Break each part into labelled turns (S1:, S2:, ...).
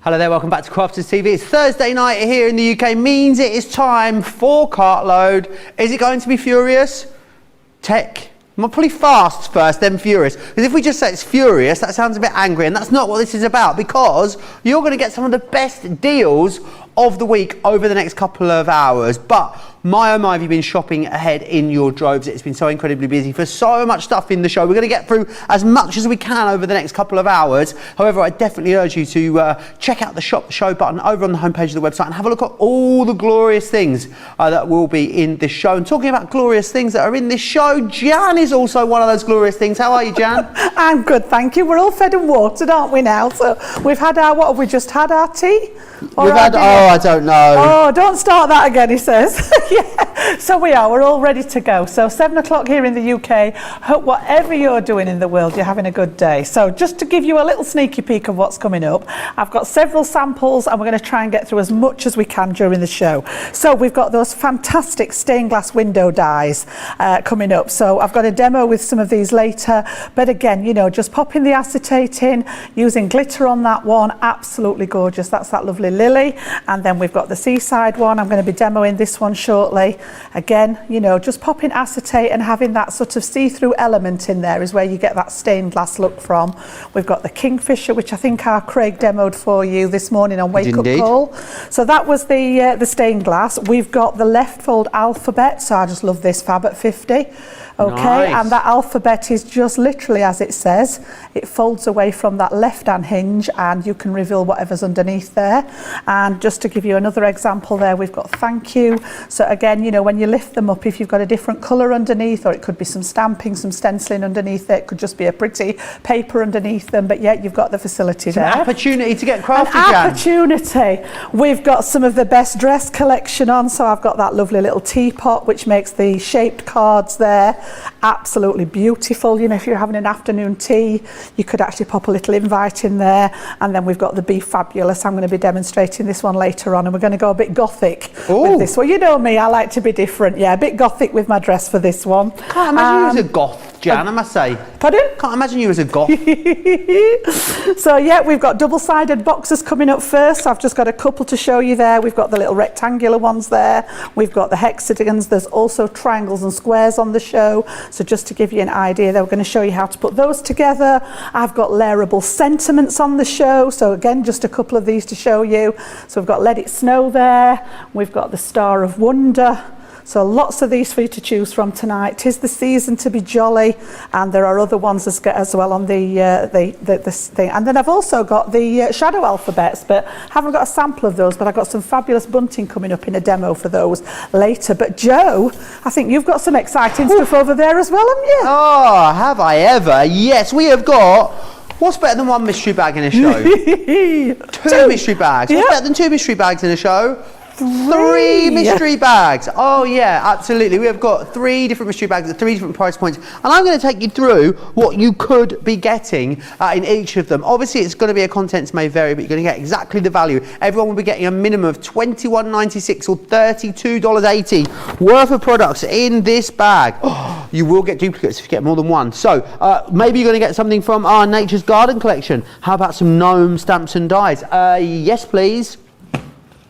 S1: Hello there, welcome back to Crafters TV. It's Thursday night here in the UK, means it is time for Cartload. Is it going to be furious? Tech? Probably fast first, then furious. Because if we just say it's furious, that sounds a bit angry, and that's not what this is about, because you're going to get some of the best deals of the week over the next couple of hours. But my oh my, have you been shopping ahead in your droves? It's been so incredibly busy for so much stuff in the show. We're going to get through as much as we can over the next couple of hours. However, I definitely urge you to check out the shop show button over on the homepage of the website and have a look at all the glorious things that will be in this show. And talking about glorious things that are in this show, Jan is also one of those glorious things. How are you, Jan?
S2: I'm good, thank you. We're all fed and watered, aren't we now? So we've had our, what have we just had, our tea?
S1: We've had, I don't know.
S2: Oh, don't start that again, he says. Yeah, so we're all ready to go. So 7 o'clock here in the UK. Hope whatever you're doing in the world, you're having a good day. So just to give you a little sneaky peek of what's coming up, I've got several samples and we're going to try and get through as much as we can during the show. So we've got those fantastic stained glass window dies coming up. So I've got a demo with some of these later. But again, you know, just popping the acetate in, using glitter on that one. Absolutely gorgeous. That's that lovely lily. And then we've got the seaside one. I'm going to be demoing this one shortly. Again, you know, just popping acetate and having that sort of see-through element in there is where you get that stained glass look from. We've got the Kingfisher, which I think our Craig demoed for you this morning on Wake Up Call. So that was the stained glass. We've got the left fold alphabet. So I just love this, Fab at 50. Okay, nice. And that alphabet is just literally as it says. It folds away from that left-hand hinge and you can reveal whatever's underneath there. And just to give you another example there, we've got thank you. So again, you know, when you lift them up, if you've got a different colour underneath, or it could be some stamping, some stenciling underneath it, could just be a pretty paper underneath them, but yet you've got the facility there.
S1: An opportunity to get crafty,
S2: An opportunity. We've got some of the best dress collection on, so I've got that lovely little teapot, which makes the shaped cards there. Absolutely beautiful. You know, if you're having an afternoon tea, you could actually pop a little invite in there. And then we've got the Be Fabulous. I'm going to be demonstrating this one later on, and we're going to go a bit gothic with this one. You know me, I like to be different. Yeah, a bit gothic with my dress for this one.
S1: Can't imagine you as a goth, Jan, I must say.
S2: Pardon?
S1: Can't imagine you as a goth.
S2: So yeah, we've got double-sided boxes coming up first. I've just got a couple to show you there. We've got the little rectangular ones there. We've got the hexagons. There's also triangles and squares on the show. So just to give you an idea, we're going to show you how to put those together. I've got layerable sentiments on the show. So again, just a couple of these to show you. So we've got Let It Snow there. We've got the Star of Wonder. So lots of these for you to choose from tonight. 'Tis the season to be jolly, and there are other ones as well on the thing. And then I've also got the shadow alphabets, but haven't got a sample of those. But I've got some fabulous bunting coming up in a demo for those later. But Joe, I think you've got some exciting stuff over there as well, haven't you?
S1: Oh, have I ever? Yes, we have got. What's better than one mystery bag in a show? Two mystery bags. What's better than two mystery bags in a show? Three mystery bags. Oh yeah, absolutely. We have got 3 different mystery bags at 3 different price points, and I'm going to take you through what you could be getting in each of them. Obviously, it's going to be a contents may vary, but you're going to get exactly the value. Everyone will be getting a minimum of $21.96 or $32.80 worth of products in this bag. Oh, you will get duplicates if you get more than one. So maybe you're going to get something from our Nature's Garden collection. How about some gnome stamps and dies? Yes, please.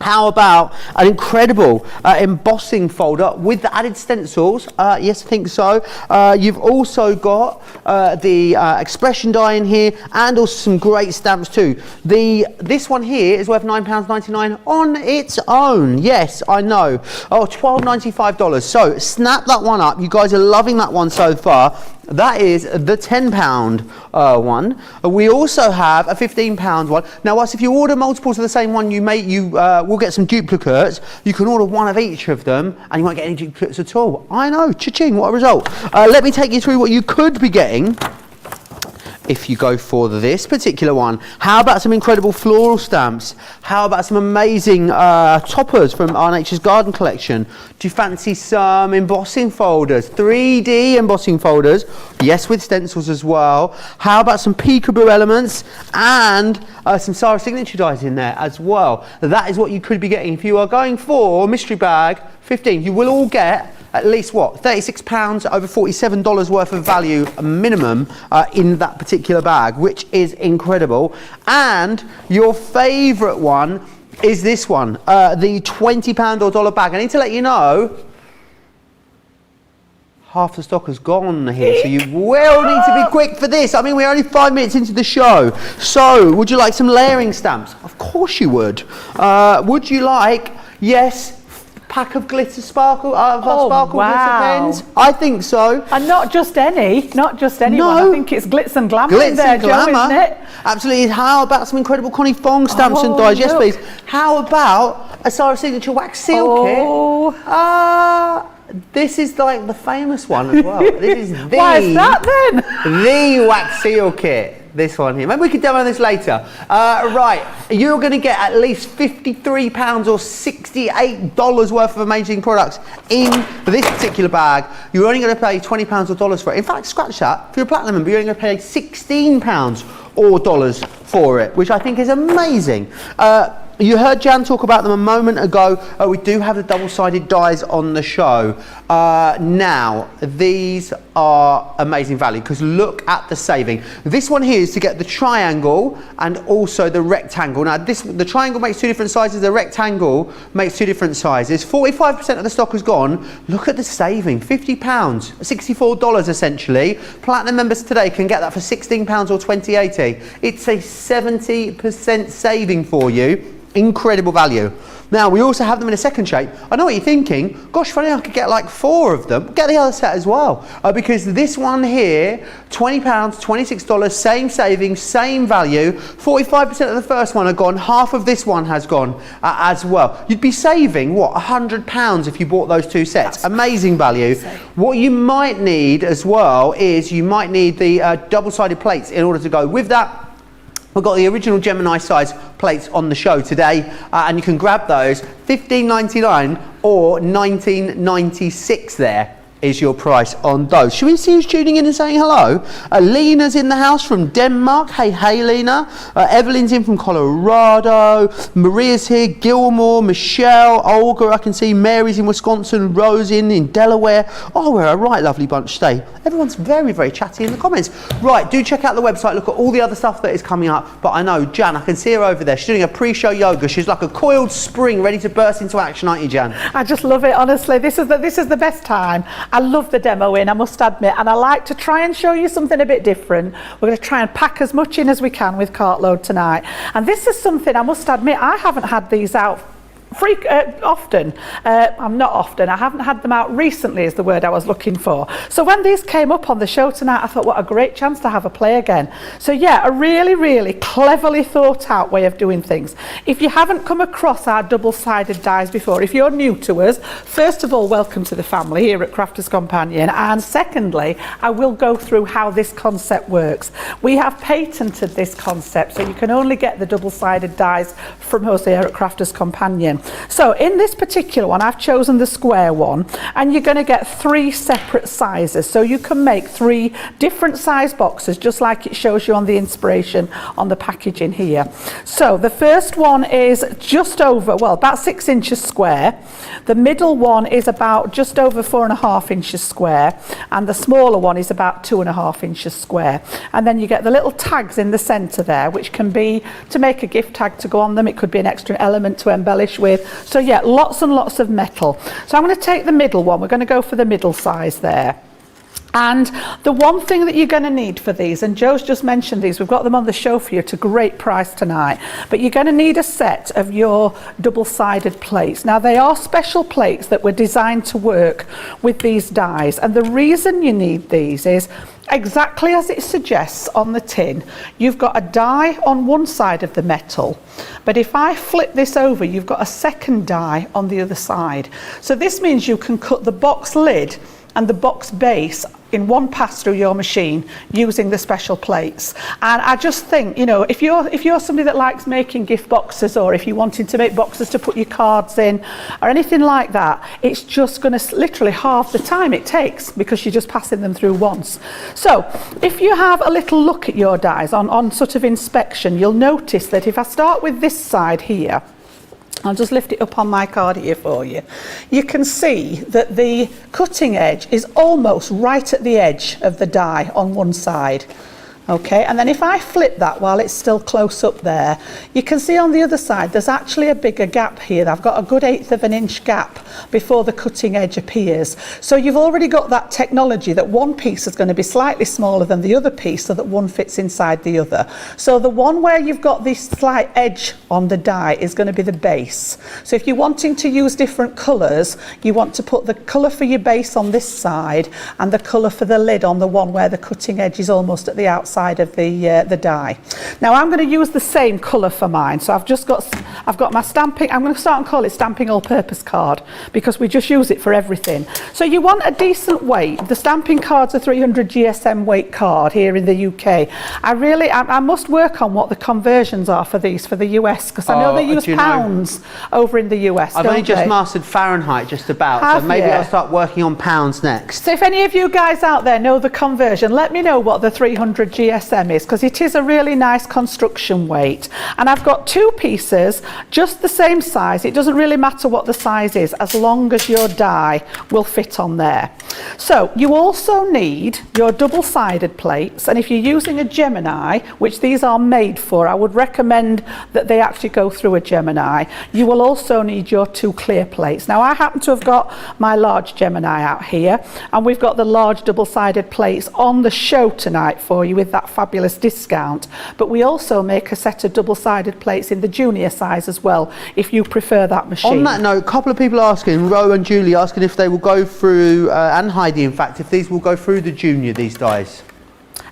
S1: How about an incredible embossing folder with the added stencils? Yes, I think so. You've also got the expression die in here, and also some great stamps too. This one here is worth £9.99 on its own. Yes, I know. Oh, $12.95. So snap that one up. You guys are loving that one so far. That is the £10 one. We also have a £15 one. Now, whilst if you order multiples of the same one, you will get some duplicates. You can order one of each of them, and you won't get any duplicates at all. I know, cha-ching, what a result. Let me take you through what you could be getting if you go for this particular one. How about some incredible floral stamps? How about some amazing toppers from our Nature's Garden collection? Do you fancy some embossing folders? 3D embossing folders, yes, with stencils as well. How about some peekaboo elements and some Sarah signature dies in there as well? That is what you could be getting if you are going for mystery bag 15. You will all get at least what, £36, over $47 worth of value minimum in that particular bag, which is incredible. And your favourite one is this one, the £20 or dollar bag. I need to let you know, half the stock has gone here, so you will need to be quick for this. I mean, we're only 5 minutes into the show. So, would you like some layering stamps? Of course you would. Would you like, yes, pack of glitter sparkle, sparkle glitter pens? I think so.
S2: And not just any one. I think it's glitz and glamour
S1: Glitz
S2: in there,
S1: and glamour.
S2: Joe, isn't it?
S1: Absolutely. How about some incredible Connie Fong stamps and dies? Yes, please. How about a Sarah Signature wax seal kit? This is like the famous one as well. This is the,
S2: why is that then?
S1: The wax seal kit. This one here. Maybe we could demo this later. Right, you're going to get at least £53 or $68 worth of amazing products in this particular bag. You're only going to pay £20 or dollars for it. In fact, scratch that. For your platinum member, you're only going to pay £16 or dollars for it, which I think is amazing. You heard Jan talk about them a moment ago. We do have the double-sided dies on the show. Now, these are amazing value because look at the saving. This one here is to get the triangle and also the rectangle. Now, the triangle makes 2 different sizes, the rectangle makes 2 different sizes. 45% of the stock has gone. Look at the saving, £50, $64 essentially. Platinum members today can get that for £16 or $20.80. It's a 70% saving for you. Incredible value. Now, we also have them in a second shape. I know what you're thinking. Gosh, funny, I could get like 4 of them. Get the other set as well. Because this one here, £20, $26, same saving, same value. 45% of the first one are gone. Half of this one has gone as well. You'd be saving, what, £100 if you bought those 2 sets. Amazing value. What you might need as well is you might need the double-sided plates in order to go with that. We've got the original Gemini size plates on the show today, and you can grab those. $15.99 or $19.96 there is your price on those. Should we see who's tuning in and saying hello? Lena's in the house from Denmark. Hey Lena. Evelyn's in from Colorado. Maria's here. Gilmore, Michelle, Olga, I can see. Mary's in Wisconsin. Rose in Delaware. Oh, we're a right lovely bunch today. Everyone's very, very chatty in the comments. Right, do check out the website. Look at all the other stuff that is coming up. But I know, Jan, I can see her over there. She's doing a pre-show yoga. She's like a coiled spring ready to burst into action, aren't you, Jan?
S2: I just love it, honestly. This is the best time. I love the demoing, I must admit, and I like to try and show you something a bit different. We're going to try and pack as much in as we can with Cartload tonight. And this is something, I must admit, I haven't had these out often. Not often. I haven't had them out recently is the word I was looking for. So when these came up on the show tonight, I thought, what a great chance to have a play again. So yeah, a really, really cleverly thought out way of doing things. If you haven't come across our double-sided dies before, if you're new to us, first of all, welcome to the family here at Crafters Companion. And secondly, I will go through how this concept works. We have patented this concept, so you can only get the double-sided dies from us here at Crafters Companion. So in this particular one, I've chosen the square one, and you're going to get 3 separate sizes. So you can make 3 different size boxes, just like it shows you on the inspiration on the packaging here. So the first one is just over, well, about 6 inches square. The middle one is about just over 4.5 inches square, and the smaller one is about 2.5 inches square. And then you get the little tags in the center there, which can be to make a gift tag to go on them. It could be an extra element to embellish with. So yeah, lots and lots of metal. So I'm going to take the middle one. We're going to go for the middle size there. And the one thing that you're going to need for these, and Joe's just mentioned these, we've got them on the show for you at a great price tonight, but you're going to need a set of your double-sided plates. Now, they are special plates that were designed to work with these dies, and the reason you need these is exactly as it suggests on the tin. You've got a die on one side of the metal, but if I flip this over, you've got a second die on the other side. So this means you can cut the box lid and the box base in one pass through your machine using the special plates. And I just think, you know, if you're somebody that likes making gift boxes, or if you're wanting to make boxes to put your cards in or anything like that, it's just going to literally halve the time it takes because you're just passing them through once. So if you have a little look at your dies on sort of inspection, you'll notice that if I start with this side here, I'll just lift it up on my card here for you. You can see that the cutting edge is almost right at the edge of the die on one side. Okay, and then if I flip that while it's still close up there, you can see on the other side there's actually a bigger gap here. I've got a good 1/8 of an inch gap before the cutting edge appears. So you've already got that technology that one piece is going to be slightly smaller than the other piece so that one fits inside the other. So the one where you've got this slight edge on the die is going to be the base. So if you're wanting to use different colours, you want to put the colour for your base on this side and the colour for the lid on the one where the cutting edge is almost at the outside of the die. Now I'm going to use the same colour for mine, so I've got my stamping. I'm going to start and call it stamping all-purpose card because we just use it for everything. So you want a decent weight. The stamping card's a 300 GSM weight card here in the UK. I must work on what the conversions are for these for the US because I know they use pounds over in the US.
S1: I've only just mastered Fahrenheit just about, so maybe I'll start working on pounds next.
S2: So if any of you guys out there know the conversion, let me know what the 300 GSM is because it is a really nice construction weight. And I've got two pieces just the same size. It doesn't really matter what the size is as long as your die will fit on there. So you also need your double-sided plates, and if you're using a Gemini, which these are made for, I would recommend that they actually go through a Gemini. You will also need your two clear plates. Now I happen to have got my large Gemini out here, and we've got the large double-sided plates on the show tonight for you with that fabulous discount, but we also make a set of double-sided plates in the junior size as well if you prefer that machine.
S1: On that note, a couple of people asking, Ro and Julie asking if they will go through, and Heidi in fact, if these will go through the junior, these dies.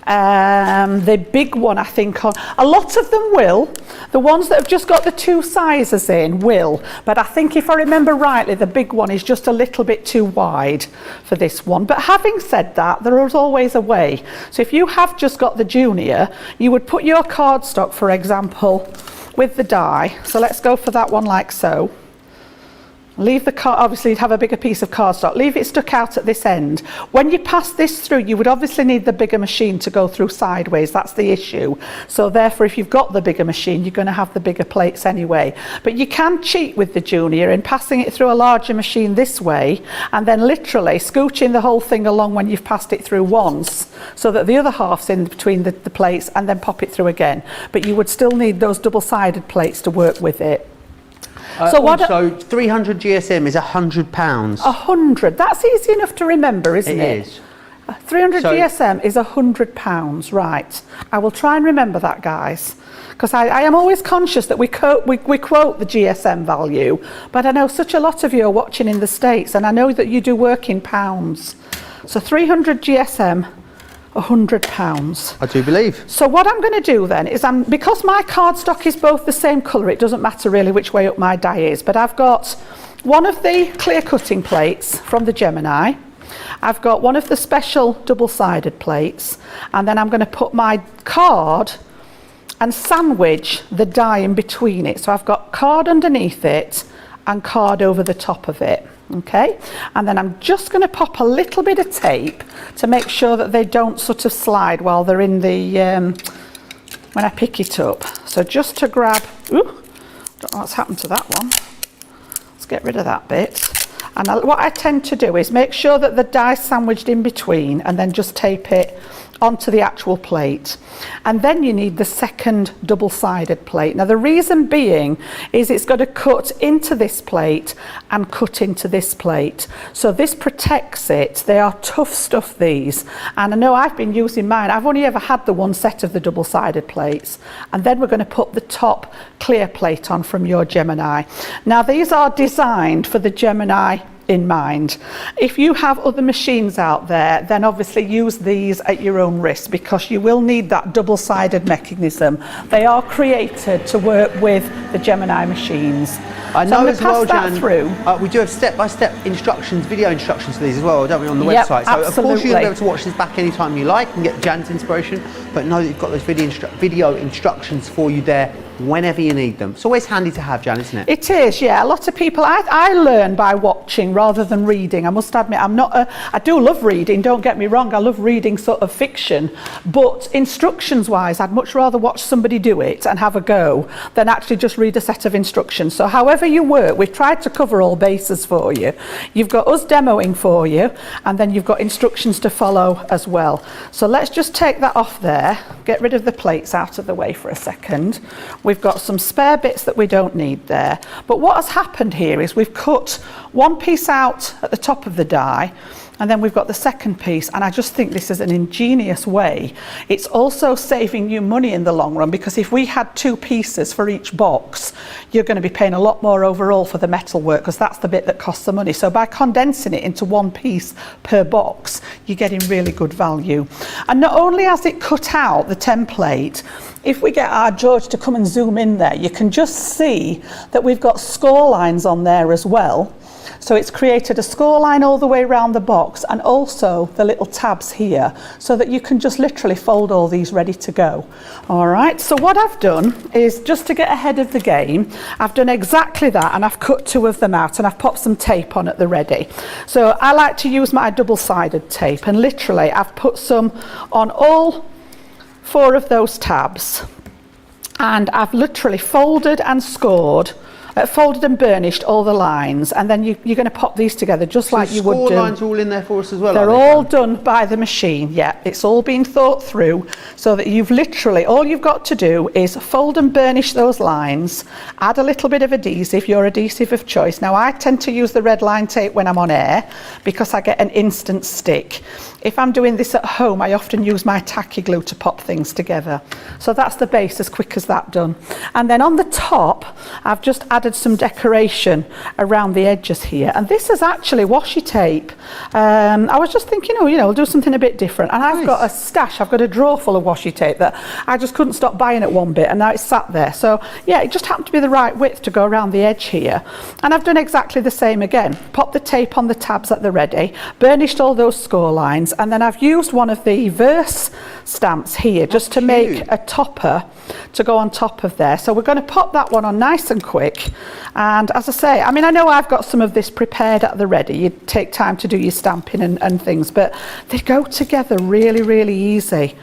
S2: The big one, I think, a lot of them will. The ones that have just got the two sizes in will, but I think if I remember rightly, the big one is just a little bit too wide for this one. But having said that, there is always a way. So if you have just got the junior, you would put your cardstock, for example, with the die. So let's go for that one like so. Leave the card, obviously you'd have a bigger piece of cardstock, leave it stuck out at this end. When you pass this through, you would obviously need the bigger machine to go through sideways, that's the issue. So therefore if you've got the bigger machine, you're going to have the bigger plates anyway. But you can cheat with the junior in passing it through a larger machine this way and then literally scooching the whole thing along when you've passed it through once so that the other half's in between the plates and then pop it through again. But you would still need those double-sided plates to work with it.
S1: So also, 300 GSM is £100.
S2: 100. That's easy enough to remember, isn't it?
S1: It is.
S2: 300 GSM is £100, right? I will try and remember that, guys, because I am always conscious that we quote the GSM value, but I know such a lot of you are watching in the States, and I know that you do work in pounds. So 300 GSM. £100.
S1: I do believe.
S2: So what I'm going to do then is because my cardstock is both the same colour, it doesn't matter really which way up my die is, but I've got one of the clear cutting plates from the Gemini, I've got one of the special double-sided plates, and then I'm going to put my card and sandwich the die in between it. So I've got card underneath it and card over the top of it. Okay, and then I'm just going to pop a little bit of tape to make sure that they don't sort of slide while they're in the when I pick it up. So just to grab, don't know what's happened to that one. Let's get rid of that bit. And what I tend to do is make sure that the die's sandwiched in between and then just tape it onto the actual plate. And then you need the second double-sided plate. Now the reason being is it's got to cut into this plate and cut into this plate. So this protects it. They are tough stuff, these. And I know I've been using mine. I've only ever had the one set of the double-sided plates. And then we're going to put the top clear plate on from your Gemini. Now these are designed for the Gemini in mind. If you have other machines out there, then obviously use these at your own risk because you will need that double-sided mechanism. They are created to work with the Gemini machines.
S1: I know as well, Jan,
S2: through.
S1: We do have step-by-step instructions, video instructions for these as well, don't we, on the
S2: Yep,
S1: website? So
S2: absolutely.
S1: of course you'll be able to watch this back anytime you like and get Jan's inspiration, but know that you've got those video instructions for you there whenever you need them. It's always handy to have, Jan, isn't it?
S2: It is, yeah. A lot of people, I learn by watching rather than reading. I must admit, I do love reading, don't get me wrong. I love reading sort of fiction, but instructions wise, I'd much rather watch somebody do it and have a go than actually just read a set of instructions. So however you work, we've tried to cover all bases for you. You've got us demoing for you, and then you've got instructions to follow as well. So let's just take that off there, get rid of the plates out of the way for a second. We've got some spare bits that we don't need there. But what has happened here is we've cut one piece out at the top of the die, and then we've got the second piece, and I just think this is an ingenious way. It's also saving you money in the long run, because if we had 2 pieces for each box, you're going to be paying a lot more overall for the metal work, because that's the bit that costs the money. So by condensing it into 1 piece per box, you're getting really good value. And not only has it cut out the template, if we get our George to come and zoom in there, you can just see that we've got score lines on there as well. So it's created a score line all the way around the box, and also the little tabs here, so that you can just literally fold all these ready to go. All right, so what I've done is, just to get ahead of the game, I've done exactly that, and I've cut 2 of them out, and I've popped some tape on at the ready. So I like to use my double-sided tape, and literally I've put some on all 4 of those tabs, and I've literally folded and scored, folded and burnished all the lines, and then you're going to pop these together just like you would do.
S1: Score lines are all in there for us as well?
S2: They're all done by the machine, yeah. It's all been thought through, so that you've literally, all you've got to do is fold and burnish those lines, add a little bit of adhesive, your adhesive of choice. Now I tend to use the red line tape when I'm on air, because I get an instant stick. If I'm doing this at home, I often use my tacky glue to pop things together. So that's the base, as quick as that done. And then on the top, I've just added some decoration around the edges here, and this is actually washi tape. I was just thinking, oh, we'll do something a bit different, and I've got a stash, I've got a drawer full of washi tape that I just couldn't stop buying at one bit, and now it's sat there. So yeah, it just happened to be the right width to go around the edge here, and I've done exactly the same again. Popped the tape on the tabs at the ready, burnished all those score lines, and then I've used one of the verse stamps here just to make a topper to go on top of there. So we're going to pop that one on nice and quick. And as I say, I mean, I know I've got some of this prepared at the ready. You take time to do your stamping and things, but they go together really, really easy.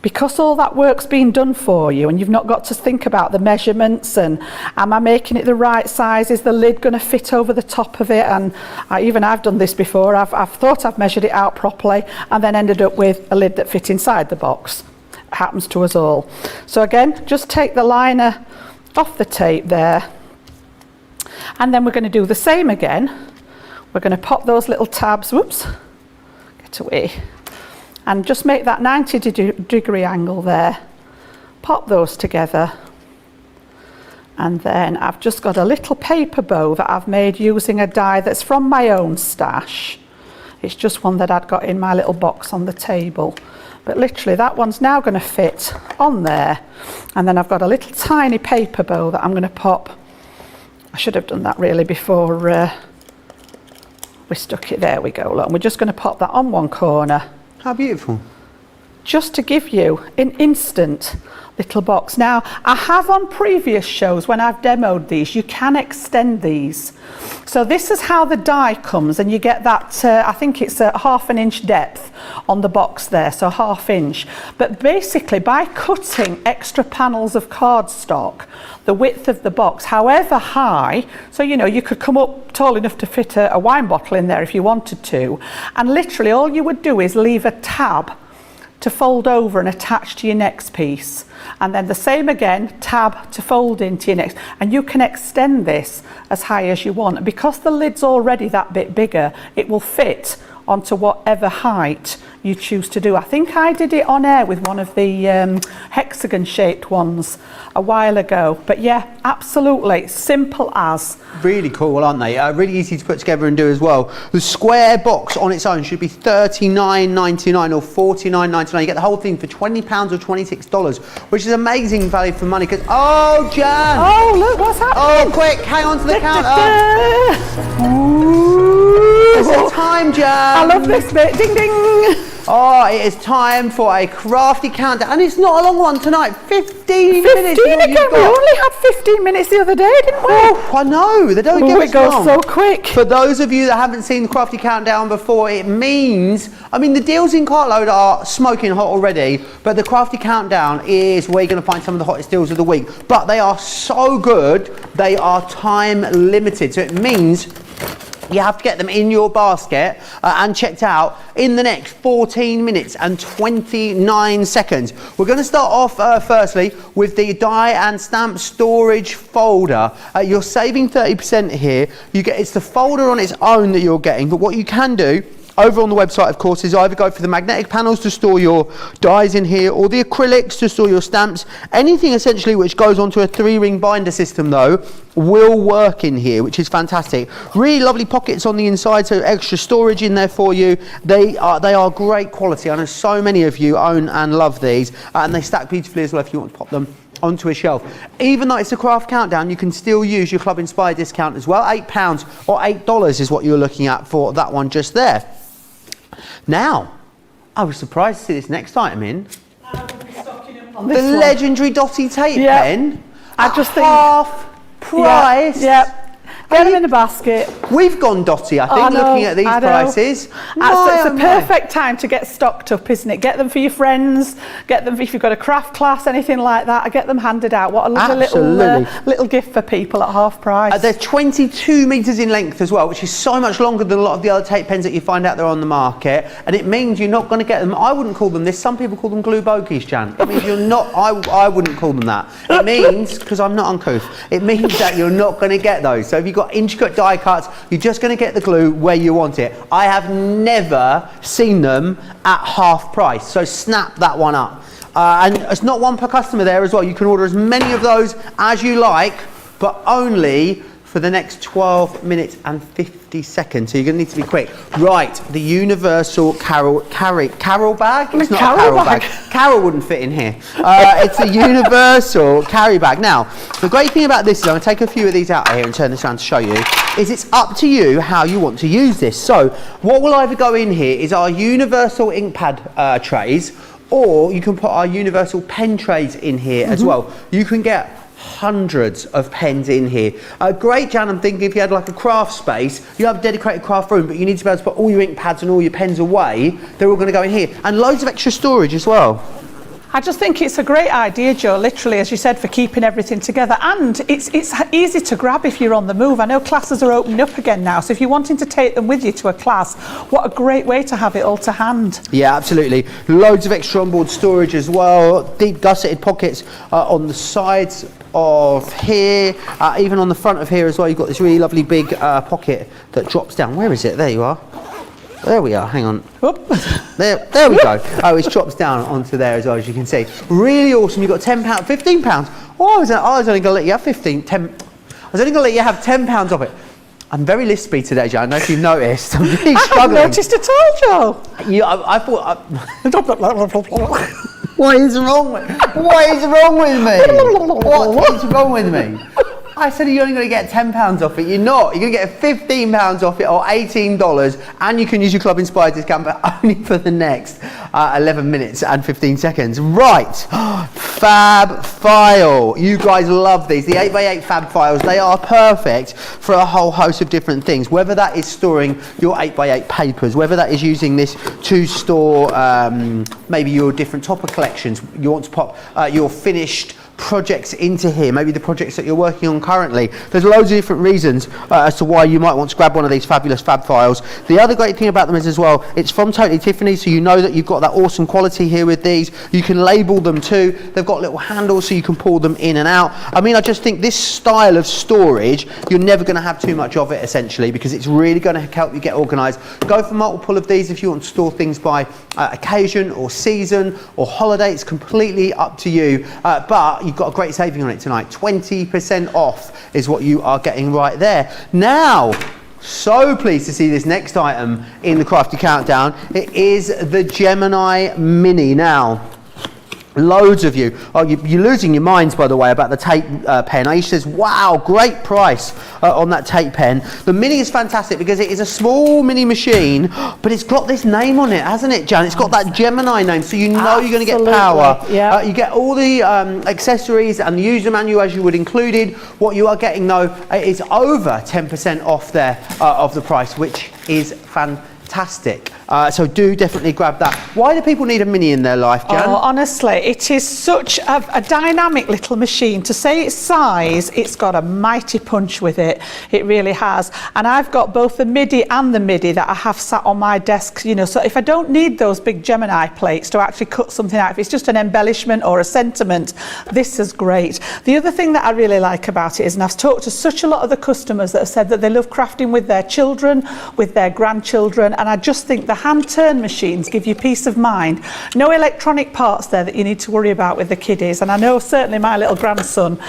S2: Because all that work's been done for you, and you've not got to think about the measurements and am I making it the right size, is the lid going to fit over the top of it, and I've done this before. I've thought I've measured it out properly and then ended up with a lid that fit inside the box. It happens to us all. So again, just take the liner off the tape there, and then we're going to do the same again. We're going to pop those little tabs, whoops, get away, and just make that 90-degree angle there. Pop those together, and then I've just got a little paper bow that I've made using a die that's from my own stash. It's just one that I'd got in my little box on the table. But literally that one's now going to fit on there, and then I've got a little tiny paper bow that I'm going to pop. I should have done that really before we stuck it. There we go, look, and we're just going to pop that on one corner.
S1: How beautiful. Just
S2: to give you an instant little box. Now, I have on previous shows when I've demoed these, you can extend these. So this is how the die comes, and you get that, I think it's a 1/2 inch depth on the box there, so 1/2 inch. But basically, by cutting extra panels of cardstock, the width of the box, however high, so you could come up tall enough to fit a wine bottle in there if you wanted to, and literally all you would do is leave a tab to fold over and attach to your next piece, and then the same again, tab to fold into your next, and you can extend this as high as you want. And because the lid's already that bit bigger, it will fit onto whatever height you choose to do. I think I did it on air with one of the hexagon shaped ones a while ago, but yeah, absolutely simple as.
S1: Really cool, aren't they? Really easy to put together and do as well. The square box on its own should be $39.99 or $49.99. You get the whole thing for £20 or $26, which is amazing value for money. Because oh, Jan!
S2: Oh, look what's happening!
S1: Oh, quick! Hang on to the counter. It's the time, Jan.
S2: I love this bit. Ding ding.
S1: Oh, it is time for a crafty countdown, and it's not a long one tonight. 15 minutes.
S2: 15 again. We only had 15 minutes the other day, didn't we?
S1: Oh, I know. They don't give us long.
S2: It goes so quick.
S1: For those of you that haven't seen the crafty countdown before, it means, I mean, the deals in Cartload are smoking hot already, but the crafty countdown is where you're going to find some of the hottest deals of the week. But they are so good, they are time limited. So it means you have to get them in your basket and checked out in the next 14 minutes and 29 seconds. We're going to start off firstly with the die and stamp storage folder. You're saving 30% here. It's the folder on its own that you're getting, but what you can do over on the website, of course, is either go for the magnetic panels to store your dies in here, or the acrylics to store your stamps. Anything essentially which goes onto a 3-ring binder system, though, will work in here, which is fantastic. Really lovely pockets on the inside, so extra storage in there for you. They are great quality. I know so many of you own and love these, and they stack beautifully as well if you want to pop them onto a shelf. Even though it's a craft countdown, you can still use your Club Inspire discount as well. £8 or $8 is what you're looking at for that one just there. Now, I was surprised to see this next item in. The legendary Dotty tape pen.
S2: I just think
S1: half price.
S2: Yep. Get them in the basket.
S1: We've gone Dotty, I think, looking at these prices.
S2: It's a perfect time to get stocked up, isn't it? Get them for your friends. Get them if you've got a craft class, anything like that. I get them handed out. What a lovely little gift for people at half price.
S1: They're 22 metres in length as well, which is so much longer than a lot of the other tape pens that you find out there on the market. And it means you're not going to get them. I wouldn't call them this. Some people call them glue bogies, Jan. It means you're not. I wouldn't call them that. It means, because I'm not uncouth, it means that you're not going to get those. So if you've got intricate die cuts, you're just going to get the glue where you want it. I have never seen them at half price, so snap that one up. And it's not one per customer there as well. You can order as many of those as you like, but only for the next 12 minutes and 50 seconds. So you're going to need to be quick. Right, the universal Carol bag? It's not a Carol bag. Carol wouldn't fit in here. It's a universal carry bag. Now, the great thing about this is, I'm going to take a few of these out here and turn this around to show you, is it's up to you how you want to use this. So what will either go in here is our universal ink pad trays, or you can put our universal pen trays in here as well. You can get hundreds of pens in here. Great, Jan, I'm thinking if you had like a craft space, you have a dedicated craft room, but you need to be able to put all your ink pads and all your pens away. They're all going to go in here. And loads of extra storage as well.
S2: I just think it's a great idea, Joe, literally, as you said, for keeping everything together. And it's easy to grab if you're on the move. I know classes are opening up again now, so if you're wanting to take them with you to a class, what a great way to have it all to hand.
S1: Yeah, absolutely. Loads of extra onboard storage as well. Deep gusseted pockets on the sides of here, even on the front of here as well. You've got this really lovely big pocket that drops down. Where is it? There you are. There we are, hang on. There we go. Oh, it drops down onto there as well, as you can see. Really awesome. You've got £10, £15. Oh, I was only going to let you have I was only going to let you have £10 of it. I'm very lispy today, Joe. I don't know if you've noticed. I'm really struggling.
S2: I haven't noticed at all, Joe.
S1: I thought... What is wrong with me? What is wrong with me? I said you're only going to get £10 off it. You're not. You're going to get £15 off it, or $18, and you can use your Club Inspired discount, but only for the next 11 minutes and 15 seconds. Right, Fab File. You guys love these. The 8x8 Fab Files, they are perfect for a whole host of different things, whether that is storing your 8x8 papers, whether that is using this to store maybe your different topper collections. You want to pop your finished projects into here, maybe the projects that you're working on currently. There's loads of different reasons as to why you might want to grab one of these fabulous Fab Files. The other great thing about them is as well, it's from Totally Tiffany, so you know that you've got that awesome quality here with these. You can label them too. They've got little handles so you can pull them in and out. I mean, I just think this style of storage, you're never going to have too much of it essentially, because it's really going to help you get organised. Go for multiple of these if you want to store things by occasion or season or holiday. It's completely up to you, but you've got a great saving on it tonight. 20% off is what you are getting right there. Now, so pleased to see this next item in the Crafty Countdown. It is the Gemini Mini. Now, Loads of you. Oh, you're losing your minds, by the way, about the tape pen. Aisha says, wow, great price on that tape pen. The Mini is fantastic because it is a small mini machine, but it's got this name on it, hasn't it, Jan? It's got that Gemini name, so you know you're going to get power.
S2: Yeah.
S1: You get all the accessories and the user manual as you would included. What you are getting, though, is over 10% off there of the price, which is fantastic. So do definitely grab that. Why do people need a Mini in their life, Jan?
S2: Oh, honestly, it is such a dynamic little machine. To say its size, it's got a mighty punch with it. It really has. And I've got both the MIDI and the MIDI that I have sat on my desk, you know, so if I don't need those big Gemini plates to actually cut something out, if it's just an embellishment or a sentiment, this is great. The other thing that I really like about it is, and I've talked to such a lot of the customers that have said that they love crafting with their children, with their grandchildren, and I just think the hand turn machines give you peace of mind. No electronic parts there that you need to worry about with the kiddies. And I know certainly my little grandson,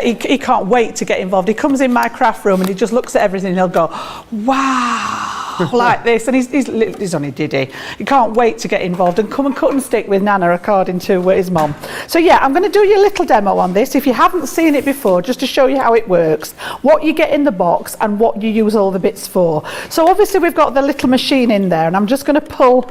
S2: he can't wait to get involved. He comes in my craft room and he just looks at everything and he'll go, wow, like this. And he's only Diddy. He can't wait to get involved and come and cut and stick with Nana, according to his mum. So yeah, I'm going to do you a little demo on this. If you haven't seen it before, just to show you how it works, what you get in the box and what you use all the bits for. So obviously we've got the little machine in there, and I'm just going to pull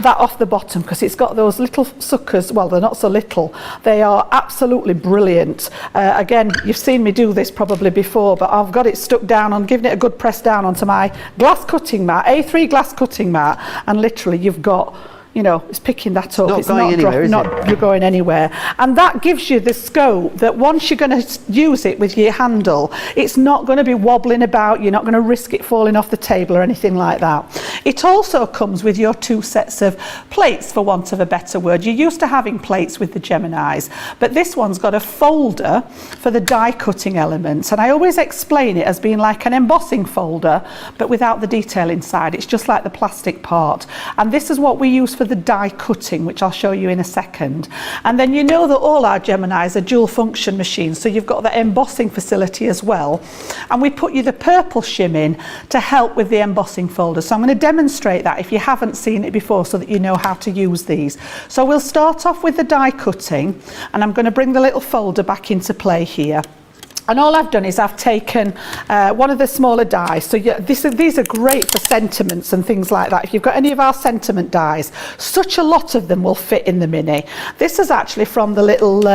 S2: that off the bottom because it's got those little suckers. Well, they're not so little. They are absolutely brilliant. Again, you've seen me do this probably before, but I've got it stuck down on, giving it a good press down onto my glass cutting mat, A3 glass cutting mat, and literally you've got, you know, it's picking that up.
S1: It's not going anywhere, is it?
S2: You're going anywhere. And that gives you the scope that once you're going to use it with your handle, it's not going to be wobbling about. You're not going to risk it falling off the table or anything like that. It also comes with your 2 sets of plates, for want of a better word. You're used to having plates with the Geminis, but this one's got a folder for the die cutting elements. And I always explain it as being like an embossing folder, but without the detail inside. It's just like the plastic part. And this is what we use for the die cutting, which I'll show you in a second. And then you know that all our Geminis are dual function machines, so you've got the embossing facility as well. And we put you the purple shim in to help with the embossing folder. So I'm going to demonstrate that if you haven't seen it before, so that you know how to use these. So we'll start off with the die cutting, and I'm going to bring the little folder back into play here. And all I've done is I've taken one of the smaller dies. So yeah, these are great for sentiments and things like that. If you've got any of our sentiment dies, such a lot of them will fit in the Mini. This is actually from the little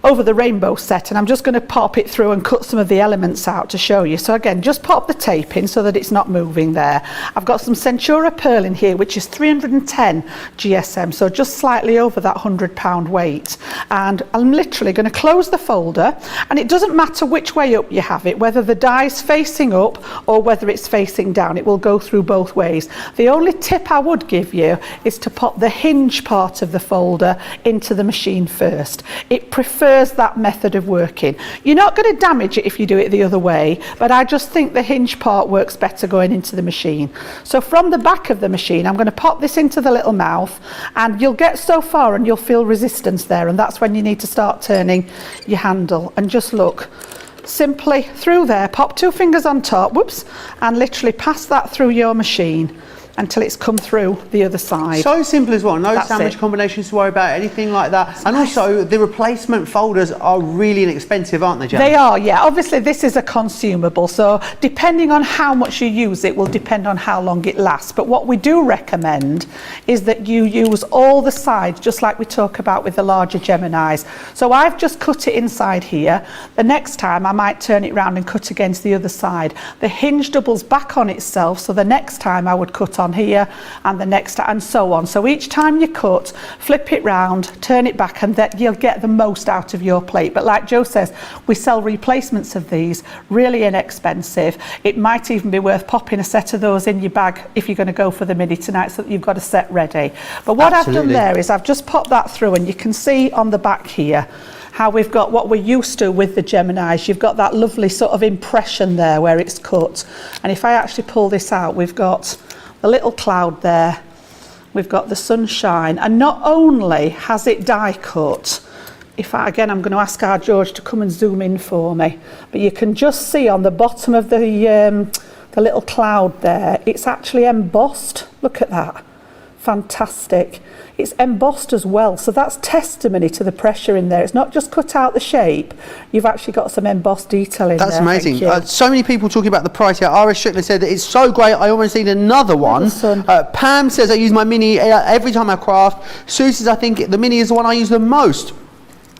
S2: Over the Rainbow set, and I'm just going to pop it through and cut some of the elements out to show you. So again, just pop the tape in so that it's not moving there. I've got some Centura pearl in here, which is 310 GSM, so just slightly over that £100 weight. And I'm literally going to close the folder, and it doesn't matter which way up you have it, whether the die's facing up or whether it's facing down, it will go through both ways. The only tip I would give you is to pop the hinge part of the folder into the machine first. It prefers that method of working. You're not going to damage it if you do it the other way, but I just think the hinge part works better going into the machine. So from the back of the machine, I'm going to pop this into the little mouth, and you'll get so far and you'll feel resistance there, and that's when you need to start turning your handle. And just look, simply through there, pop 2 fingers on top, whoops, and literally pass that through your machine until it's come through the other side.
S1: So simple as well. No
S2: That's
S1: sandwich
S2: it.
S1: combinations to worry about, anything like that.
S2: That's
S1: and
S2: nice.
S1: also, the replacement folders are really inexpensive, aren't they, Jan?
S2: They are, yeah. Obviously, this is a consumable, so depending on how much you use it will depend on how long it lasts. But what we do recommend is that you use all the sides, just like we talk about with the larger Geminis. So I've just cut it inside here. The next time I might turn it round and cut against the other side. The hinge doubles back on itself, so the next time I would cut on here, and the next, and so on. So each time you cut, flip it round, turn it back, and that you'll get the most out of your plate. But like Joe says, we sell replacements of these, really inexpensive. It might even be worth popping a set of those in your bag if you're going to go for the Mini tonight, so that you've got a set ready. But what I've done there is I've just popped that through, and you can see on the back here how we've got what we're used to with the Geminis. You've got that lovely sort of impression there where it's cut. And if I actually pull this out, we've got a little cloud there, we've got the sunshine, and not only has it die cut, again I'm going to ask our George to come and zoom in for me, but you can just see on the bottom of the little cloud there, it's actually embossed. Look at that. fantastic. It's embossed as well, so that's testimony to the pressure in there. It's not just cut out the shape, you've actually got some embossed detail in there.
S1: That's amazing. So many people talking about the price here. Iris Strickland said that it's so great, I almost need another one. Pam says I use my Mini every time I craft. Sue says I think the Mini is the one I use the most.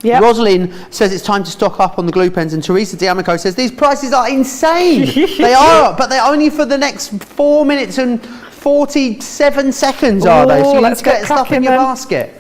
S1: Yep. Rosalind says it's time to stock up on the glue pens, and Teresa D'Amico says these prices are insane. They are, but they're only for the next 4 minutes and 47 seconds, are they? So you let's get stuff in your basket.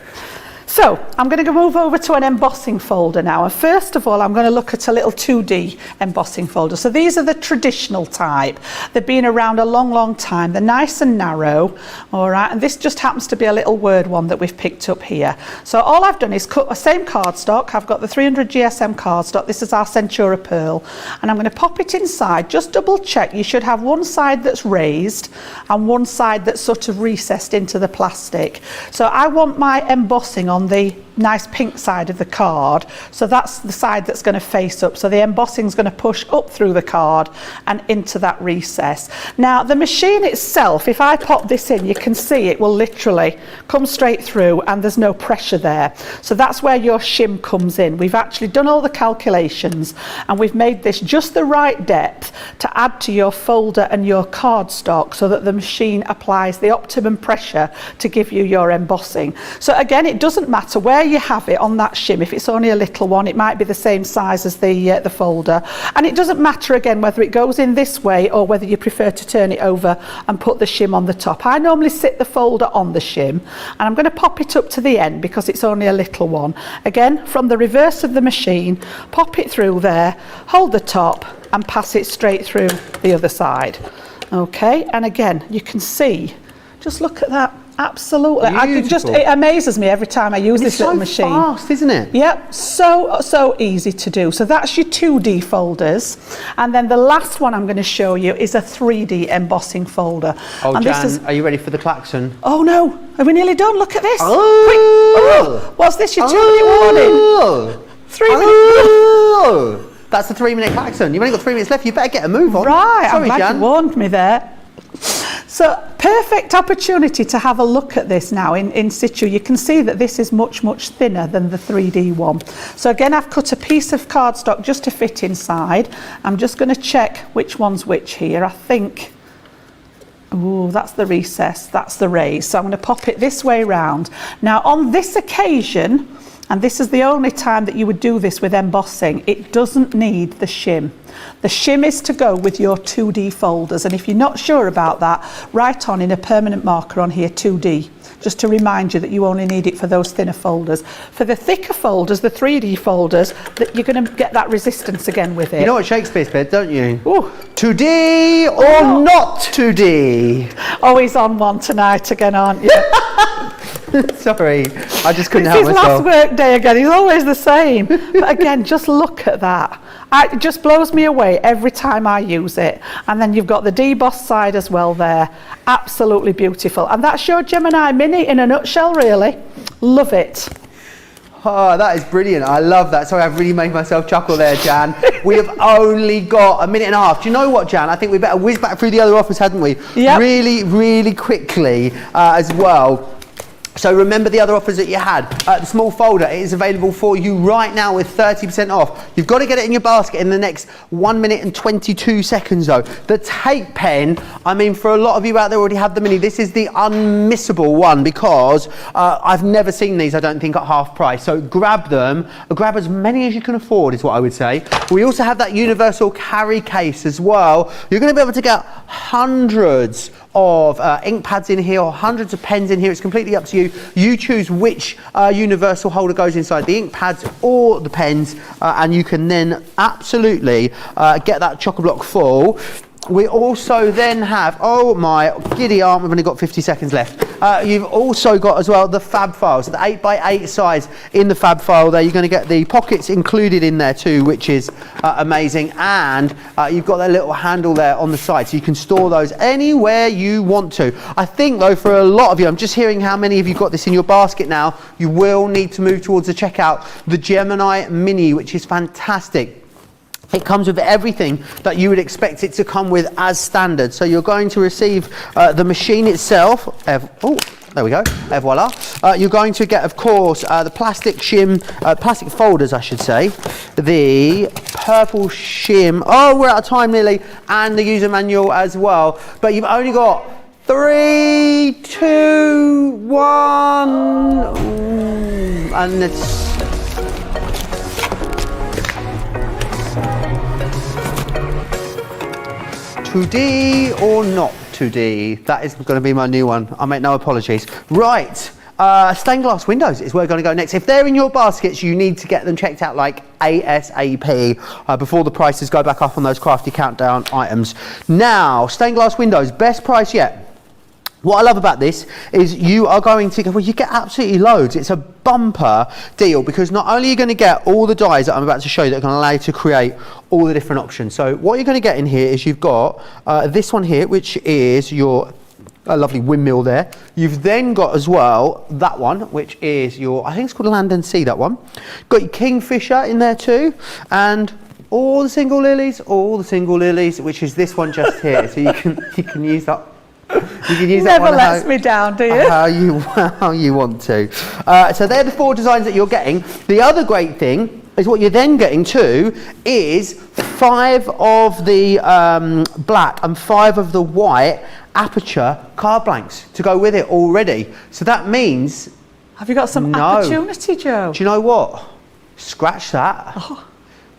S2: So I'm going to move over to an embossing folder now, and first of all I'm going to look at a little 2D embossing folder. So these are the traditional type. They've been around a long time. They're nice and narrow, all right, and this just happens to be a little word one that we've picked up here. So all I've done is cut the same cardstock. I've got the 300 GSM cardstock. This is our Centura Pearl, and I'm going to pop it inside. Just double check. You should have one side that's raised and one side that's sort of recessed into the plastic. So I want my embossing on the nice pink side of the card, so that's the side that's going to face up, so the embossing is going to push up through the card and into that recess. Now the machine itself, if I pop this in, you can see it will literally come straight through and there's no pressure there, so that's where your shim comes in. We've actually done all the calculations and we've made this just the right depth to add to your folder and your cardstock, so that the machine applies the optimum pressure to give you your embossing. So again, it doesn't matter where you have it on that shim. If it's only a little one, it might be the same size as the folder, and it doesn't matter again whether it goes in this way or whether you prefer to turn it over and put the shim on the top. I normally sit the folder on the shim, and I'm going to pop it up to the end because it's only a little one. Again, from the reverse of the machine, pop it through there, hold the top and pass it straight through the other side. Okay, and again you can see, just look at that. Absolutely. It amazes me every time I use this little machine.
S1: It's so fast, isn't it?
S2: Yep, so easy to do. So that's your 2D folders, and then the last one I'm going to show you is a 3D embossing folder.
S1: Oh,
S2: and
S1: Jan, are you ready for the klaxon?
S2: Oh no, are we nearly done? Look at this.
S1: Oh.
S2: Quick. Oh, what's this? Your 2-minute warning. 3 minutes.
S1: Oh. That's the 3-minute klaxon. You've only got 3 minutes left. You better get a move on.
S2: Right,
S1: sorry,
S2: I'm glad
S1: Jan.
S2: you warned me there. So perfect opportunity to have a look at this now in situ. You can see that this is much thinner than the 3D one. So again, I've cut a piece of cardstock just to fit inside. I'm just going to check which one's which here. I think, oh, that's the recess, that's the raise. So I'm going to pop it this way round. Now on this occasion, and this is the only time that you would do this with embossing, it doesn't need the shim. The shim is to go with your 2D folders, and if you're not sure about that, write on in a permanent marker on here 2D, just to remind you that you only need it for those thinner folders. For the thicker folders, the 3D folders, that you're going to get that resistance again with it.
S1: You know what Shakespeare said, don't you?
S2: Ooh.
S1: 2D or not 2D?
S2: Always on one tonight again, aren't you?
S1: Sorry, I just couldn't help myself.
S2: It's his last work day again, he's always the same. But again, just look at that. It just blows me away every time I use it. And then you've got the debossed side as well there. Absolutely beautiful. And that's your Gemini Mini in a nutshell, really. Love it.
S1: Oh, that is brilliant. I love that. Sorry, I've really made myself chuckle there, Jan. We have only got a minute and a half. Do you know what, Jan? I think we better whiz back through the other offers, hadn't we?
S2: Yep.
S1: Really quickly as well. So remember the other offers that you had. The small folder, it is available for you right now with 30% off. You've got to get it in your basket in the next 1 minute and 22 seconds though. The tape pen, I mean, for a lot of you out there already have the Mini, this is the unmissable one because I've never seen these, I don't think, at half price. So grab them, grab as many as you can afford is what I would say. We also have that universal carry case as well. You're going to be able to get hundreds of ink pads in here or hundreds of pens in here. It's completely up to you. You choose which universal holder goes inside, the ink pads or the pens, and you can then absolutely get that chock-a-block full. We also then have, oh my giddy aunt, we've only got 50 seconds left. You've also got as well the Fab Files, the 8x8 size in the Fab File there. You're going to get the pockets included in there too, which is amazing. And you've got that little handle there on the side, so you can store those anywhere you want to. I think though, for a lot of you, I'm just hearing how many of you got this in your basket now, you will need to move towards the checkout, the Gemini Mini, which is fantastic. It comes with everything that you would expect it to come with as standard. So you're going to receive the machine itself. Oh, There we go. Et voila. You're going to get, of course, the plastic folders, I should say. The purple shim. Oh, we're out of time nearly. And the user manual as well. But you've only got 3, 2, 1. Ooh, and it's... 2D or not 2D? That is going to be my new one. I make no apologies. Right, stained glass windows is where we're going to go next. If they're in your baskets, you need to get them checked out like ASAP before the prices go back up on those crafty countdown items. Now, stained glass windows, best price yet. What I love about this is you are going to, well, you get absolutely loads. It's a bumper deal because not only are you going to get all the dies that I'm about to show you that are going to allow you to create all the different options. So what you're going to get in here is you've got this one here, which is your lovely windmill there. You've then got as well that one, which is your, I think it's called Land and Sea, that one. Got your Kingfisher in there too. And all the single lilies, which is this one just here. So you can use that. You can use
S2: Never
S1: that one
S2: lets me down, do you?
S1: How you want to. So they're the 4 designs that you're getting. The other great thing is what you're then getting too is 5 of the black and 5 of the white aperture card blanks to go with it already. So that means...
S2: Have you got some opportunity, Joe?
S1: Do you know what? Scratch that. Oh.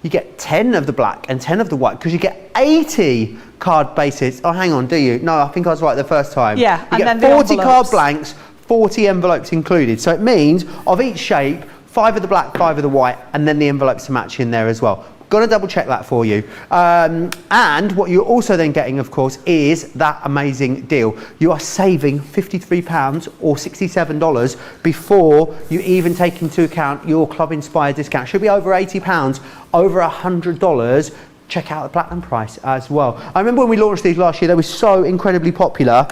S1: You get 10 of the black and 10 of the white because you get 80 card bases. Oh, hang on, do you? No, I think I was right the first time.
S2: Yeah,
S1: you get 40 card blanks, 40 envelopes included. So it means of each shape, 5 of the black, 5 of the white, and then the envelopes to match in there as well. Got to double check that for you. And what you're also then getting, of course, is that amazing deal. You are saving £53 or $67 before you even take into account your Club Inspired discount. Should be over £80, over $100. Check out the platinum price as well. I remember when we launched these last year, they were so incredibly popular.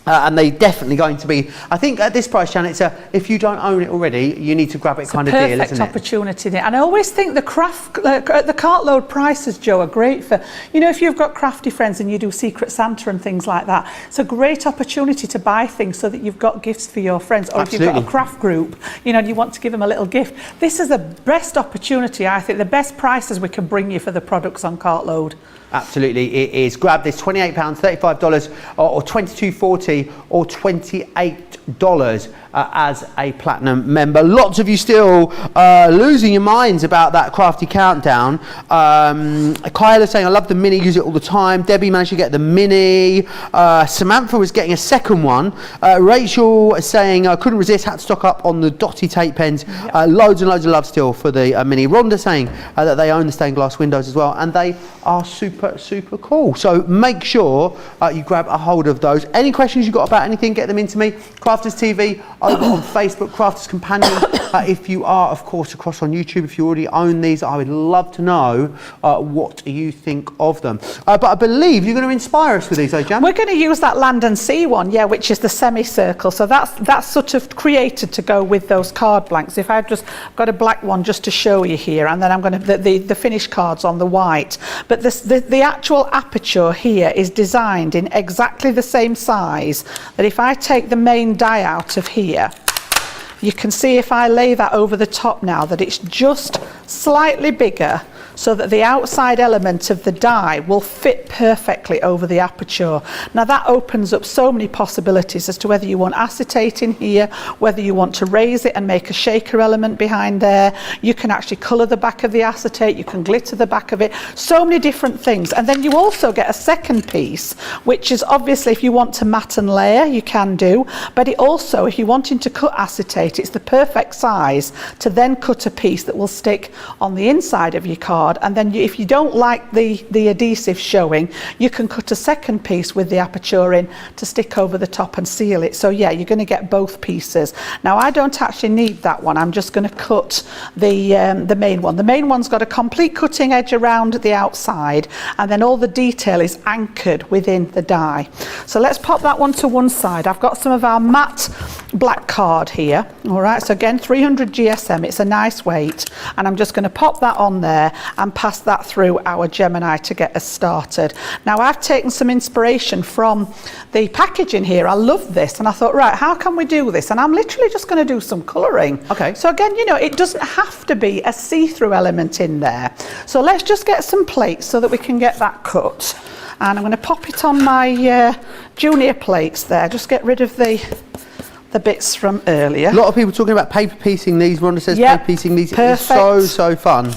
S1: And they're definitely going to be, I think at this price, Jan, it's if you don't own it already, you need to grab it kind of deal, isn't it?
S2: Perfect opportunity there. And I always think the Cartload prices, Joe, are great for, you know, if you've got crafty friends and you do Secret Santa and things like that, it's a great opportunity to buy things so that you've got gifts for your friends. Or Absolutely. If you've got a craft group, you know, and you want to give them a little gift. This is the best opportunity, I think, the best prices we can bring you for the products on Cartload.
S1: Absolutely, it is. Grab this £28, $35 or $22.40 or $28 as a platinum member. Lots of you still losing your minds about that crafty countdown. Kyle is saying, I love the mini, use it all the time. Debbie managed to get the mini. Samantha was getting a second one. Rachel is saying, I couldn't resist, had to stock up on the dotty tape pens. Loads and loads of love still for the mini. Rhonda saying that they own the stained glass windows as well, and they are super cool. So make sure you grab a hold of those. Any questions you've got about anything, get them into me. Crafters TV over on Facebook, Crafters Companion. If you are, of course, across on YouTube, if you already own these, I would love to know what you think of them. But I believe you're going to inspire us with these, Jan?
S2: We're going to use that Land and Sea one, yeah, which is the semicircle. So that's sort of created to go with those card blanks. If I've just got a black one just to show you here, and then I'm going to the finished cards on the white. But the actual aperture here is designed in exactly the same size that if I take the main die out of here, you can see if I lay that over the top now that it's just slightly bigger so that the outside element of the die will fit perfectly over the aperture. Now that opens up so many possibilities as to whether you want acetate in here, whether you want to raise it and make a shaker element behind there. You can actually colour the back of the acetate, you can glitter the back of it, so many different things. And then you also get a second piece, which is obviously if you want to mat and layer, you can do, but it also, if you're wanting to cut acetate, it's the perfect size to then cut a piece that will stick on the inside of your card. And then if you don't like the adhesive showing, you can cut a second piece with the aperture in to stick over the top and seal it. So yeah, you're going to get both pieces. Now I don't actually need that one. I'm just going to cut the main one. The main one's got a complete cutting edge around the outside, and then all the detail is anchored within the die. So let's pop that one to one side. I've got some of our matte black card here. All right, so again 300 GSM, it's a nice weight, and I'm just going to pop that on there and pass that through our Gemini to get us started. Now I've taken some inspiration from the packaging here. I love this, and I thought, right, how can we do this? And I'm literally just going to do some colouring.
S1: Okay.
S2: So again, you know, it doesn't have to be a see-through element in there. So let's just get some plates so that we can get that cut. And I'm going to pop it on my junior plates there. Just get rid of the bits from earlier.
S1: A lot of people talking about paper piecing these. Rhonda says paper piecing these.
S2: Perfect.
S1: It's so fun.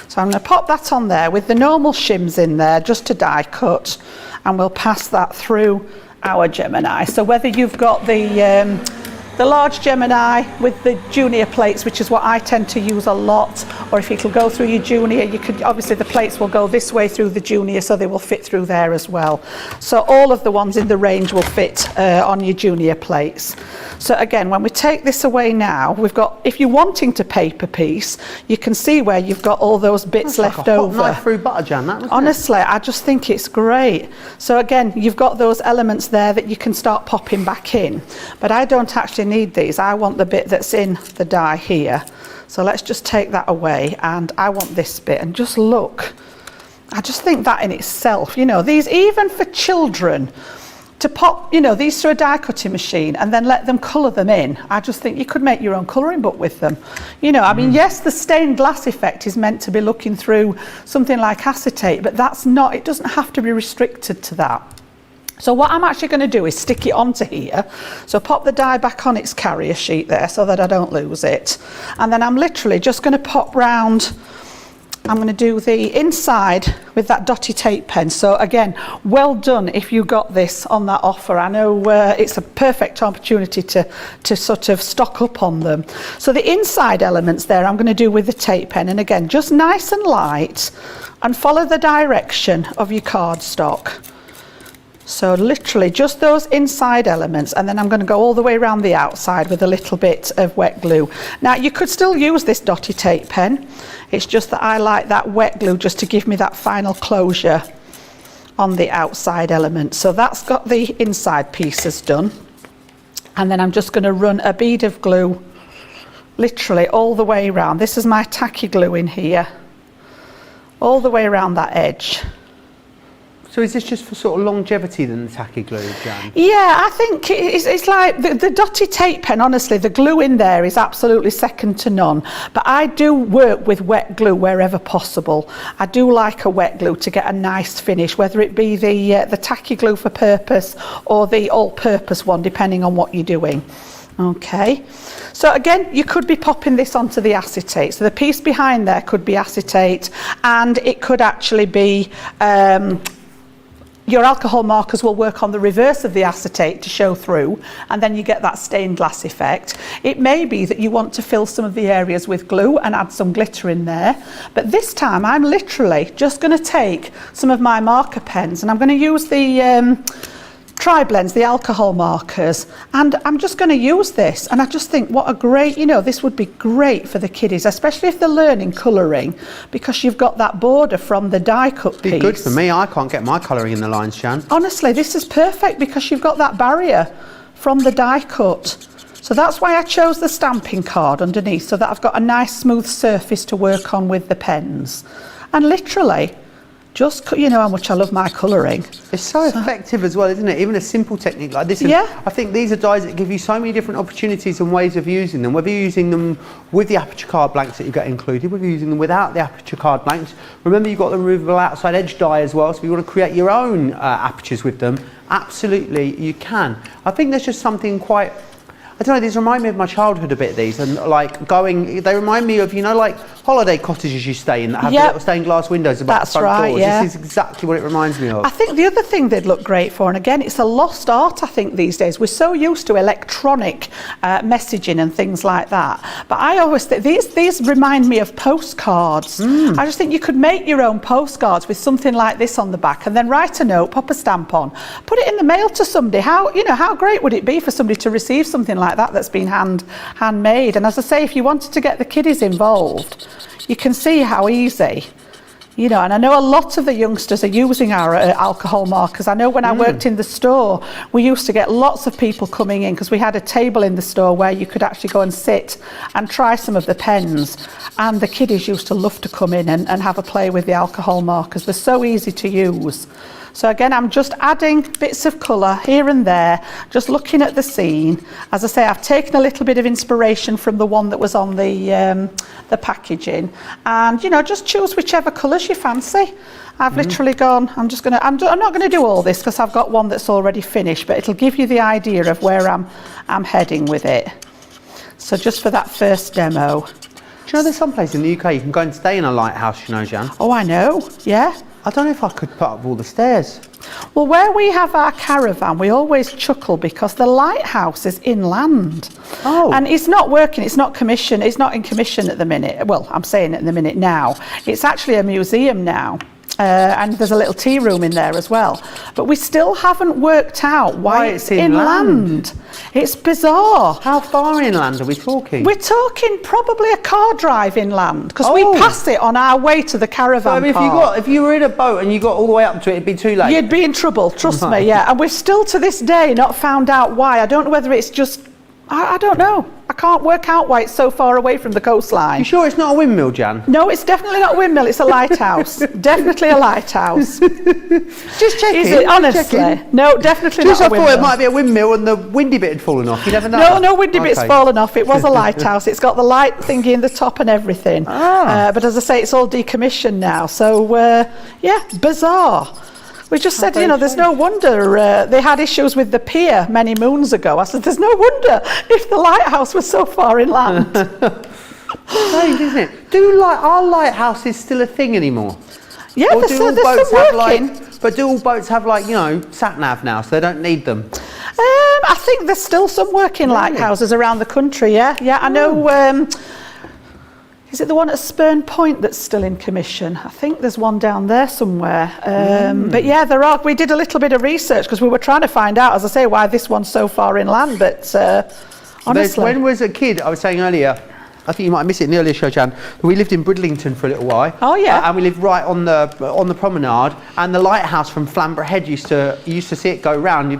S2: So I'm going to pop that on there with the normal shims in there just to die cut, and we'll pass that through our Gemini. So whether you've got the large Gemini with the junior plates, which is what I tend to use a lot, or if it'll go through your junior, you could, obviously the plates will go this way through the junior, so they will fit through there as well. So all of the ones in the range will fit on your junior plates. So again, when we take this away now, we've got, if you're wanting to paper piece, you can see where you've got all those bits left
S1: like a
S2: over.
S1: hot knife through butter, Jan, that wasn't
S2: Honestly, I just think it's great. So again, you've got those elements there that you can start popping back in, but I don't actually need these. I want the bit that's in the die here. So let's just take that away, and I want this bit, and just look. I just think that in itself, you know, these, even for children, to pop, you know, these through a die cutting machine and then let them colour them in. I just think you could make your own colouring book with them. You know, I mean, yes, the stained glass effect is meant to be looking through something like acetate, but that's not, it doesn't have to be restricted to that. So what I'm actually going to do is stick it onto here. So pop the die back on its carrier sheet there so that I don't lose it. And then I'm literally just going to pop round. I'm going to do the inside with that dotty tape pen. So again, well done if you got this on that offer. I know it's a perfect opportunity to sort of stock up on them. So the inside elements there I'm going to do with the tape pen, and again, just nice and light, and follow the direction of your cardstock. So literally just those inside elements, and then I'm going to go all the way around the outside with a little bit of wet glue. Now you could still use this dotty tape pen, it's just that I like that wet glue just to give me that final closure on the outside element. So that's got the inside pieces done, and then I'm just going to run a bead of glue literally all the way around. This is my tacky glue in here, all the way around that edge.
S1: So is this just for sort of longevity than the tacky glue, Jan?
S2: Yeah, I think it's like the dotty tape pen, honestly, the glue in there is absolutely second to none. But I do work with wet glue wherever possible. I do like a wet glue to get a nice finish, whether it be the tacky glue for purpose or the all-purpose one, depending on what you're doing. Okay, so again, you could be popping this onto the acetate. So the piece behind there could be acetate, and it could actually be your alcohol markers will work on the reverse of the acetate to show through, and then you get that stained glass effect. It may be that you want to fill some of the areas with glue and add some glitter in there, but this time I'm literally just going to take some of my marker pens, and I'm going to use the tri-blends, the alcohol markers, and I'm just going to use this, and I just think what a great, you know, this would be great for the kiddies, especially if they're learning colouring, because you've got that border from the die cut piece.
S1: Be good for me, I can't get my colouring in the lines, Jan.
S2: Honestly, this is perfect because you've got that barrier from the die cut. So that's why I chose the stamping card underneath, so that I've got a nice smooth surface to work on with the pens. And literally, just, you know how much I love my colouring.
S1: It's so effective as well, isn't it? Even a simple technique like this. And
S2: yeah.
S1: I think these are dies that give you so many different opportunities and ways of using them, whether you're using them with the aperture card blanks that you get included, whether you're using them without the aperture card blanks. Remember, you've got the removable outside edge die as well, so if you want to create your own apertures with them, absolutely you can. I think there's just something quite, I don't know, these remind me of my childhood a bit, these, and like they remind me of, you know, like holiday cottages you stay in that have the little stained glass windows above the front doors.
S2: Yeah.
S1: This is exactly what it reminds me of.
S2: I think the other thing they'd look great for, and again, it's a lost art, I think, these days. We're so used to electronic messaging and things like that. But I always think these remind me of postcards. I just think you could make your own postcards with something like this on the back, and then write a note, pop a stamp on, put it in the mail to somebody. How great would it be for somebody to receive something like that that's been handmade? And as I say, if you wanted to get the kiddies involved, you can see how easy You know, and I know a lot of the youngsters are using our alcohol markers. I know when I worked in the store, we used to get lots of people coming in because we had a table in the store where you could actually go and sit and try some of the pens. And the kiddies used to love to come in and have a play with the alcohol markers. They're so easy to use. So again, I'm just adding bits of colour here and there, just looking at the scene. As I say, I've taken a little bit of inspiration from the one that was on the packaging, and you know, just choose whichever colours you fancy. I've literally gone. I'm not going to do all this because I've got one that's already finished, but it'll give you the idea of where I'm heading with it. So just for that first demo.
S1: Do you know there's some place in the UK you can go and stay in a lighthouse, you know, Jan?
S2: Oh, I know. Yeah.
S1: I don't know if I could put up all the stairs.
S2: Well, where we have our caravan, we always chuckle because the lighthouse is inland.
S1: Oh.
S2: And it's not working, it's not commissioned, it's not in commission at the minute. Well, I'm saying it in the minute now. It's actually a museum now. And there's a little tea room in there as well. But we still haven't worked out why it's inland. It's bizarre.
S1: How far inland are we talking?
S2: We're talking probably a car drive inland because we pass it on our way to the caravan park.
S1: If you were in a boat and you got all the way up to it, it'd be too late.
S2: You'd be in trouble, trust me, yeah. And we've still to this day not found out why. I don't know whether it's just, I don't know. I can't work out why it's so far away from the coastline.
S1: You sure it's not a windmill, Jan?
S2: No, it's definitely not a windmill, it's a lighthouse. Definitely a lighthouse.
S1: Just checking.
S2: Is it, honestly? No, definitely not a windmill.
S1: I thought it might be a windmill and the windy bit had fallen off. You never know.
S2: No windy bit's fallen off. It was a lighthouse. It's got the light thingy in the top and everything. But as I say, it's all decommissioned now. So, yeah, bizarre. We just said, you know, there's no wonder they had issues with the pier many moons ago. I said, there's no wonder if the lighthouse was so far inland.
S1: Strange, isn't it? Are lighthouses still a thing anymore?
S2: Yeah,
S1: or
S2: there's some working.
S1: But do all boats have you know, sat nav now, so they don't need them?
S2: I think there's still some working lighthouses around the country. Yeah, I know. Is it the one at Spurn Point that's still in commission? I think there's one down there somewhere. But yeah, there are. We did a little bit of research because we were trying to find out, as I say, why this one's so far inland. But honestly,
S1: when I was a kid, I was saying earlier, I think you might miss it in the earlier show, Jan, we lived in Bridlington for a little while.
S2: Oh yeah.
S1: And we lived right on the promenade, and the lighthouse from Flamborough Head you used to see it go round. You'd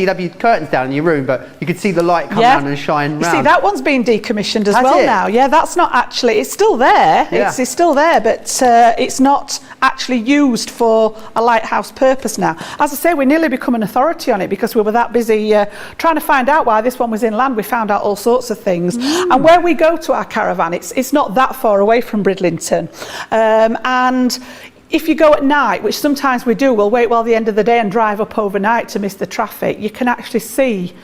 S1: have your curtains down in your room, but you could see the light come round and shine round.
S2: You see, that one's been decommissioned as well now. Yeah, that's not actually, it's still there. Yeah. It's still there, but it's not actually used for a lighthouse purpose now. As I say, we nearly become an authority on it because we were that busy trying to find out why this one was inland. We found out all sorts of things. And where we go to our caravan, it's not that far away from Bridlington. And if you go at night, which sometimes we do, we'll wait till the end of the day and drive up overnight to miss the traffic, you can actually see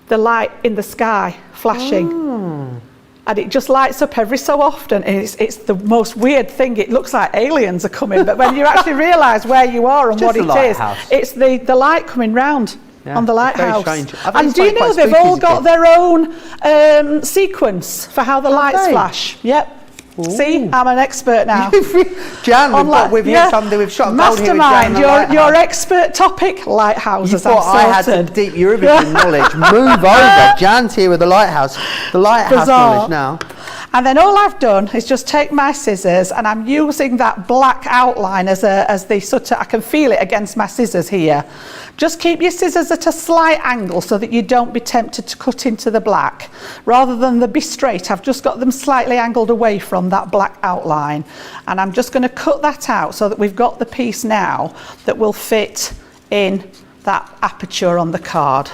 S2: the light in the sky flashing. And it just lights up every so often. And it's the most weird thing. It looks like aliens are coming, but when you actually realise where you are and what it is, it's the light coming round. Yeah, on the lighthouse. And do you know they've all got their own sequence for how the lights flash? Yep. Ooh. See, I'm an expert now.
S1: Jan, we've shot
S2: Mastermind, your expert topic, lighthouses.
S1: You thought I had some deep Eurovision knowledge. Move over. Jan's here with the lighthouse knowledge now.
S2: And then all I've done is just take my scissors and I'm using that black outline as the sort of, I can feel it against my scissors here. Just keep your scissors at a slight angle so that you don't be tempted to cut into the black. Rather than them be straight, I've just got them slightly angled away from that black outline. And I'm just going to cut that out so that we've got the piece now that will fit in that aperture on the card.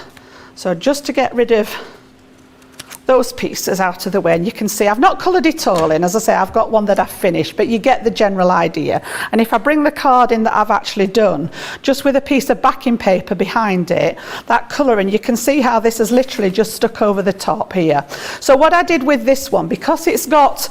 S2: So just to get rid of those pieces out of the way, and you can see I've not coloured it all in. As I say, I've got one that I've finished, but you get the general idea. And if I bring the card in that I've actually done, just with a piece of backing paper behind it, that colouring, you can see how this has literally just stuck over the top here. So what I did with this one, because it's got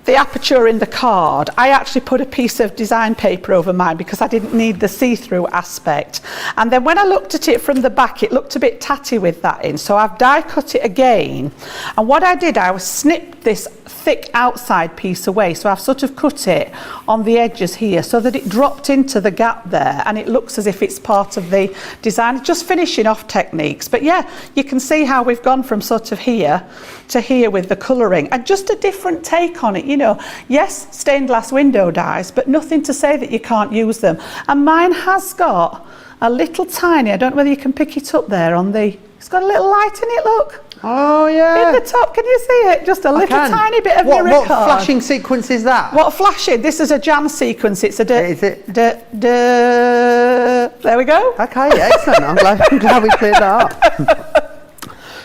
S2: the aperture in the card, I actually put a piece of design paper over mine because I didn't need the see-through aspect. And then when I looked at it from the back, it looked a bit tatty with that in, so I've die cut it again. And what I did, I was snipped this thick outside piece away, so I've sort of cut it on the edges here so that it dropped into the gap there and it looks as if it's part of the design. Just finishing off techniques, but yeah, you can see how we've gone from sort of here to here with the colouring, and just a different take on it, you know. Yes, stained glass window dies, but nothing to say that you can't use them. And mine has got a little tiny, I don't know whether you can pick it up there on the, it's got a little light in it, look.
S1: Oh yeah.
S2: In the top, can you see it? Just a little tiny bit of mirror
S1: What flashing sequence is that?
S2: What flashing? This is a Jan sequence. It's a
S1: Is it?
S2: There we go.
S1: Okay, excellent. I'm glad we cleared that up.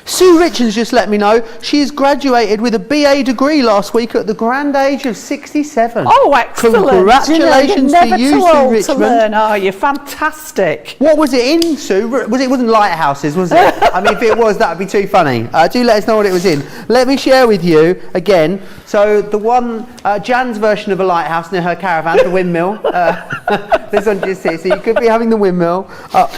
S1: Sue Richards just let me know she's graduated with a BA degree last week at the grand age of 67.
S2: Oh, excellent.
S1: Congratulations
S2: to you,
S1: Sue Richmond.
S2: To learn, are you? Fantastic.
S1: What was it in, Sue? It wasn't lighthouses, was it? I mean, if it was, that would be too funny. Do let us know what it was in. Let me share with you again. So the one, Jan's version of a lighthouse near her caravan, the windmill. This one just here. So you could be having the windmill,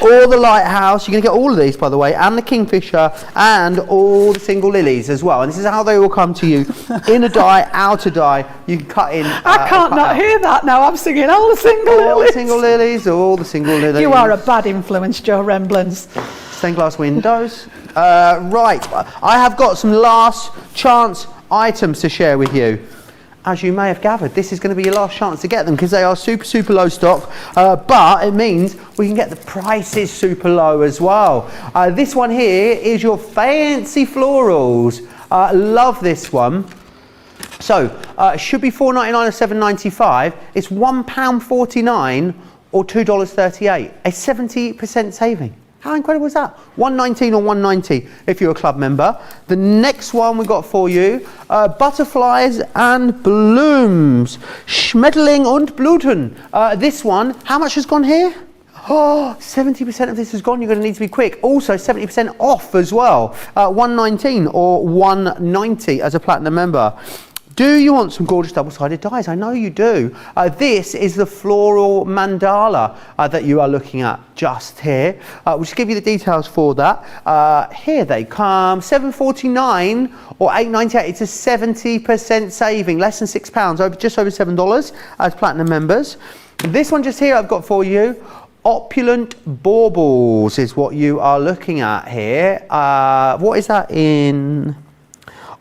S1: or the lighthouse. You're going to get all of these, by the way, and the kingfisher, and all the single lilies as well. And this is how they will come to you: in a die, out a die. You can cut in.
S2: I can't not hear that now. I'm singing all the single lilies.
S1: All the single lilies, all the single lilies.
S2: You are a bad influence, Joe Remblance.
S1: Stained glass windows. Right, I have got some last chance items to share with you. As you may have gathered, this is going to be your last chance to get them because they are super low stock, but it means we can get the prices super low as well. This one here is your fancy florals. Love this one. So it should be $4.99 or $7.95. It's £1.49 or $2.38, a 70% saving. How incredible is that? $1.19 or $1.90 if you're a club member. The next one we got for you, butterflies and blooms. Schmetterling und Blüten. This one, how much has gone here? Oh, 70% of this has gone. You're going to need to be quick. Also 70% off as well. $1.19 or $1.90 as a platinum member. Do you want some gorgeous double-sided dies? I know you do. This is the floral mandala that you are looking at just here. We'll just give you the details for that. Here they come, $7.49 or $8.98. It's a 70% saving, less than £6, just over $7 as platinum members. This one just here I've got for you. Opulent Baubles is what you are looking at here. What is that in?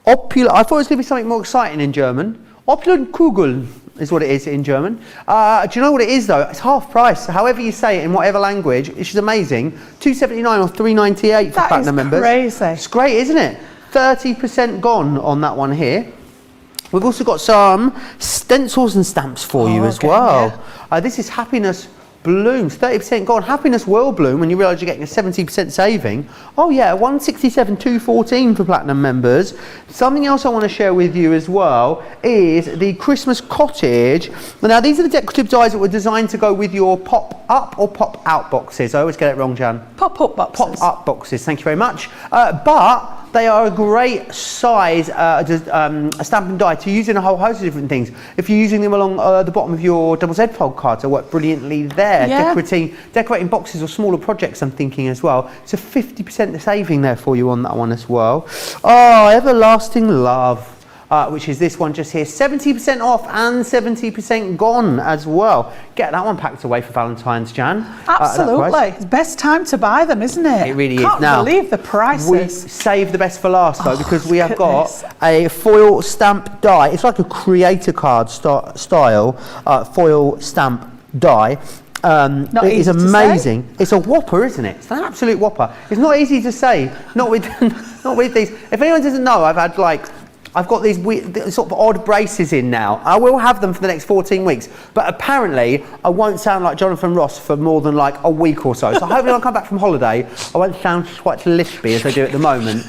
S1: I thought it was going to be something more exciting in German. Opulent Kugel is what it is in German. Do you know what it is though? It's half price. However you say it in whatever language, which is amazing. $2.79 or $3.98 for platinum members.
S2: That is crazy.
S1: It's great, isn't it? 30% gone on that one here. We've also got some stencils and stamps for you as well. Yeah. This is Happiness Blooms, 30% gone. Happiness will bloom when you realise you're getting a 70% saving. Oh yeah, $167, $214 for platinum members. Something else I want to share with you as well is the Christmas Cottage. Now these are the decorative dies that were designed to go with your pop-up or pop-out boxes. I always get it wrong, Jan.
S2: Pop-up boxes.
S1: Pop-up boxes, thank you very much. But they are a great size, a stamp and die to use in a whole host of different things. If you're using them along the bottom of your double Z fold cards, they work brilliantly there. Yeah. Decorating boxes or smaller projects, I'm thinking as well. It's a 50% saving there for you on that one as well. Oh, Everlasting Love. Which is this one just here, 70% off and 70% gone as well. Get that one packed away for Valentine's, Jan.
S2: Absolutely. It's best time to buy them, isn't it?
S1: It really is.
S2: Can't
S1: Now,
S2: believe the prices.
S1: We saved the best for last though, because we have got a foil stamp die. It's like a creator card style foil stamp die. It is amazing. It's a whopper, isn't it? It's an absolute whopper. It's not easy to say. Not with these. If anyone doesn't know, I've got these weird, sort of odd braces in now. I will have them for the next 14 weeks, but apparently I won't sound like Jonathan Ross for more than like a week or so. So hopefully when I come back from holiday, I won't sound quite lispy as I do at the moment.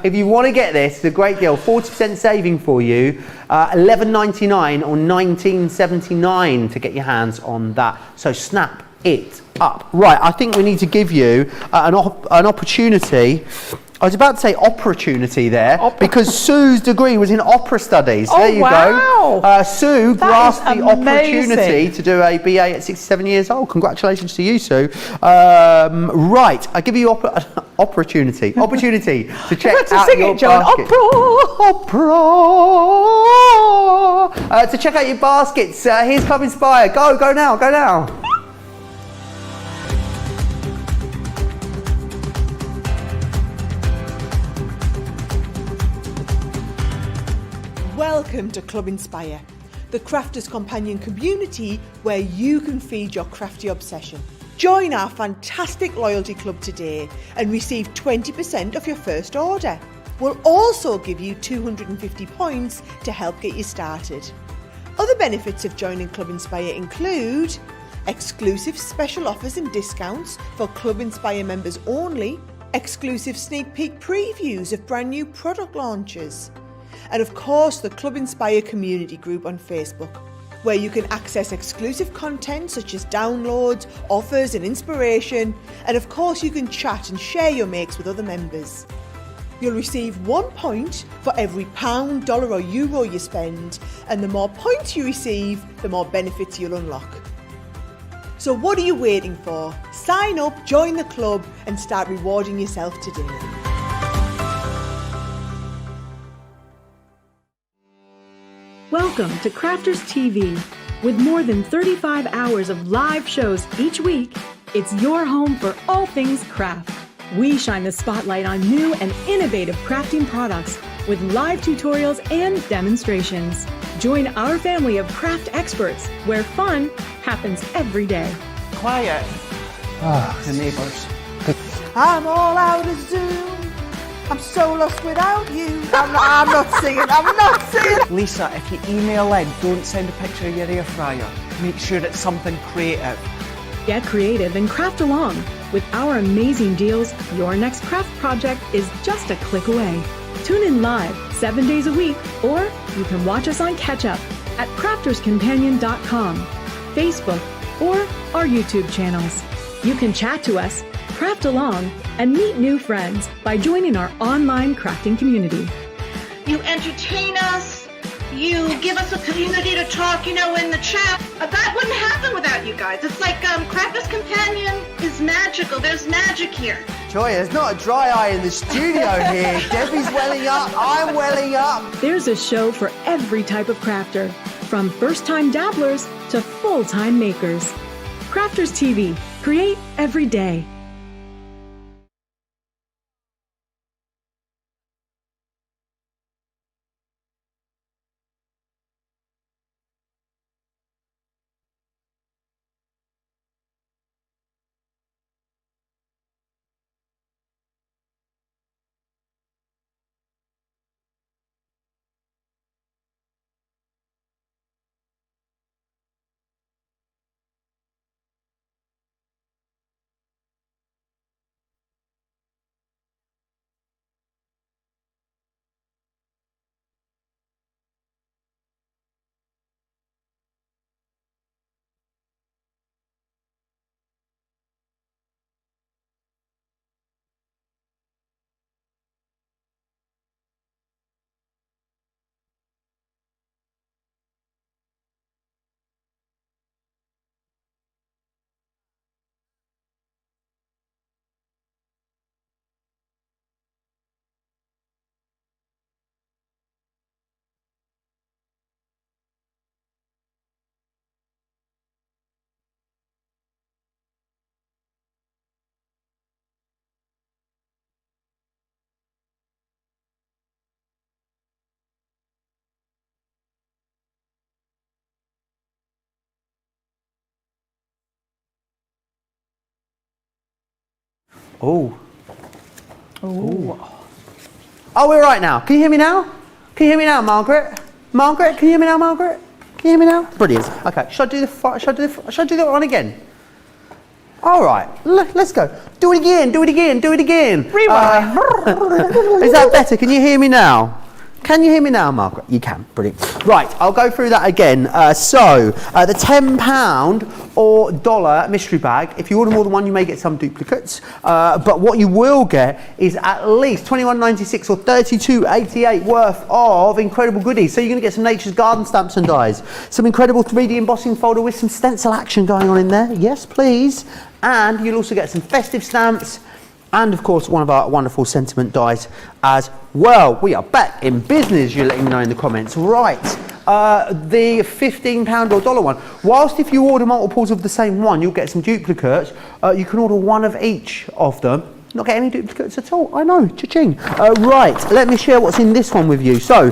S1: If you want to get this, it's a great deal. 40% saving for you. $11.99 or $19.79 to get your hands on that. So snap it up. Right, I think we need to give you an opportunity I was about to say opportunity there because Sue's degree was in opera studies. There you go. Sue grasped the opportunity to do a BA at 67 years old. Congratulations to you, Sue. Right, I give you opportunity to check out your basket. Opera. To check out your baskets. Here's Club Inspire. Go now.
S3: Welcome to Club Inspire, the crafters' companion community where you can feed your crafty obsession. Join our fantastic loyalty club today and receive 20% off your first order. We'll also give you 250 points to help get you started. Other benefits of joining Club Inspire include exclusive special offers and discounts for Club Inspire members only, exclusive sneak peek previews of brand new product launches, and of course the Club Inspire community group on Facebook, where you can access exclusive content such as downloads, offers and inspiration, and of course you can chat and share your makes with other members. You'll receive 1 point for every pound, dollar or euro you spend, and the more points you receive, the more benefits you'll unlock. So what are you waiting for? Sign up, join the club and start rewarding yourself today.
S4: Welcome to Crafters TV. With more than 35 hours of live shows each week, it's your home for all things craft. We shine the spotlight on new and innovative crafting products with live tutorials and demonstrations. Join our family of craft experts where fun happens every day.
S5: Quiet. The neighbours.
S3: I'm all out of Zoom. I'm so lost without you. I'm not singing.
S5: Lisa, if you email in, don't send a picture of your air fryer. Make sure it's something creative.
S4: Get creative and craft along. With our amazing deals, your next craft project is just a click away. Tune in live 7 days a week, or you can watch us on Catch Up at crafterscompanion.com, Facebook, or our YouTube channels. You can chat to us, craft along, and meet new friends by joining our online crafting community.
S6: You entertain us, you give us a community to talk, in the chat. That wouldn't happen without you guys. It's like Crafters Companion is magical. There's magic here.
S1: Joy, there's not a dry eye in the studio here. Debbie's welling up, I'm welling up.
S4: There's a show for every type of crafter, from first-time dabblers to full-time makers. Crafters TV. Create every day.
S1: Oh, we're right now. Can you hear me now? Can you hear me now, Margaret? Margaret, can you hear me now, Margaret? Can you hear me now? Brilliant. Okay, should I do that one again? All right, let's go. Do it again.
S2: Rewind.
S1: Is that better? Can you hear me now? Can you hear me now, Margaret? You can. Brilliant. Right, I'll go through that again. The £10 or $1 mystery bag, if you order more than one, you may get some duplicates. But what you will get is at least $21.96 or $32.88 worth of incredible goodies. So you're going to get some Nature's Garden stamps and dies, some incredible 3D embossing folder with some stencil action going on in there. Yes, please. And you'll also get some festive stamps, and of course one of our wonderful sentiment dies as well. We are back in business, you're letting me know in the comments. Right, the £15 or $1 one. Whilst if you order multiples of the same one, you'll get some duplicates. You can order one of each of them. Not get any duplicates at all. I know, cha-ching. Right, let me share what's in this one with you. So,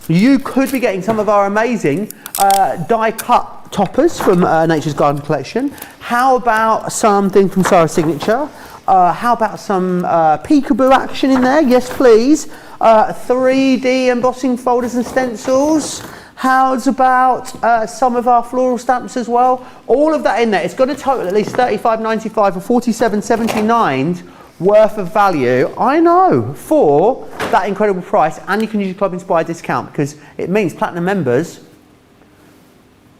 S1: you could be getting some of our amazing die-cut toppers from Nature's Garden collection. How about something from Sarah's Signature? How about some peekaboo action in there? Yes, please. 3D embossing folders and stencils. How's about some of our floral stamps as well? All of that in there. It's got a total at least $35.95 or $47.79 worth of value. I know, for that incredible price, and you can use your Club Inspired discount because it means platinum members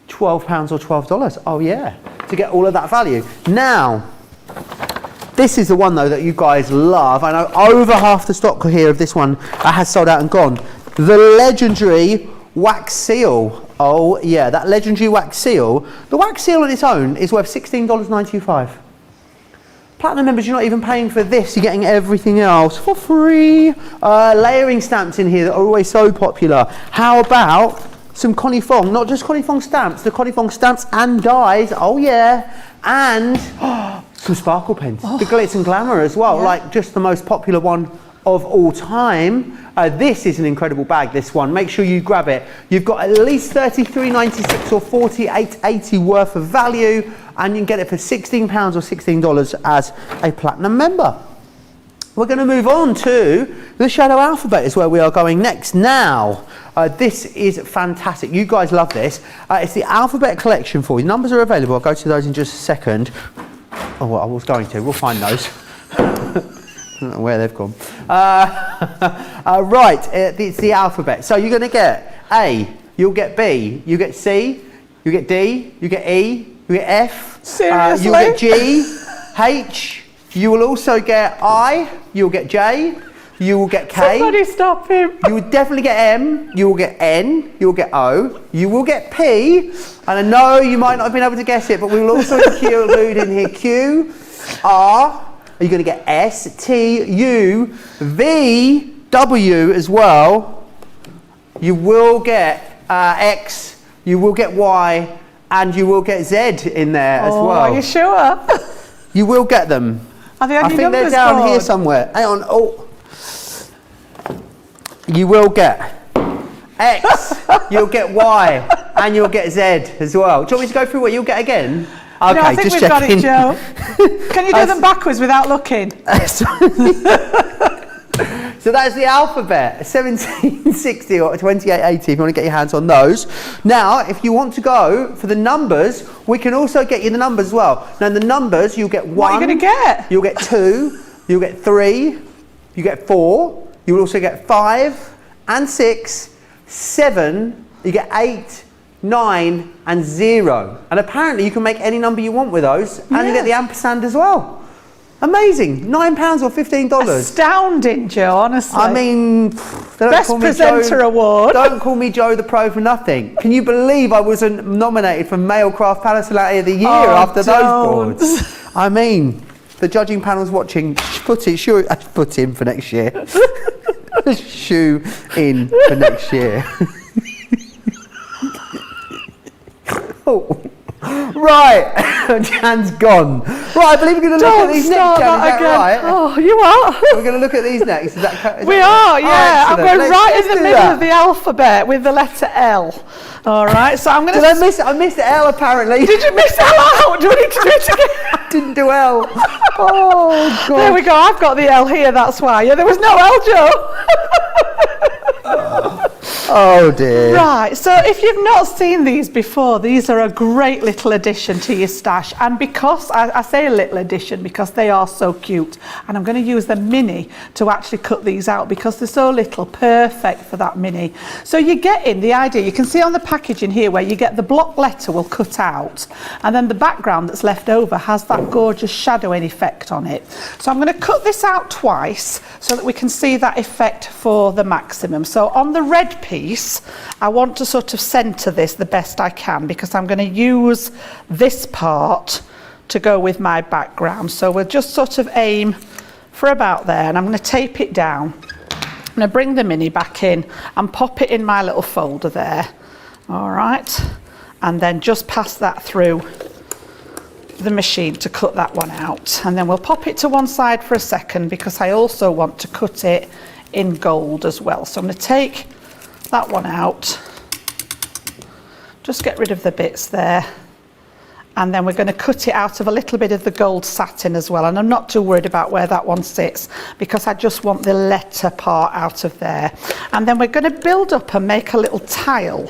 S1: £12 or $12. Oh yeah, to get all of that value. Now, this is the one though that you guys love. I know over half the stock here of this one has sold out and gone. The legendary wax seal. Oh yeah, that legendary wax seal. The wax seal on its own is worth $16.95. Platinum members, you're not even paying for this. You're getting everything else for free. Layering stamps in here that are always so popular. How about some Connie Fong? Not just Connie Fong stamps, the Connie Fong stamps and dies. Oh yeah. And some sparkle pens. The glitz and glamour as well. Yeah. Like just the most popular one of all time. This is an incredible bag, this one. Make sure you grab it. You've got at least $33.96 or $48.80 worth of value, and you can get it for £16 or $16 as a platinum member. We're going to move on to the Shadow Alphabet is where we are going next. Now, this is fantastic. You guys love this. It's the Alphabet collection for you. Numbers are available. I'll go to those in just a second. Oh, well, I was going to. We'll find those. I don't know where they've gone. Right, it's the alphabet. So you're going to get A, you'll get B, you get C, you get D, you get E, you get F.
S2: Seriously?
S1: You'll get G, H, you will also get I, you'll get J, you will get K.
S2: Somebody stop him.
S1: You will definitely get M, you will get N, you will get O, you will get P, and I know you might not have been able to guess it, but we will also include in here Q, R, you're going to get S, T, U, V, W as well. You will get X, you will get Y, and you will get Z in there as well.
S2: Are you sure?
S1: You will get them.
S2: Are they on
S1: I
S2: your
S1: think they're
S2: numbers
S1: down
S2: board?
S1: here somewhere. Hang on. Oh. You will get X, you'll get Y, and you'll get Z as well. Do you want me to go through what you'll get again? Okay,
S2: no, I think
S1: just
S2: we've
S1: checking.
S2: got it, Joe. Can you do them backwards without looking?
S1: So that's the alphabet, 1760 or 2880 if you want to get your hands on those. Now, if you want to go for the numbers, we can also get you the numbers as well. Now, the numbers, you'll get 1.
S2: What are you going to get?
S1: You'll get 2, you'll get 3, you get 4, you will also get 5 and 6, 7, you get 8, 9 and 0. And apparently you can make any number you want with those, and you get the ampersand as well. Amazing. £9 or $15.
S2: Astounding, Joe, honestly.
S1: I mean,
S2: Best Presenter Award.
S1: Don't call me Joe the Pro for nothing. Can you believe I was nominated for Male Craft Personality of the Year after those boards? I mean, the judging panel's watching. Put in for next year. Shoe in for next year. Oh. Right, Jan's gone. Right, I believe we're going to look at these next, Jan, is that right?
S2: Oh, you are?
S1: We're going to look at these next. Is
S2: We are, yeah.
S1: Oh,
S2: and we're right in the middle of the alphabet with the letter L. All right, so I'm going to...
S1: Did I miss it? I missed L, apparently.
S2: Did you miss L out? Do we need to do it again?
S1: I didn't do L. Oh, God.
S2: There we go. I've got the L here, that's why. Yeah, there was no L, Joe.
S1: Oh dear.
S2: Right, so if you've not seen these before, these are a great little addition to your stash. And because, I say a little addition because they are so cute. And I'm going to use the mini to actually cut these out because they're so little, perfect for that mini. So you're getting the idea, you can see on the packaging here where you get the block letter will cut out. And then the background that's left over has that gorgeous shadowing effect on it. So I'm going to cut this out twice so that we can see that effect for the maximum. So on the red piece, I want to sort of centre this the best I can because I'm going to use this part to go with my background. So we'll just sort of aim for about there, and I'm going to tape it down. I'm going to bring the mini back in and pop it in my little folder there. All right, and then just pass that through the machine to cut that one out, and then we'll pop it to one side for a second because I also want to cut it in gold as well. So I'm going to take that one out, just get rid of the bits there, and then we're going to cut it out of a little bit of the gold satin as well. And I'm not too worried about where that one sits because I just want the letter part out of there. And then we're going to build up and make a little tile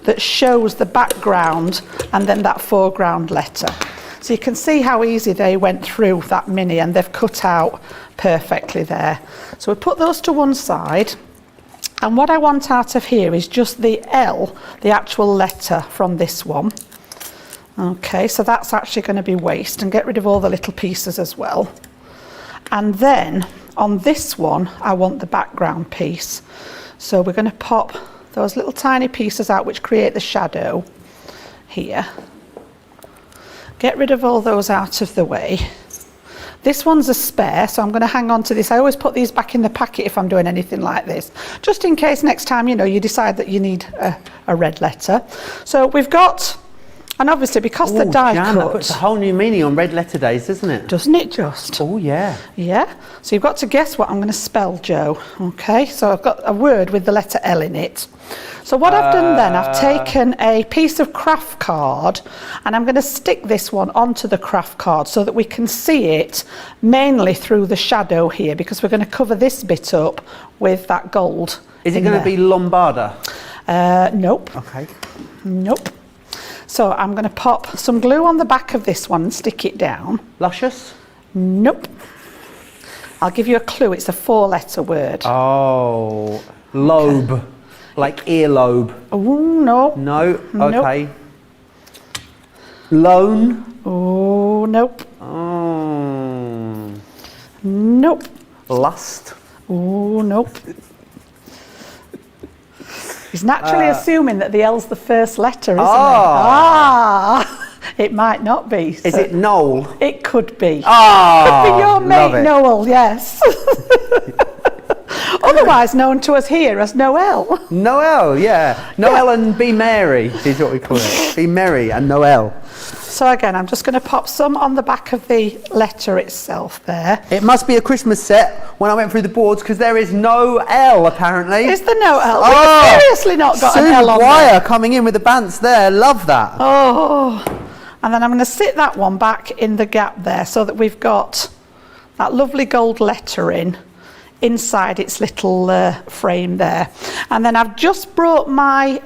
S2: that shows the background and then that foreground letter. So you can see how easy they went through that mini, and they've cut out perfectly there. So we put those to one side, and what I want out of here is just the L, the actual letter from this one. Okay, so that's actually going to be waste, and get rid of all the little pieces as well. And then on this one, I want the background piece. So we're going to pop those little tiny pieces out which create the shadow here. Get rid of all those out of the way. This one's a spare, so I'm going to hang on to this. I always put these back in the packet if I'm doing anything like this, just in case next time, you know, you decide that you need a red letter. So we've got, and obviously because the die
S1: Jan,
S2: cut,
S1: that puts a whole new meaning on red letter days, doesn't it?
S2: doesn't it just?
S1: Oh yeah.
S2: Yeah. So you've got to guess what I'm going to spell, Joe. Okay. So I've got a word with the letter L in it. So what I've done then, I've taken a piece of craft card and I'm going to stick this one onto the craft card so that we can see it mainly through the shadow here, because we're going to cover this bit up with that gold.
S1: Is it going to be Lombarda?
S2: Nope.
S1: Okay.
S2: Nope. So I'm going to pop some glue on the back of this one and stick it down.
S1: Luscious?
S2: Nope. I'll give you a clue. It's a 4-letter word.
S1: Oh, lobe. Okay. Like earlobe.
S2: Oh, no.
S1: No? Okay.
S2: Nope.
S1: Loan?
S2: Oh, nope.
S1: Oh.
S2: Nope.
S1: Lust?
S2: Oh, nope. He's naturally assuming that the L's the first letter, isn't it? Ah! It might not be.
S1: Is it Noel?
S2: It could be.
S1: Ah!
S2: Could be your mate Noel, yes. Otherwise known to us here as Noel.
S1: Noel, yeah. Noel and Be Merry is what we call it. Be Merry and Noel.
S2: So again, I'm just going to pop some on the back of the letter itself there.
S1: It must be a Christmas set when I went through the boards, because there is no L apparently.
S2: Is there no L?
S1: Oh,
S2: We've seriously not got an L on
S1: Wire
S2: there.
S1: coming in with the bants there. Love that.
S2: Oh, and then I'm going to sit that one back in the gap there so that we've got that lovely gold lettering inside its little frame there. And then I've just brought my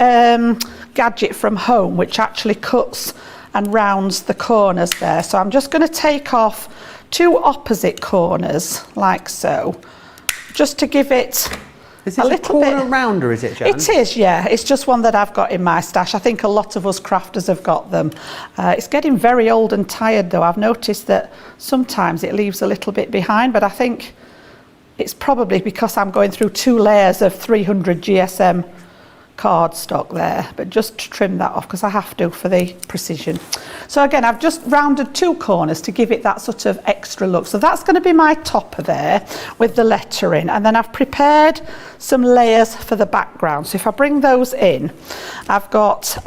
S2: gadget from home, which actually cuts and rounds the corners there. So I'm just going to take off 2 opposite corners like so, just to give it
S1: Is it a corner rounder, is it, Jan?
S2: It is, yeah. It's just one that I've got in my stash. I think a lot of us crafters have got them. It's getting very old and tired though. I've noticed that sometimes it leaves a little bit behind, but I think it's probably because I'm going through 2 layers of 300 GSM cardstock there, but just to trim that off because I have to for the precision. So again, I've just rounded 2 corners to give it that sort of extra look. So that's going to be my topper there with the lettering, and then I've prepared some layers for the background. So if I bring those in, I've got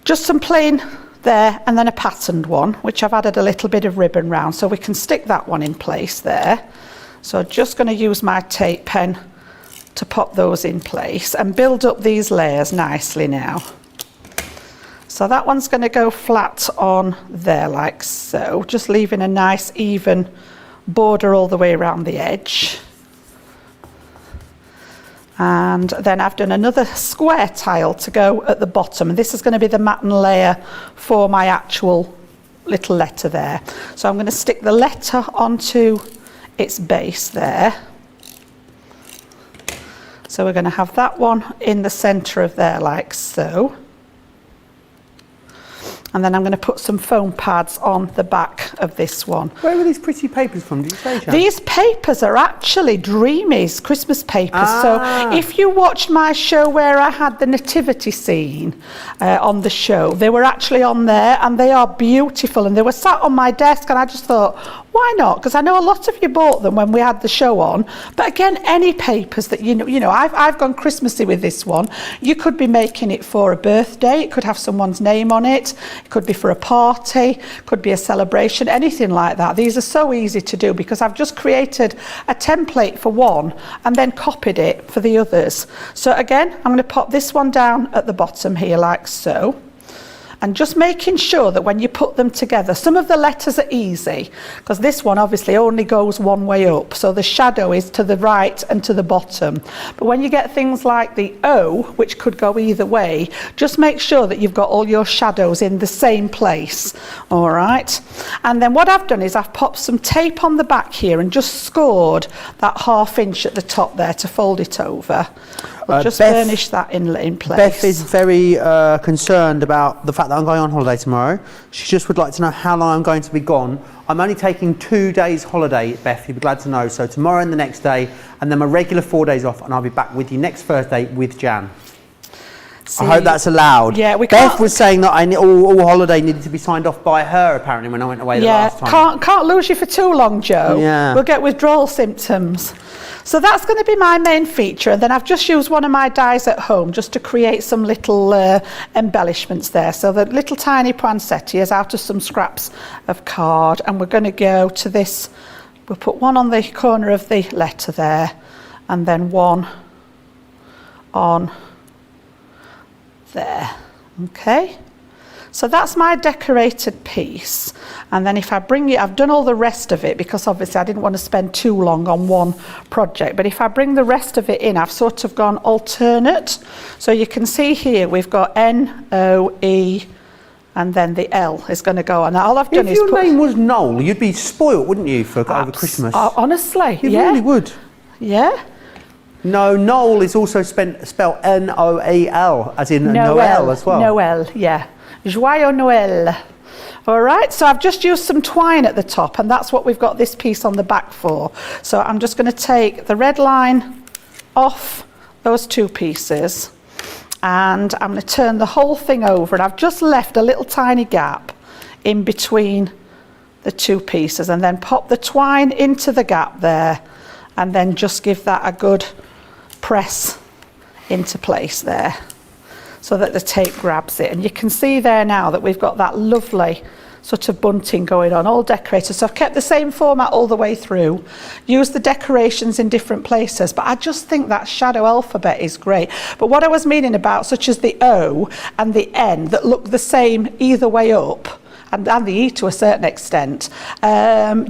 S2: just some plain there and then a patterned one, which I've added a little bit of ribbon round so we can stick that one in place there. So I'm just going to use my tape pen to pop those in place and build up these layers nicely now. So that one's going to go flat on there like so, just leaving a nice even border all the way around the edge. And then I've done another square tile to go at the bottom, and this is going to be the matten layer for my actual little letter there. So I'm going to stick the letter onto its base there. So we're going to have that one in the centre of there like so. And then I'm going to put some foam pads on the back of this one.
S1: Where were these pretty papers from, did you say, Jan?
S2: These papers are actually Dreamies Christmas papers. So if you watched my show where I had the nativity scene on the show, they were actually on there, and they are beautiful, and they were sat on my desk, and I just thought, why not? Because I know a lot of you bought them when we had the show on. But again, any papers that you know, I've gone Christmassy with this one. You could be making it for a birthday. It could have someone's name on it. It could be for a party. Could be a celebration. Anything like that. These are so easy to do because I've just created a template for one and then copied it for the others. So again, I'm going to pop this one down at the bottom here like so. And just making sure that when you put them together, some of the letters are easy, because this one obviously only goes one way up, so the shadow is to the right and to the bottom. But when you get things like the O, which could go either way, just make sure that you've got all your shadows in the same place, all right? And then what I've done is I've popped some tape on the back here and just scored that 1/2 inch at the top there to fold it over. We'll just burnish that in place.
S1: Beth is very concerned about the fact that I'm going on holiday tomorrow. She just would like to know how long I'm going to be gone. I'm only taking 2 days holiday, Beth, you'd be glad to know. So tomorrow and the next day, and then my regular 4 days off, and I'll be back with you next Thursday with Jan.
S2: See,
S1: I hope that's allowed.
S2: Yeah, we
S1: Beth
S2: can't,
S1: was saying that all holiday needed to be signed off by her, apparently, when I went away the last time.
S2: Can't lose you for too long, Joe.
S1: Yeah.
S2: We'll get withdrawal symptoms. So that's going to be my main feature, and then I've just used one of my dies at home just to create some little embellishments there. So the little tiny poinsettia is out of some scraps of card, and we're going to go to this. We'll put one on the corner of the letter there, and then one on there. Okay. So that's my decorated piece, and then if I bring it, I've done all the rest of it because obviously I didn't want to spend too long on one project, but if I bring the rest of it in, I've sort of gone alternate. So you can see here we've got N, O, E, and then the L is going to go on. Now all I've done is
S1: if your name was Noel, you'd be spoilt, wouldn't you, for over Christmas?
S2: Honestly,
S1: You
S2: yeah.
S1: really would.
S2: Yeah.
S1: No, Noel is also spelled N-O-E-L, as in Noel as well.
S2: Noel, yeah. Joyeux Noël. All right, so I've just used some twine at the top, and that's what we've got this piece on the back for. So I'm just going to take the red line off those two pieces, and I'm going to turn the whole thing over, and I've just left a little tiny gap in between the two pieces, and then pop the twine into the gap there, and then just give that a good press into place there, so that the tape grabs it. And you can see there now that we've got that lovely sort of bunting going on, all decorated. So I've kept the same format all the way through, used the decorations in different places, but I just think that shadow alphabet is great. But what I was meaning about, such as the O and the N that look the same either way up, and the E to a certain extent,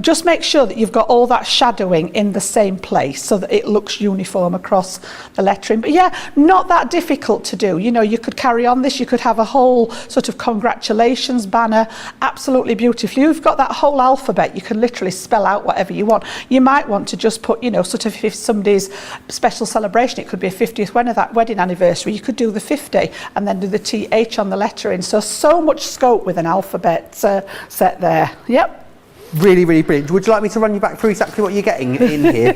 S2: just make sure that you've got all that shadowing in the same place so that it looks uniform across the lettering. But yeah, not that difficult to do. You know, you could carry on this, you could have a whole sort of congratulations banner, absolutely beautiful. You've got that whole alphabet, you can literally spell out whatever you want. You might want to just put, you know, sort of if somebody's special celebration, it could be a 50th wedding anniversary, you could do the 50 and then do the TH on the lettering. So much scope with an alphabet set there. Yep.
S1: Really, really brilliant. Would you like me to run you back through exactly what you're getting in here?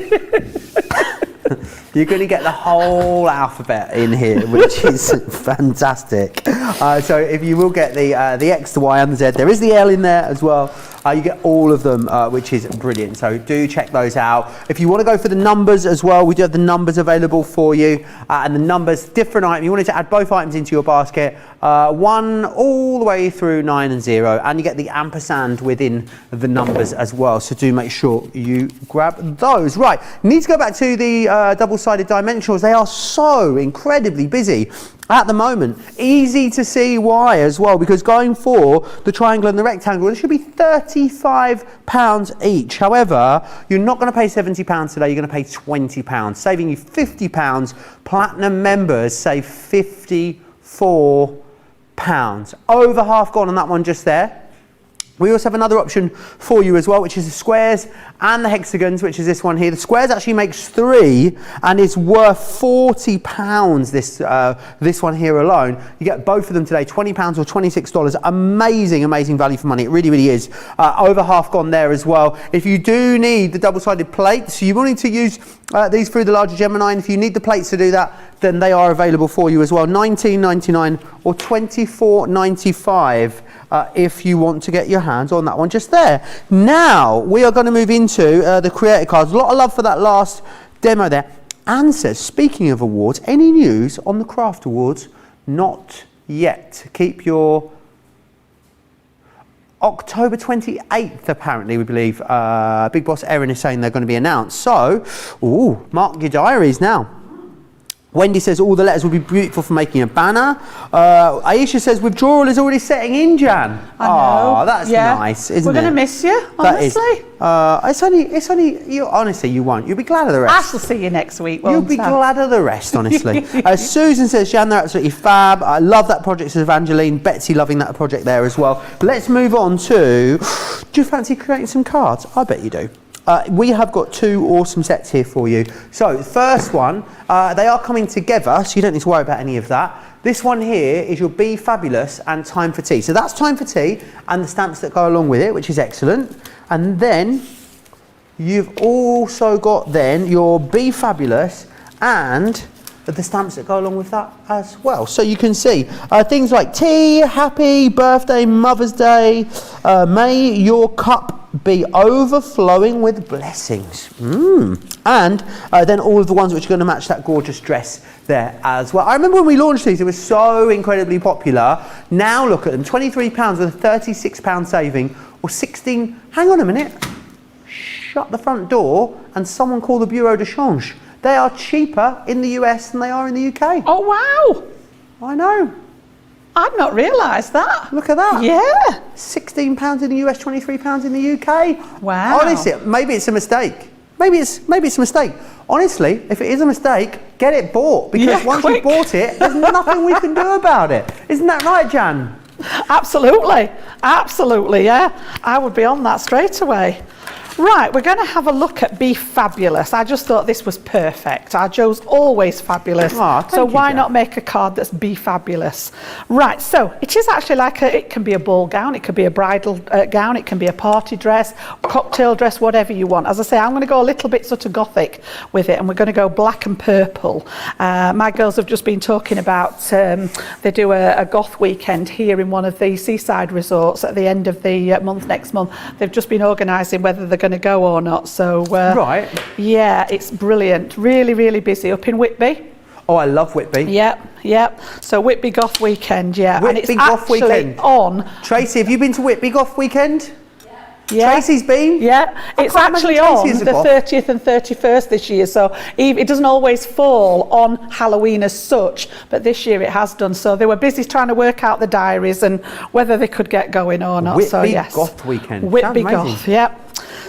S1: You're going to get the whole alphabet in here, which is fantastic. So if you will get the X, the Y and the Z, there is the L in there as well. You get all of them, which is brilliant. So do check those out. If you want to go for the numbers as well, we do have the numbers available for you. And the numbers, different item. You wanted to add both items into your basket. 1 all the way through 9 and 0. And you get the ampersand within the numbers as well. So do make sure you grab those. Right, need to go back to the double-sided dimensionals. They are so incredibly busy. at the moment. Easy to see why as well, because going for the triangle and the rectangle, it should be £35 each. However, you're not going to pay £70 today, you're going to pay £20, saving you £50. Platinum members save £54. Over half gone on that one just there. We also have another option for you as well, which is the squares and the hexagons, which is this one here. The squares actually makes 3 and is worth £40 this one here alone. You get both of them today, £20 or $26. Amazing, amazing value for money. It really, really is. Over half gone there as well. If you do need the double-sided plates, so you're wanting to use these through the larger Gemini, and if you need the plates to do that, then they are available for you as well. $19.99 or $24.95 if you want to get your hands on that one just there. Now, we are going to move into the creator cards. A lot of love for that last demo there. Anne says, speaking of awards, any news on the craft awards? Not yet. Keep your October 28th, apparently, we believe. Big Boss Erin is saying they're going to be announced. So, mark your diaries now. Wendy says all the letters will be beautiful for making a banner. Aisha says withdrawal is already setting in, Jan.
S2: I know.
S1: Oh, that's nice, isn't it?
S2: We're going to miss you, honestly.
S1: It's only, you, honestly, you won't. You'll be glad of the rest.
S2: I shall see you next week, won't
S1: You'll be glad of the rest, honestly. Susan says, Jan, they're absolutely fab. I love that project, says Evangeline. Betsy loving that project there as well. Let's move on to, do you fancy creating some cards? I bet you do. We have got 2 awesome sets here for you. So the first one, they are coming together, so you don't need to worry about any of that. This one here is your Be Fabulous and Time for Tea. So that's Time for Tea and the stamps that go along with it, which is excellent. And then you've also got then your Be Fabulous and the stamps that go along with that as well. So you can see things like tea, happy, birthday, Mother's Day, may your cup be overflowing with blessings. And then all of the ones which are going to match that gorgeous dress there as well. I remember when we launched these, it was so incredibly popular. Now look at them, £23 with a £36 saving, or 16, hang on a minute, shut the front door and someone call the Bureau de Change. They are cheaper in the US than they are in the UK.
S2: Oh, wow.
S1: I know.
S2: I'd not realised that.
S1: Look at that.
S2: Yeah.
S1: £16 in the US, £23 in the UK.
S2: Wow.
S1: Honestly, maybe it's a mistake. Maybe it's a mistake. Honestly, if it is a mistake, get it bought, because once you've bought it, there's nothing we can do about it. Isn't that right, Jan?
S2: Absolutely. Absolutely, yeah. I would be on that straight away. Right, we're going to have a look at Be Fabulous. I just thought this was perfect. Our Joe's always fabulous. So why not make a card that's Be Fabulous? Right, so it is actually like it can be a ball gown, it could be a bridal gown, it can be a party dress, cocktail dress, whatever you want. As I say, I'm going to go a little bit sort of gothic with it, and we're going to go black and purple. My girls have just been talking about, they do a goth weekend here in one of the seaside resorts at the end of the month, next month. They've just been organising whether they're going to go or not, so right, yeah, it's brilliant. Really, really busy up in Whitby.
S1: Oh, I love Whitby.
S2: Yep. So Whitby Goth Weekend, yeah.
S1: Whitby
S2: and it's
S1: Goth Weekend
S2: on.
S1: Tracy, have you been to Whitby Goth Weekend?
S2: Yeah.
S1: Tracy's been?
S2: Yeah, it's actually on the 30th and 31st this year, so it doesn't always fall on Halloween as such, but this year it has done. So they were busy trying to work out the diaries and whether they could get going or not.
S1: Whitby
S2: so yes,
S1: Goth Weekend.
S2: Whitby Goth, yeah.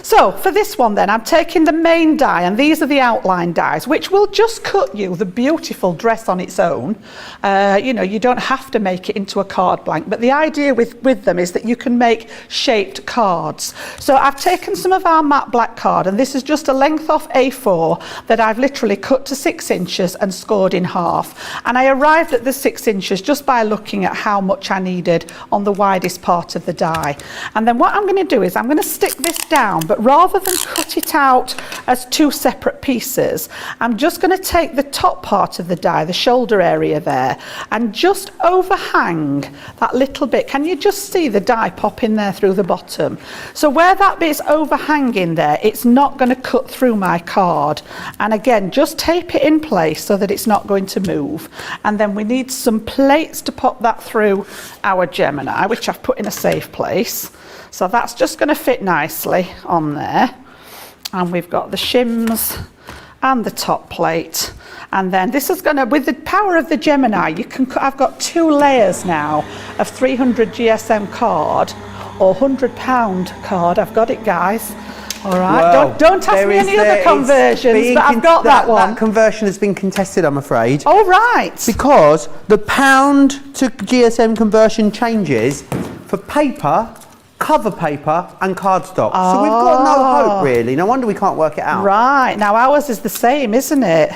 S2: So for this one then, I'm taking the main die, and these are the outline dies, which will just cut you the beautiful dress on its own. You know, you don't have to make it into a card blank, but the idea with them is that you can make shaped cards. So I've taken some of our matte black card, and this is just a length off A4 that I've literally cut to 6 inches and scored in half. And I arrived at the 6 inches just by looking at how much I needed on the widest part of the die. And then what I'm going to do is I'm going to stick this down, but rather than cut it out as 2 separate pieces, I'm just going to take the top part of the die, the shoulder area there, and just overhang that little bit. Can you just see the die pop in there through the bottom? So where that bit's overhanging there, it's not going to cut through my card. And again, just tape it in place so that it's not going to move. And then we need some plates to pop that through our Gemini, which I've put in a safe place. So that's just going to fit nicely on there. And we've got the shims and the top plate. And then this is gonna, with the power of the Gemini, you can, I've got 2 layers now of 300 GSM card or £100 card. I've got it, guys. All right,
S1: Well,
S2: don't ask me any other conversions, but I've got that one.
S1: That conversion has been contested, I'm afraid.
S2: Oh, right.
S1: Because the pound to GSM conversion changes for paper, cover paper and cardstock. So we've got no hope, really. No wonder we can't work it out.
S2: Right, now ours is the same, isn't it?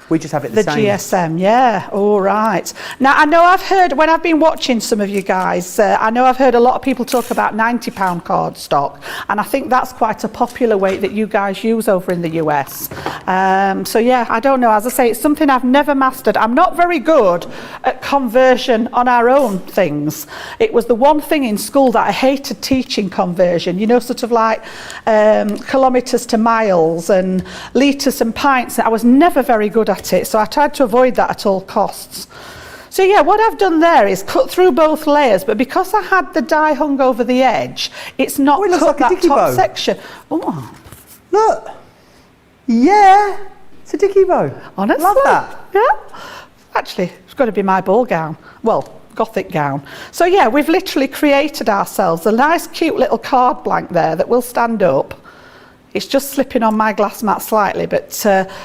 S1: We just have it the same.
S2: GSM, yeah, all right. Now, I know I've heard, when I've been watching some of you guys, I know I've heard a lot of people talk about £90 cardstock, and I think that's quite a popular weight that you guys use over in the US. So yeah, I don't know, as I say, it's something I've never mastered. I'm not very good at conversion on our own things. It was the one thing in school that I hated teaching conversion, you know, sort of like kilometres to miles and litres and pints. I was never very good at it, so I tried to avoid that at all costs. So yeah, what I've done there is cut through both layers, but because I had the die hung over the edge, it's not
S1: it looks
S2: cut
S1: like a
S2: that
S1: dicky
S2: top
S1: bow.
S2: section. Oh,
S1: Look. Yeah. It's a dicky bow.
S2: honestly,
S1: Love that.
S2: Yeah, actually, it's got to be my ball gown. Well, Gothic gown. So yeah, we've literally created ourselves a nice, cute little card blank there that will stand up. It's just slipping on my glass mat slightly, but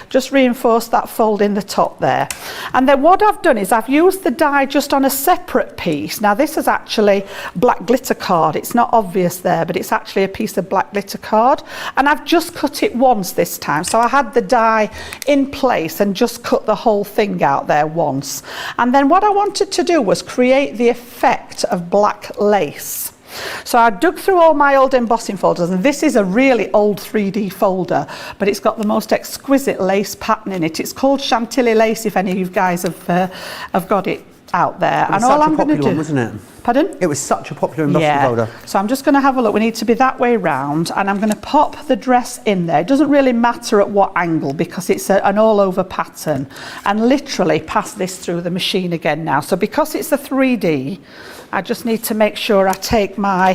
S2: just reinforce that fold in the top there. And then what I've done is I've used the die just on a separate piece. Now this is actually black glitter card. It's not obvious there, but it's actually a piece of black glitter card. And I've just cut it once this time. So I had the die in place and just cut the whole thing out there once. And then what I wanted to do was create the effect of black lace. So I dug through all my old embossing folders, and this is a really old 3D folder, but it's got the most exquisite lace pattern in it. It's called Chantilly lace, if any of you guys have got it out there.
S1: It was
S2: and all
S1: such
S2: I'm
S1: a
S2: going to
S1: popular
S2: do,
S1: one, wasn't it?
S2: Pardon?
S1: It was such a popular embossing folder.
S2: So I'm just going to have a look. We need to be that way round, and I'm going to pop the dress in there. It doesn't really matter at what angle because it's an all-over pattern, and literally pass this through the machine again now. So because it's a 3D, I just need to make sure I take my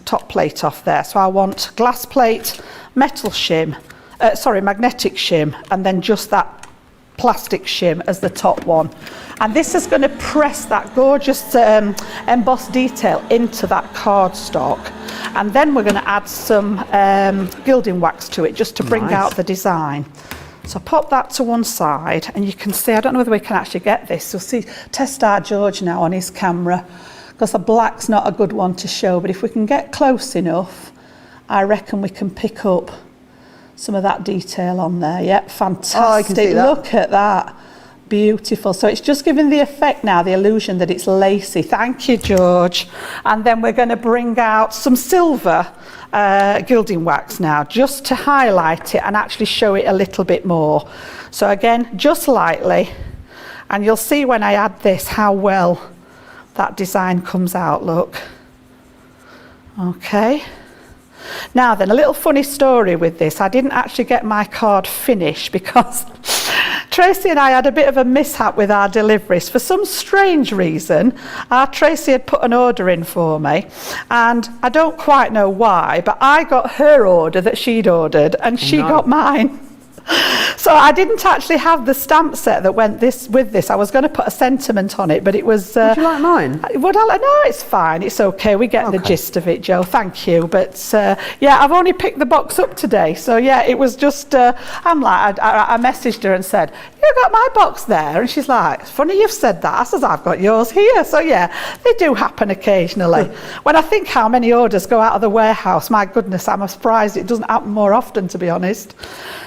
S2: top plate off there. So I want glass plate, metal shim, magnetic shim, and then just that plastic shim as the top one. And this is going to press that gorgeous embossed detail into that cardstock. And then we're going to add some gilding wax to it just to bring out the design. So pop that to one side, and you can see, I don't know whether we can actually get this. You'll see, test our George now on his camera, because the black's not a good one to show, but if we can get close enough, I reckon we can pick up some of that detail on there. Yep, fantastic.
S1: Oh, I can see that.
S2: Look at that. Beautiful. So it's just giving the effect now, the illusion that it's lacy. Thank you, George. And then we're going to bring out some silver gilding wax now, just to highlight it and actually show it a little bit more. So again, just lightly, and you'll see when I add this how well that design comes out. Look. Okay. Now then, a little funny story with this. I didn't actually get my card finished because Tracy and I had a bit of a mishap with our deliveries. For some strange reason, our Tracy had put an order in for me, and I don't quite know why, but I got her order that she'd ordered, and she got mine. So I didn't actually have the stamp set that went with this. I was going to put a sentiment on it, but it was...
S1: Would you like mine?
S2: No, it's fine. It's okay. We get the gist of it, Joe. Thank you. But yeah, I've only picked the box up today. So yeah, it was just... I'm like, I messaged her and said, you got my box there? And she's like, it's funny you've said that. I says, I've got yours here. So yeah, they do happen occasionally. When I think how many orders go out of the warehouse, my goodness, I'm surprised it doesn't happen more often, to be honest.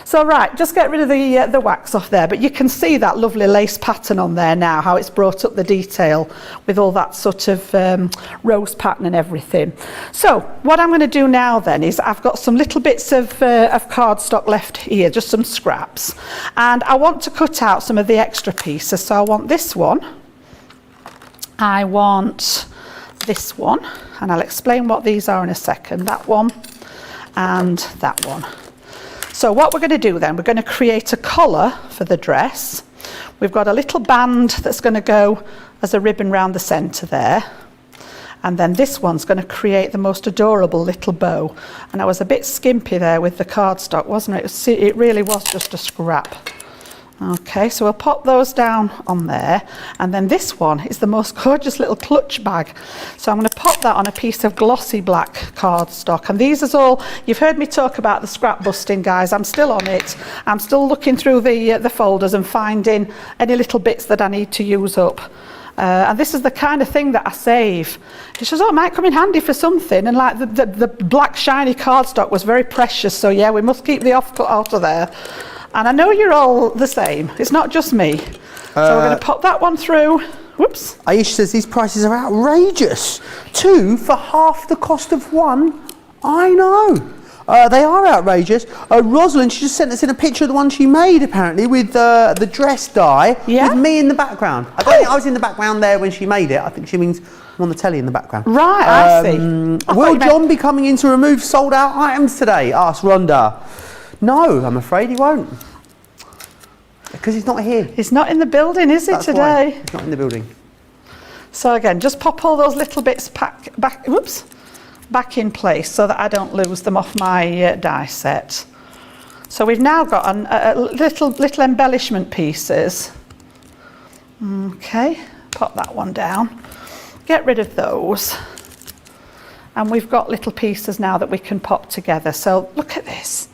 S2: So right, just get rid of the wax off there, but you can see that lovely lace pattern on there now, how it's brought up the detail with all that sort of rose pattern and everything. So what I'm going to do now then is I've got some little bits of cardstock left here, just some scraps, and I want to cut out some of the extra pieces. So I want this one, I want this one, and I'll explain what these are in a second, that one and that one. So what we're going to do then, we're going to create a collar for the dress. We've got a little band that's going to go as a ribbon round the centre there. And then this one's going to create the most adorable little bow. And I was a bit skimpy there with the cardstock, wasn't it? It really was just a scrap. Okay, so we'll pop those down on there, and then this one is the most gorgeous little clutch bag. So I'm going to pop that on a piece of glossy black cardstock, and these is all, you've heard me talk about the scrap busting, guys. I'm still on it. I'm still looking through the folders and finding any little bits that I need to use up. And this is the kind of thing that I save. It's just, oh, it might come in handy for something, and like the black shiny cardstock was very precious, so yeah, we must keep the offcut out of there. And I know you're all the same. It's not just me. So we're going to pop that one through. Whoops.
S1: Aisha says these prices are outrageous. 2 for half the cost of 1. I know. They are outrageous. Rosalind, she just sent us in a picture of the one she made, apparently, with the dress dye, with me in the background. I don't think I was in the background there when she made it. I think she means I'm on the telly in the background.
S2: Right, I see.
S1: Will John be coming in to remove sold out items today? Asked Rhonda. No, I'm afraid he won't. Because he's not here.
S2: He's not in the building, is he, today?
S1: Why. He's not in the building.
S2: So again, just pop all those little bits back in place so that I don't lose them off my die set. So we've now got a little embellishment pieces. Okay, pop that one down. Get rid of those. And we've got little pieces now that we can pop together. So look at this.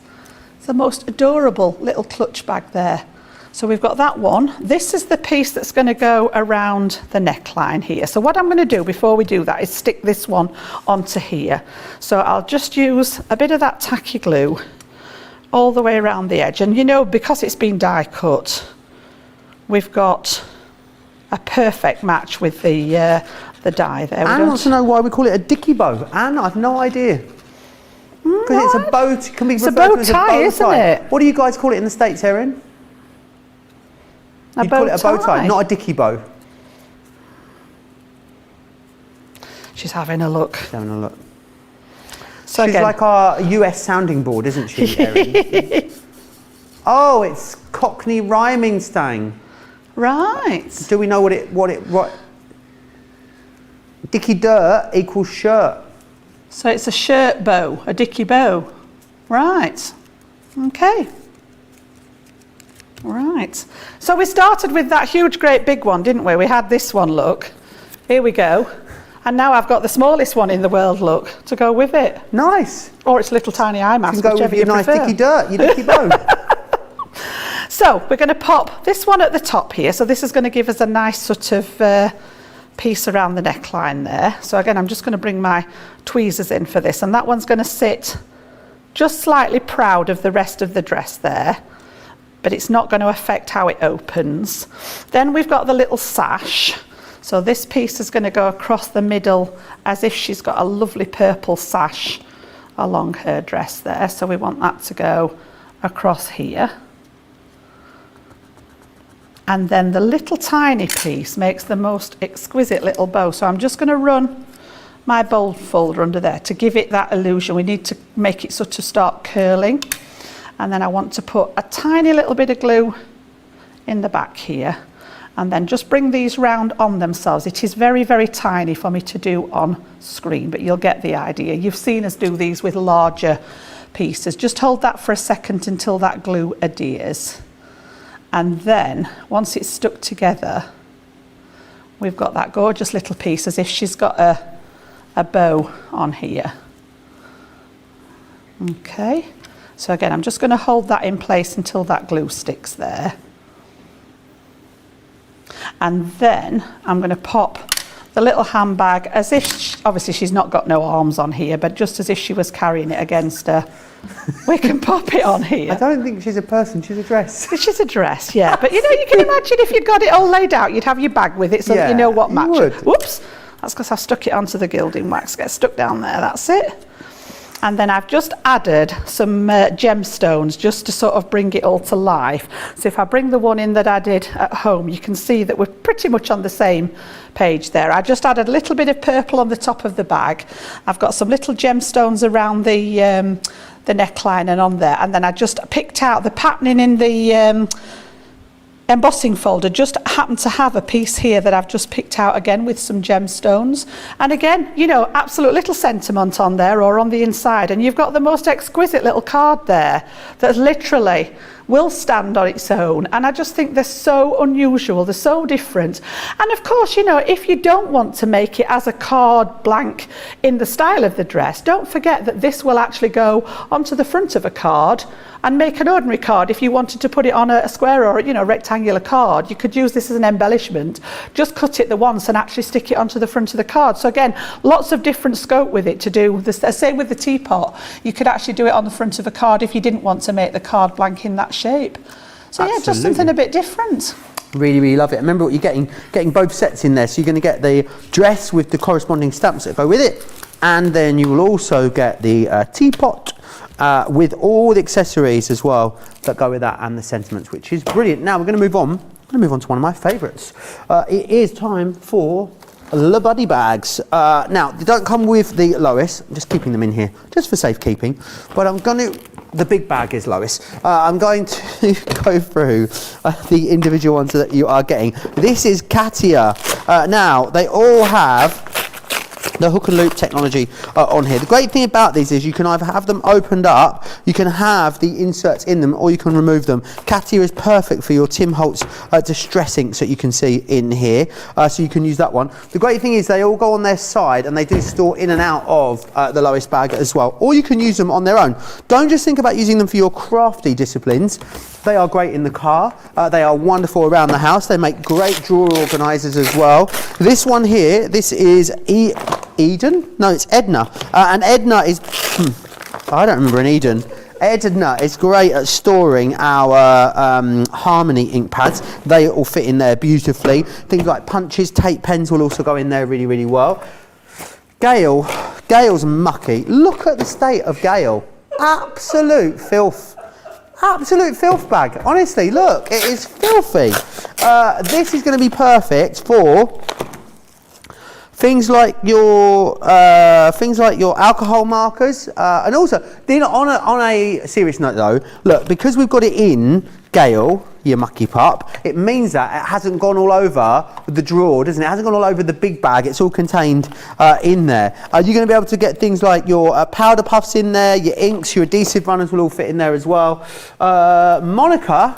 S2: It's the most adorable little clutch bag there. So we've got that one. This is the piece that's going to go around the neckline here. So what I'm going to do before we do that is stick this one onto here. So I'll just use a bit of that tacky glue all the way around the edge. And you know, because it's been die cut, we've got a perfect match with the die there.
S1: Anne wants to know why we call it a dicky bow. Anne, I've no idea. Because it's a bow, it can be referred to as a bow tie,
S2: isn't it?
S1: What do you guys call it in the States, Erin? You'd call it a bow tie, not a dicky bow.
S2: She's having a look.
S1: She's having a look.
S2: So
S1: she's
S2: again,
S1: like our US sounding board, isn't she, Erin? Oh, it's Cockney rhyming stang.
S2: Right.
S1: Do we know what dicky dirt equals shirt?
S2: So it's a shirt bow, a dicky bow. Right. Okay. Right. So we started with that huge, great big one, didn't we? We had this one, look. Here we go. And now I've got the smallest one in the world, look, to go with it.
S1: Nice.
S2: Or it's little tiny eye mask,
S1: you can go
S2: whichever
S1: with your
S2: you
S1: nice
S2: prefer.
S1: dicky dirt, your dicky bow.
S2: So we're going to pop this one at the top here. So this is going to give us a nice sort of piece around the neckline there. So again, I'm just going to bring my tweezers in for this, and that one's going to sit just slightly proud of the rest of the dress there, but it's not going to affect how it opens. Then we've got the little sash. So this piece is going to go across the middle as if she's got a lovely purple sash along her dress there. So we want that to go across here. And then the little tiny piece makes the most exquisite little bow. So I'm just going to run my bold folder under there to give it that illusion. We need to make it sort of start curling. And then I want to put a tiny little bit of glue in the back here. And then just bring these round on themselves. It is very, very tiny for me to do on screen, but you'll get the idea. You've seen us do these with larger pieces. Just hold that for a second until that glue adheres. And then once it's stuck together, we've got that gorgeous little piece as if she's got a bow on here. Okay, so again, I'm just going to hold that in place until that glue sticks there. And then I'm going to pop the little handbag as if, obviously she's not got no arms on here, but just as if she was carrying it against her. We can pop it on here.
S1: I don't think she's a person, she's a dress.
S2: She's a dress, yeah. But you know, you can imagine if you'd got it all laid out, you'd have your bag with it so that you know what match. Whoops, that's because I've stuck it onto the gilding wax. Get stuck down there, that's it. And then I've just added some gemstones just to sort of bring it all to life. So if I bring the one in that I did at home, you can see that we're pretty much on the same page there. I just added a little bit of purple on the top of the bag. I've got some little gemstones around the neckline and on there. And then I just picked out the patterning in the embossing folder, just happened to have a piece here that I've just picked out again with some gemstones, and again, you know, absolute little sentiment on there or on the inside, and you've got the most exquisite little card there that literally will stand on its own, and I just think they're so unusual, they're so different. And of course, you know, if you don't want to make it as a card blank in the style of the dress, don't forget that this will actually go onto the front of a card and make an ordinary card. If you wanted to put it on a square or, you know, rectangular card, you could use this as an embellishment. Just cut it the once and actually stick it onto the front of the card. So again, lots of different scope with it to do this. Same with the teapot. You could actually do it on the front of a card if you didn't want to make the card blank in that shape. So yeah, just something a bit different.
S1: Really, really love it. Remember what you're getting both sets in there. So you're going to get the dress with the corresponding stamps that go with it, and then you will also get the teapot with all the accessories as well that go with that, and the sentiments, which is brilliant. Now we're going to move on. I'm going to move on to one of my favourites. It is time for the buddy bags. Now they don't come with the Lois. I'm just keeping them in here just for safekeeping. But I'm going to. The big bag is Lois. I'm going to go through the individual ones that you are getting. This is Katia. Now they all have the hook and loop technology on here. The great thing about these is you can either have them opened up, you can have the inserts in them, or you can remove them. Katia is perfect for your Tim Holtz distress inks that you can see in here, so you can use that one. The great thing is they all go on their side, and they do store in and out of the Lois bag as well, or you can use them on their own. Don't just think about using them for your crafty disciplines. They are great in the car. They are wonderful around the house. They make great drawer organisers as well. This one here, this is Eden? No, it's Edna. And Edna is... I don't remember an Eden. Edna is great at storing our Harmony ink pads. They all fit in there beautifully. Things like punches, tape pens will also go in there really, really well. Gail's mucky. Look at the state of Gail. Absolute filth. Absolute filth bag. Honestly, look, it is filthy. This is going to be perfect for things like your alcohol markers, and also then on a serious note though, look, because we've got it in Gail, your mucky pup, it means that it hasn't gone all over the drawer, doesn't it? It hasn't gone all over the big bag. It's all contained in there. You're going to be able to get things like your powder puffs in there, your inks, your adhesive runners will all fit in there as well. Monica,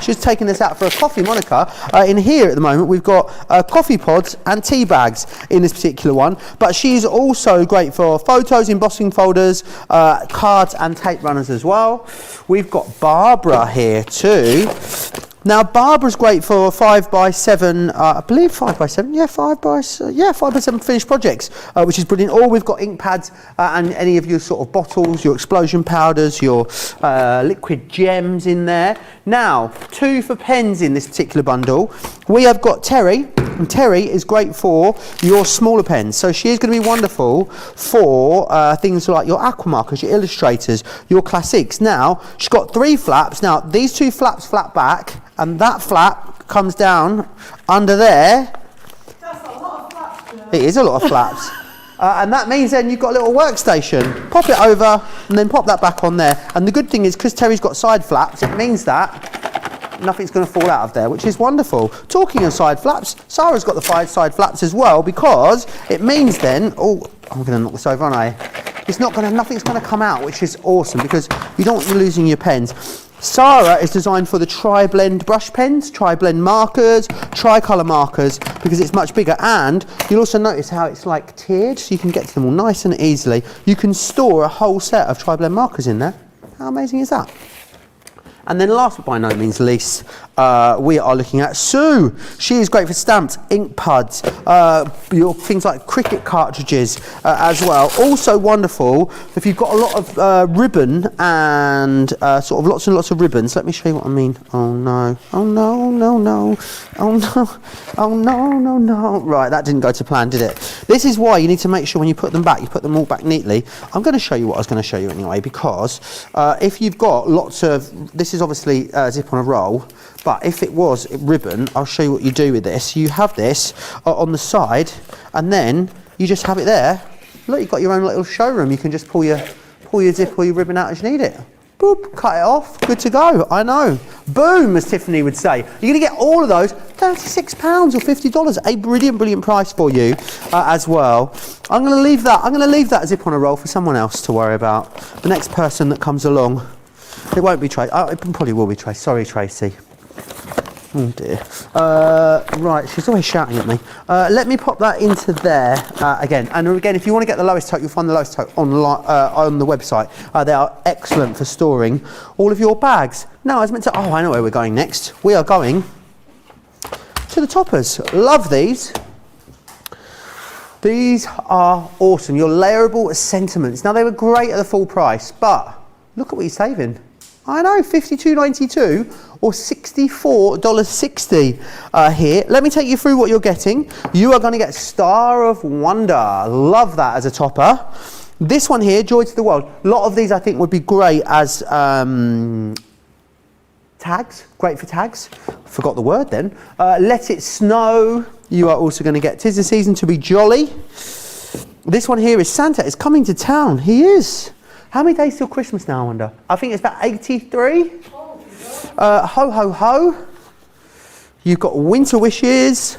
S1: she's taking us out for a coffee, Monica. In here at the moment, we've got coffee pods and tea bags in this particular one. But she's also great for photos, embossing folders, cards and tape runners as well. We've got Barbara here too. Now Barbara's great for 5x7, I believe 5x7, 5x7 finished projects, which is brilliant. Or we've got ink pads and any of your sort of bottles, your explosion powders, your liquid gems in there. Now, 2 for pens in this particular bundle. We have got Terry, and Terry is great for your smaller pens. So she is going to be wonderful for things like your aqua markers, your illustrators, your classics. Now, she's got 3 flaps. Now, these 2 flaps flap back, and that flap comes down under there.
S2: That's a lot of flaps.
S1: It is a lot of flaps. And that means then you've got a little workstation. Pop it over and then pop that back on there. And the good thing is, because Terry's got side flaps, it means that nothing's going to fall out of there, which is wonderful. Talking of side flaps, Sarah's got the 5 side flaps as well, because it means then, I'm going to knock this over, aren't I? Nothing's going to come out, which is awesome, because you don't want you losing your pens. Sarah is designed for the tri-blend brush pens, tri-blend markers, tricolour markers, because it's much bigger, and you'll also notice how it's like tiered, so you can get to them all nice and easily. You can store a whole set of tri-blend markers in there. How amazing is that? And then last but by no means least, we are looking at Sue. She is great for stamps, ink pads, things like cricket cartridges as well. Also wonderful if you've got a lot of ribbon and sort of lots and lots of ribbons. Let me show you what I mean. Oh no, oh no, no, no, oh no, oh no, no, no. Right, that didn't go to plan, did it? This is why you need to make sure when you put them back, you put them all back neatly. I'm going to show you what I was going to show you anyway, because if you've got lots of, this is obviously zip on a roll, but if it was ribbon, I'll show you what you do with this. You have this on the side, and then you just have it there. Look, you've got your own little showroom. You can just pull your zip or your ribbon out as you need it. Boop, cut it off, good to go. I know. Boom, as Tiffany would say. You're going to get all of those, £36 or $50, a brilliant, brilliant price for you as well. I'm going to leave that zip on a roll for someone else to worry about. The next person that comes along. It won't be Tracy. Oh, it probably will be Tracy. Sorry, Tracy. Oh dear. Right, she's always shouting at me. Let me pop that into there again. And again, if you want to get the lowest tote, you'll find the lowest tote on the website. They are excellent for storing all of your bags. Now, I was meant to... Oh, I know where we're going next. We are going to the toppers. Love these. These are awesome. Your layerable sentiments. Now, they were great at the full price, but look at what you're saving. I know, $52.92 or $64.60 here. Let me take you through what you're getting. You are going to get Star of Wonder. Love that as a topper. This one here, Joy to the World. A lot of these I think would be great as tags. Great for tags. Forgot the word then. Let It Snow. You are also going to get 'Tis the Season to Be Jolly. This one here is Santa is coming to town. He is. How many days till Christmas now, I wonder? I think it's about 83. Ho, ho, ho. You've got Winter Wishes.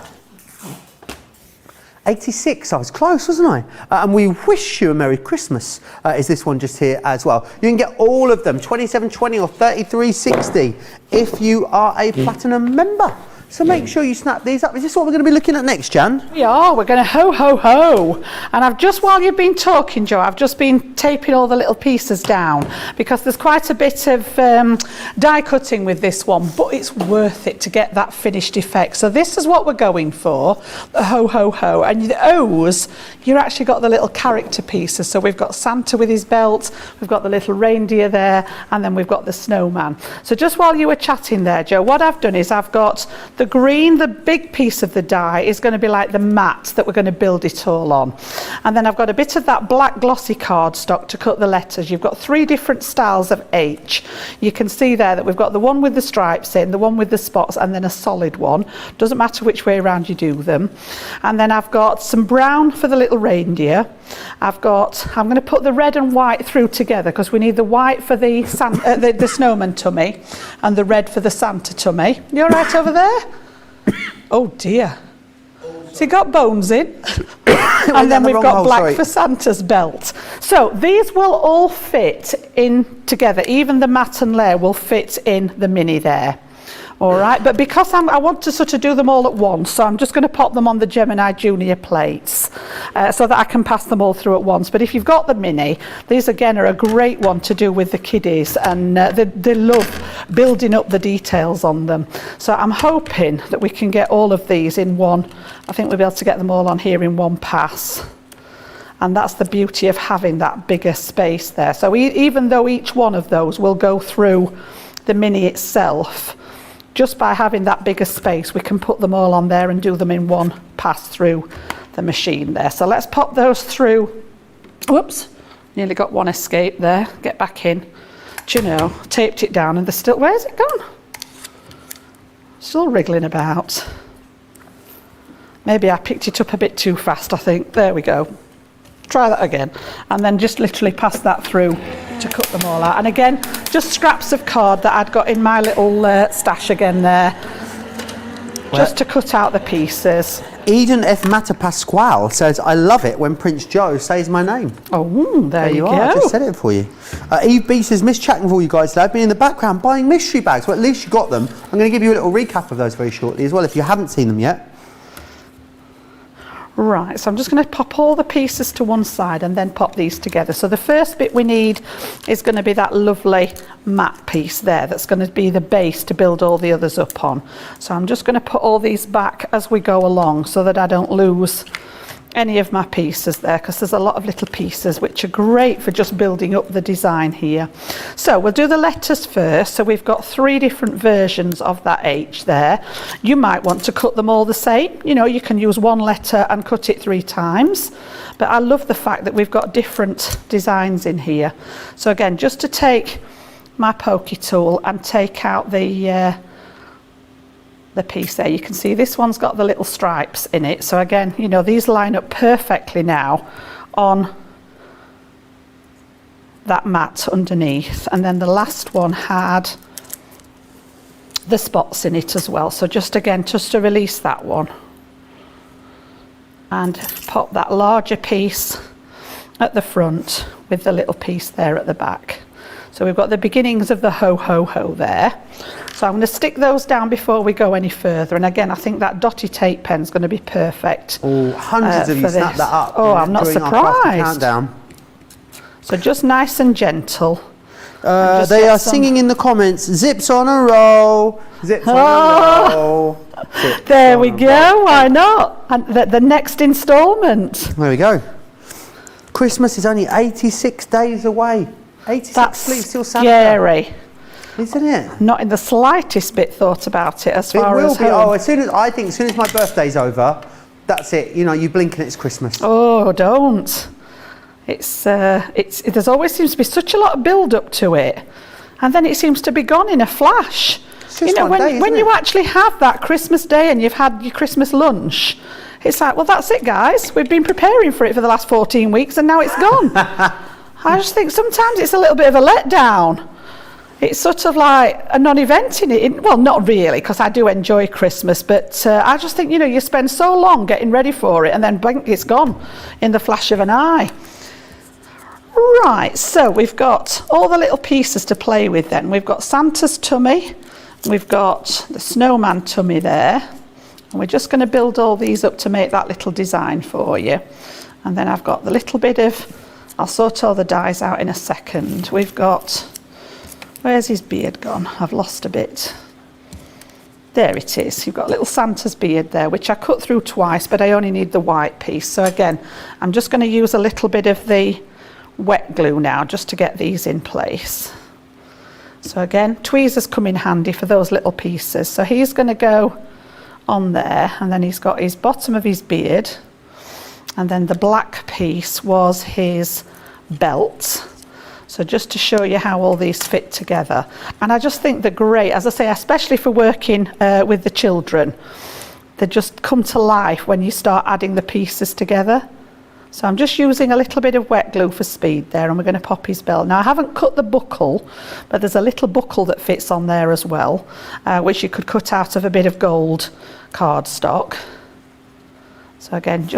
S1: 86, I was close, wasn't I? And We Wish You a Merry Christmas is this one just here as well. You can get all of them, $27.20 or $33.60 if you are a Platinum member. So make sure you snap these up. Is this what we're going to be looking at next, Jan?
S2: We are. We're going to ho, ho, ho. And I've just, while you've been talking, Joe, I've just been taping all the little pieces down because there's quite a bit of die cutting with this one, but it's worth it to get that finished effect. So this is what we're going for, the ho, ho, ho. And the O's, you've actually got the little character pieces. So we've got Santa with his belt, we've got the little reindeer there, and then we've got the snowman. So just while you were chatting there, Joe, what I've done is I've got the green, the big piece of the die is going to be like the mat that we're going to build it all on. And then I've got a bit of that black glossy cardstock to cut the letters. You've got 3 different styles of H. You can see there that we've got the one with the stripes in, the one with the spots, and then a solid one. Doesn't matter which way around you do them. And then I've got some brown for the little reindeer. I'm going to put the red and white through together because we need the white for the snowman tummy and the red for the Santa tummy. You all right over there? Oh dear. So you got bones in. And then we've got black for Santa's belt. So these will all fit in together. Even the matte and layer will fit in the mini there. All right, but because I want to sort of do them all at once, so I'm just going to pop them on the Gemini Junior plates so that I can pass them all through at once. But if you've got the mini, these again are a great one to do with the kiddies, and they love building up the details on them. So I'm hoping that we can get all of these in one. I think we'll be able to get them all on here in one pass. And that's the beauty of having that bigger space there. So even though each one of those will go through the mini itself, just by having that bigger space, we can put them all on there and do them in one pass through the machine there. So let's pop those through. Whoops, nearly got one escape there. Get back in. Do you know, taped it down and they're still, where's it gone? Still wriggling about. Maybe I picked it up a bit too fast, I think. There we go. Try that again. And then just literally pass that through to cut them all out. And again, just scraps of card that I'd got in my little stash again there. Just to cut out the pieces.
S1: Eden F. Mata Pasquale says, I love it when Prince Joe says my name.
S2: Oh, there you go.
S1: I just said it for you. Eve B says, miss chatting with all you guys today. I've been in the background buying mystery bags. Well, at least you got them. I'm going to give you a little recap of those very shortly as well, if you haven't seen them yet.
S2: Right, so I'm just going to pop all the pieces to one side and then pop these together. So the first bit we need is going to be that lovely matte piece there. That's going to be the base to build all the others up on. So I'm just going to put all these back as we go along so that I don't lose any of my pieces there, because there's a lot of little pieces which are great for just building up the design here. So we'll do the letters first. So we've got 3 different versions of that H there. You might want to cut them all the same. You know, you can use one letter and cut it 3 times. But I love the fact that we've got different designs in here. So again, just to take my pokey tool and take out the piece there, you can see this one's got the little stripes in it. So again, you know, these line up perfectly now on that mat underneath. And then the last one had the spots in it as well. So just again, just to release that one and pop that larger piece at the front with the little piece there at the back. So we've got the beginnings of the ho ho ho there. So I'm going to stick those down before we go any further. And again, I think that dotty tape pen is going to be perfect.
S1: Oh, hundreds of you snapped that up.
S2: Oh, I'm not
S1: during our crafty
S2: surprised.
S1: countdown.
S2: So just nice and gentle.
S1: They are singing in the comments, zips on a roll, zips on a roll.
S2: There we go, why not? And the next instalment.
S1: There we go. Christmas is only 86 days away. 86
S2: That's
S1: sleeps till Santa.
S2: scary.
S1: Isn't it?
S2: Not in the slightest bit thought about it as
S1: It
S2: far
S1: will
S2: as
S1: be.
S2: home.
S1: Oh, as soon as my birthday's over, that's it. You know, you blink and it's Christmas.
S2: Oh, don't. There's always seems to be such a lot of build up to it, and then it seems to be gone in a flash.
S1: It's just one day,
S2: when
S1: isn't
S2: you
S1: it?
S2: actually have that Christmas day and you've had your Christmas lunch, it's like, well, that's it, guys. We've been preparing for it for the last 14 weeks, and now it's gone. I just think sometimes it's a little bit of a letdown. It's sort of like a non-event in it. Well, not really, because I do enjoy Christmas, but I just think, you spend so long getting ready for it, and then blink, it's gone in the flash of an eye. Right, so we've got all the little pieces to play with then. We've got Santa's tummy, we've got the snowman tummy there, and we're just going to build all these up to make that little design for you. And then I've got the little bit of, I'll sort all the dies out in a second. We've got, where's his beard gone? I've lost a bit. There it is. You've got little Santa's beard there, which I cut through twice, but I only need the white piece. So again, I'm just going to use a little bit of the wet glue now just to get these in place. So again, tweezers come in handy for those little pieces. So he's going to go on there, and then he's got his bottom of his beard, and then the black piece was his belt. So just to show you how all these fit together. And I just think they're great, as I say, especially for working with the children. They just come to life when you start adding the pieces together. So I'm just using a little bit of wet glue for speed there, and we're going to pop his belt. Now I haven't cut the buckle, but there's a little buckle that fits on there as well, which you could cut out of a bit of gold cardstock. So again,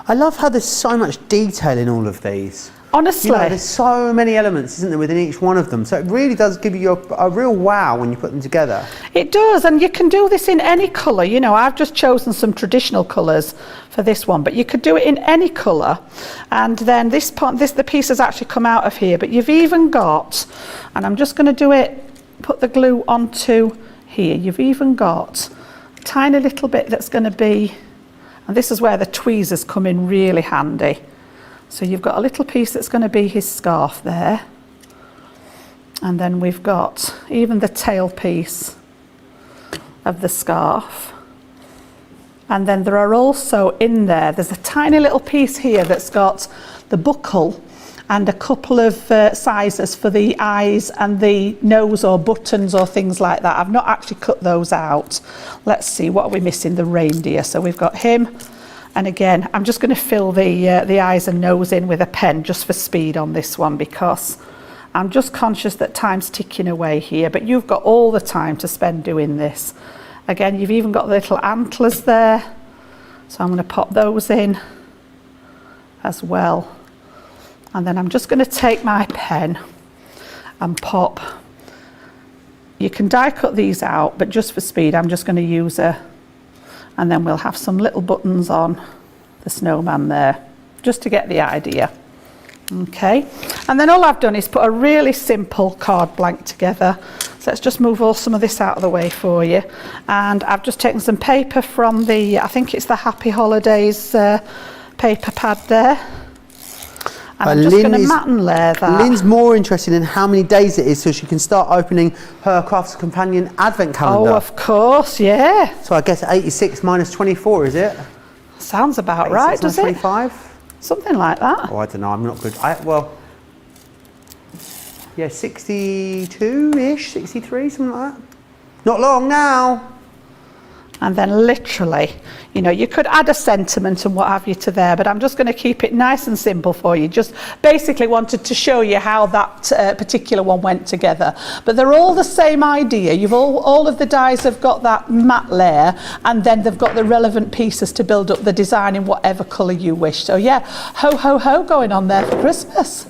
S1: I love how there's so much detail in all of these.
S2: Honestly.
S1: There's so many elements, isn't there, within each one of them. So it really does give you a real wow when you put them together.
S2: It does, and you can do this in any colour. I've just chosen some traditional colours for this one, but you could do it in any colour. And then the piece has actually come out of here, but you've even got, and I'm just going to put the glue onto here. You've even got a tiny little bit that's going to be, and this is where the tweezers come in really handy. So you've got a little piece that's going to be his scarf there. And then we've got even the tail piece of the scarf. And then there are also in there's a tiny little piece here that's got the buckle and a couple of sizes for the eyes and the nose or buttons or things like that. I've not actually cut those out. Let's see, what are we missing? The reindeer. So we've got him. And again, I'm just going to fill the eyes and nose in with a pen just for speed on this one, because I'm just conscious that time's ticking away here, but you've got all the time to spend doing this. Again, you've even got the little antlers there, so I'm going to pop those in as well. And then I'm just going to take my pen and pop. You can die cut these out, but just for speed, I'm just going to use and then we'll have some little buttons on the snowman there, just to get the idea. Okay, and then all I've done is put a really simple card blank together. So let's just move some of this out of the way for you. And I've just taken some paper from I think it's the Happy Holidays paper pad there. And I'm just going to mat and layer that.
S1: Lynn's more interested in how many days it is, so she can start opening her Crafts Companion advent calendar.
S2: Oh, of course, yeah.
S1: So I guess 86 minus 24, is it?
S2: Sounds about right, does it?
S1: 25?
S2: Something like that.
S1: Oh, I don't know, I'm not good. Yeah, 62-ish, 63, something like that. Not long now.
S2: And then literally, you could add a sentiment and what have you to there, but I'm just going to keep it nice and simple for you. Just basically wanted to show you how that particular one went together. But they're all the same idea. All of the dies have got that matte layer, and then they've got the relevant pieces to build up the design in whatever colour you wish. So yeah, ho ho ho going on there for Christmas.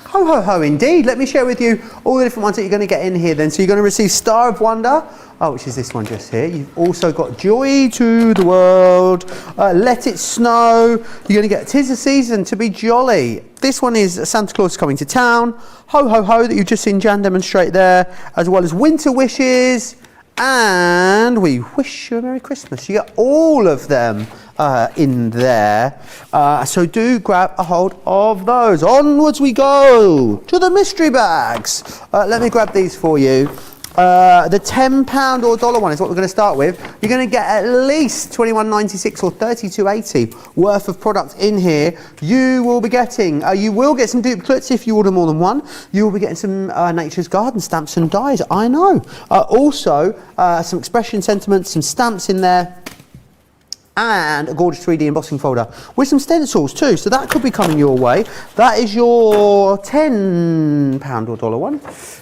S1: Ho, ho, ho, indeed. Let me share with you all the different ones that you're going to get in here then. So you're going to receive Star of Wonder, which is this one just here. You've also got Joy to the World, Let It Snow. You're going to get 'Tis the Season to be Jolly. This one is Santa Claus Coming to Town, Ho, ho, ho, that you've just seen Jan demonstrate there, as well as Winter Wishes, and We Wish You a Merry Christmas. You get all of them in there. So do grab a hold of those. Onwards we go to the mystery bags. Let me grab these for you. The £10 or $1 one is what we're going to start with. You're going to get at least $21.96 or $32.80 worth of product in here. You will be getting, you will get some duplicates if you order more than one. You will be getting some Nature's Garden stamps and dies, I know. Also, some expression sentiments, some stamps in there, and a gorgeous 3D embossing folder with some stencils too, so that could be coming your way. That is your £10 or $1 one.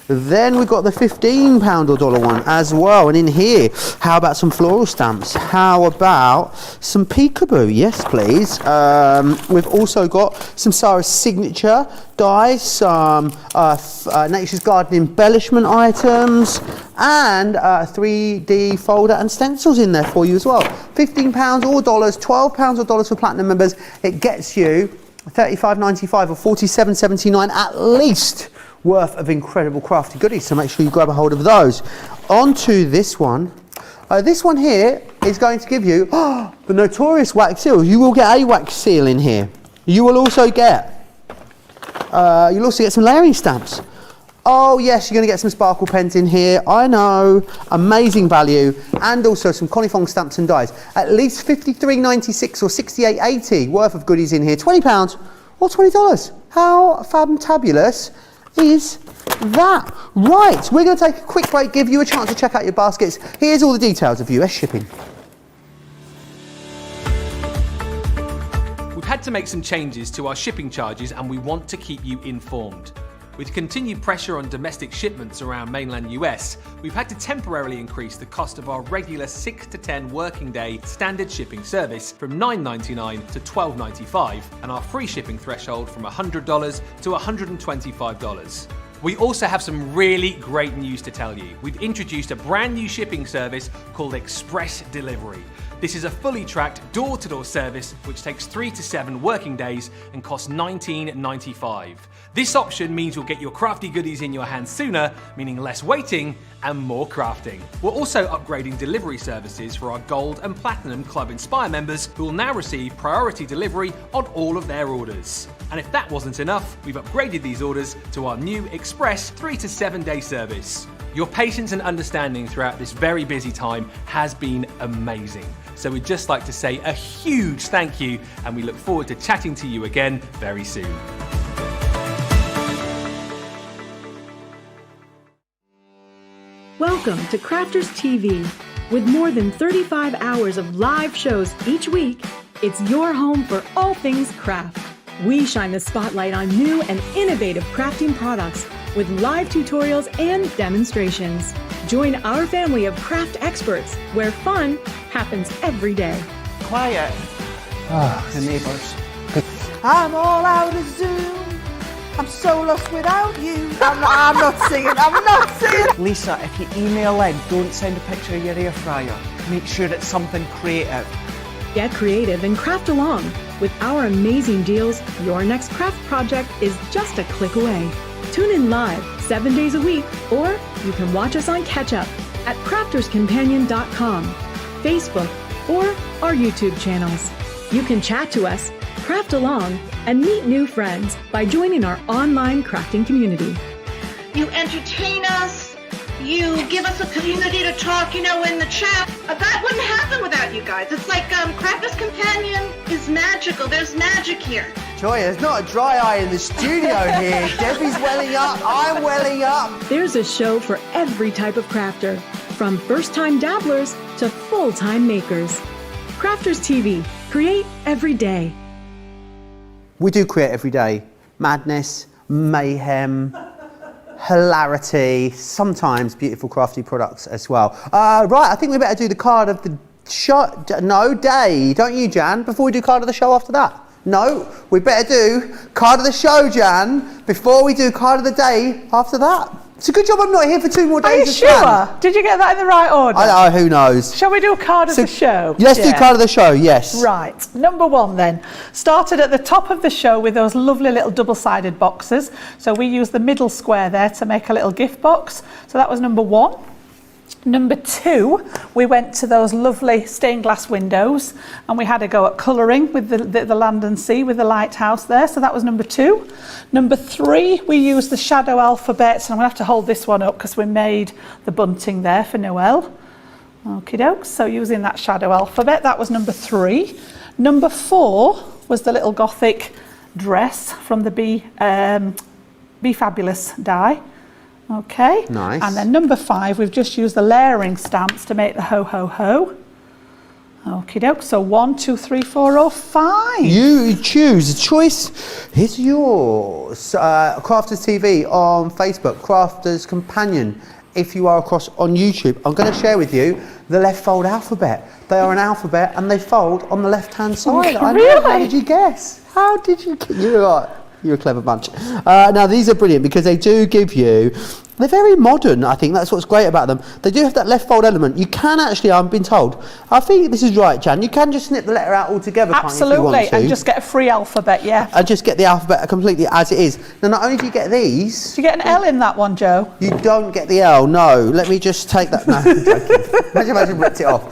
S1: Then we've got the £15 or $1 one as well, and in here, how about some floral stamps? How about some peekaboo? Yes, please. We've also got some Sarah's signature dies, some Nature's Garden embellishment items, and a 3D folder and stencils in there for you as well. £15 or $, £12 or $1 for platinum members. It gets you $35.95 or $47.79 at least worth of incredible crafty goodies, so make sure you grab a hold of those. On to this one. This one here is going to give you the notorious wax seal. You will get a wax seal in here. You will also get some layering stamps. Oh yes, you're going to get some sparkle pens in here. I know, amazing value, and also some Conifong stamps and dies. At least $53.96 or $68.80 worth of goodies in here. £20 or $20. How fantabulous is that? Right, we're going to take a quick break, give you a chance to check out your baskets. Here's all the details of US shipping.
S7: We've had to make some changes to our shipping charges, and we want to keep you informed. With continued pressure on domestic shipments around mainland US, we've had to temporarily increase the cost of our regular 6 to 10 working day standard shipping service from $9.99 to $12.95, and our free shipping threshold from $100 to $125. We also have some really great news to tell you. We've introduced a brand new shipping service called Express Delivery. This is a fully tracked door-to-door service which takes 3 to 7 working days and costs $19.95. This option means you'll get your crafty goodies in your hands sooner, meaning less waiting and more crafting. We're also upgrading delivery services for our Gold and Platinum Club Inspire members, who will now receive priority delivery on all of their orders. And if that wasn't enough, we've upgraded these orders to our new Express 3 to 7 day service. Your patience and understanding throughout this very busy time has been amazing. So we'd just like to say a huge thank you, and we look forward to chatting to you again very soon.
S4: Welcome to Crafters TV. With more than 35 hours of live shows each week, it's your home for all things craft. We shine the spotlight on new and innovative crafting products with live tutorials and demonstrations. Join our family of craft experts where fun happens every day.
S5: Quiet. The neighbours.
S3: I'm all out of Zoom. I'm so lost without you. I'm not singing.
S5: Lisa, if you email in, don't send a picture of your air fryer. Make sure it's something creative.
S4: Get creative and craft along. With our amazing deals, your next craft project is just a click away. Tune in live 7 days a week, or you can watch us on Catch Up at crafterscompanion.com, Facebook, or our YouTube channels. You can chat to us, craft along, and meet new friends by joining our online crafting community.
S6: You entertain us. You give us a community to talk, in the chat. That wouldn't happen without you guys. It's like Crafters Companion is magical. There's magic here.
S1: Joy, there's not a dry eye in the studio here. Debbie's welling up, I'm welling up.
S4: There's a show for every type of crafter, from first-time dabblers to full-time makers. Crafters TV. Create every day.
S1: We do create every day. Madness, mayhem, hilarity, sometimes beautiful crafty products as well. Right, I think we better do the card of the show. No, day, don't you, Jan? Before we do card of the show after that. No, we better do card of the show, Jan, before we do card of the day after that. It's a good job I'm not here for 2 more days.
S2: Are you sure? Did you get that in the right order?
S1: I know, who knows?
S2: Shall we do card of the show?
S1: Let's do card of the show, yes.
S2: Right, number 1 then. Started at the top of the show with those lovely little double-sided boxes. So we used the middle square there to make a little gift box. So that was number 1. Number 2, we went to those lovely stained glass windows and we had a go at colouring with the land and sea with the lighthouse there. So that was number 2. Number 3, we used the shadow alphabets, and I'm going to have to hold this one up because we made the bunting there for Noel. Okie dokes, so using that shadow alphabet, that was number 3. Number 4 was the little gothic dress from the Be Fabulous die. Okay,
S1: nice.
S2: And then number 5, we've just used the layering stamps to make the ho ho ho. Okie doke, so 1, 2, 3, 4 or 5.
S1: You choose, the choice is yours. Crafters TV on Facebook, Crafters Companion. If you are across on YouTube, I'm going to share with you the left fold alphabet. They are an alphabet and they fold on the left hand side. I know. How did you guess? How did you? You're right. You're a clever bunch. Now these are brilliant because they do give you, they're very modern. I think that's what's great about them. They do have that left fold element. You can actually, I've been told, I think this is right, Jan, you can just snip the letter out altogether,
S2: absolutely,
S1: can't you, if you want to?
S2: and just get a free alphabet, yeah.
S1: And just get the alphabet completely as it is. Now not only do you get these,
S2: do you get an L in that one, Joe?
S1: You don't get the L, no. Let me just take that. No, I'm joking. Imagine ripped it off.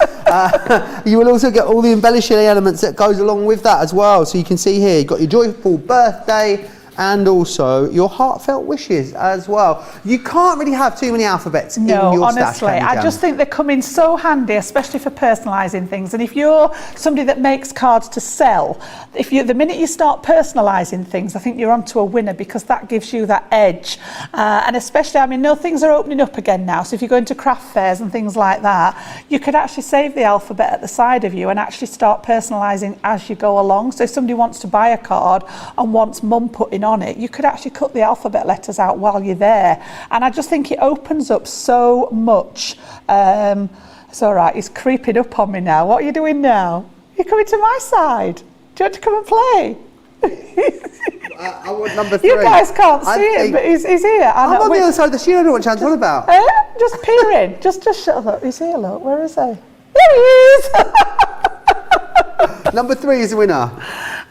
S1: You will also get all the embellishing elements that goes along with that as well. So you can see here, you've got your joyful birthday and also your heartfelt wishes as well. You can't really have too many alphabets in your stash.
S2: No, honestly, I just think they come in so handy, especially for personalising things. And if you're somebody that makes cards to sell, the minute you start personalising things, I think you're onto a winner because that gives you that edge. And especially, I mean, things are opening up again now. So if you go into craft fairs and things like that, you could actually save the alphabet at the side of you and actually start personalising as you go along. So if somebody wants to buy a card and wants mum putting on it, you could actually cut the alphabet letters out while you're there, and I just think it opens up so much. It's all right, he's creeping up on me now. What are you doing now? You're coming to my side. Do you want to come and play?
S1: I want number 3.
S2: You guys can't see him, but he's here.
S1: I'm on the other side of the sheet. I don't know what Jan's on about.
S2: Just peer in. Just shut up. He's here, look. Where is he? There he is.
S1: Number 3 is the winner.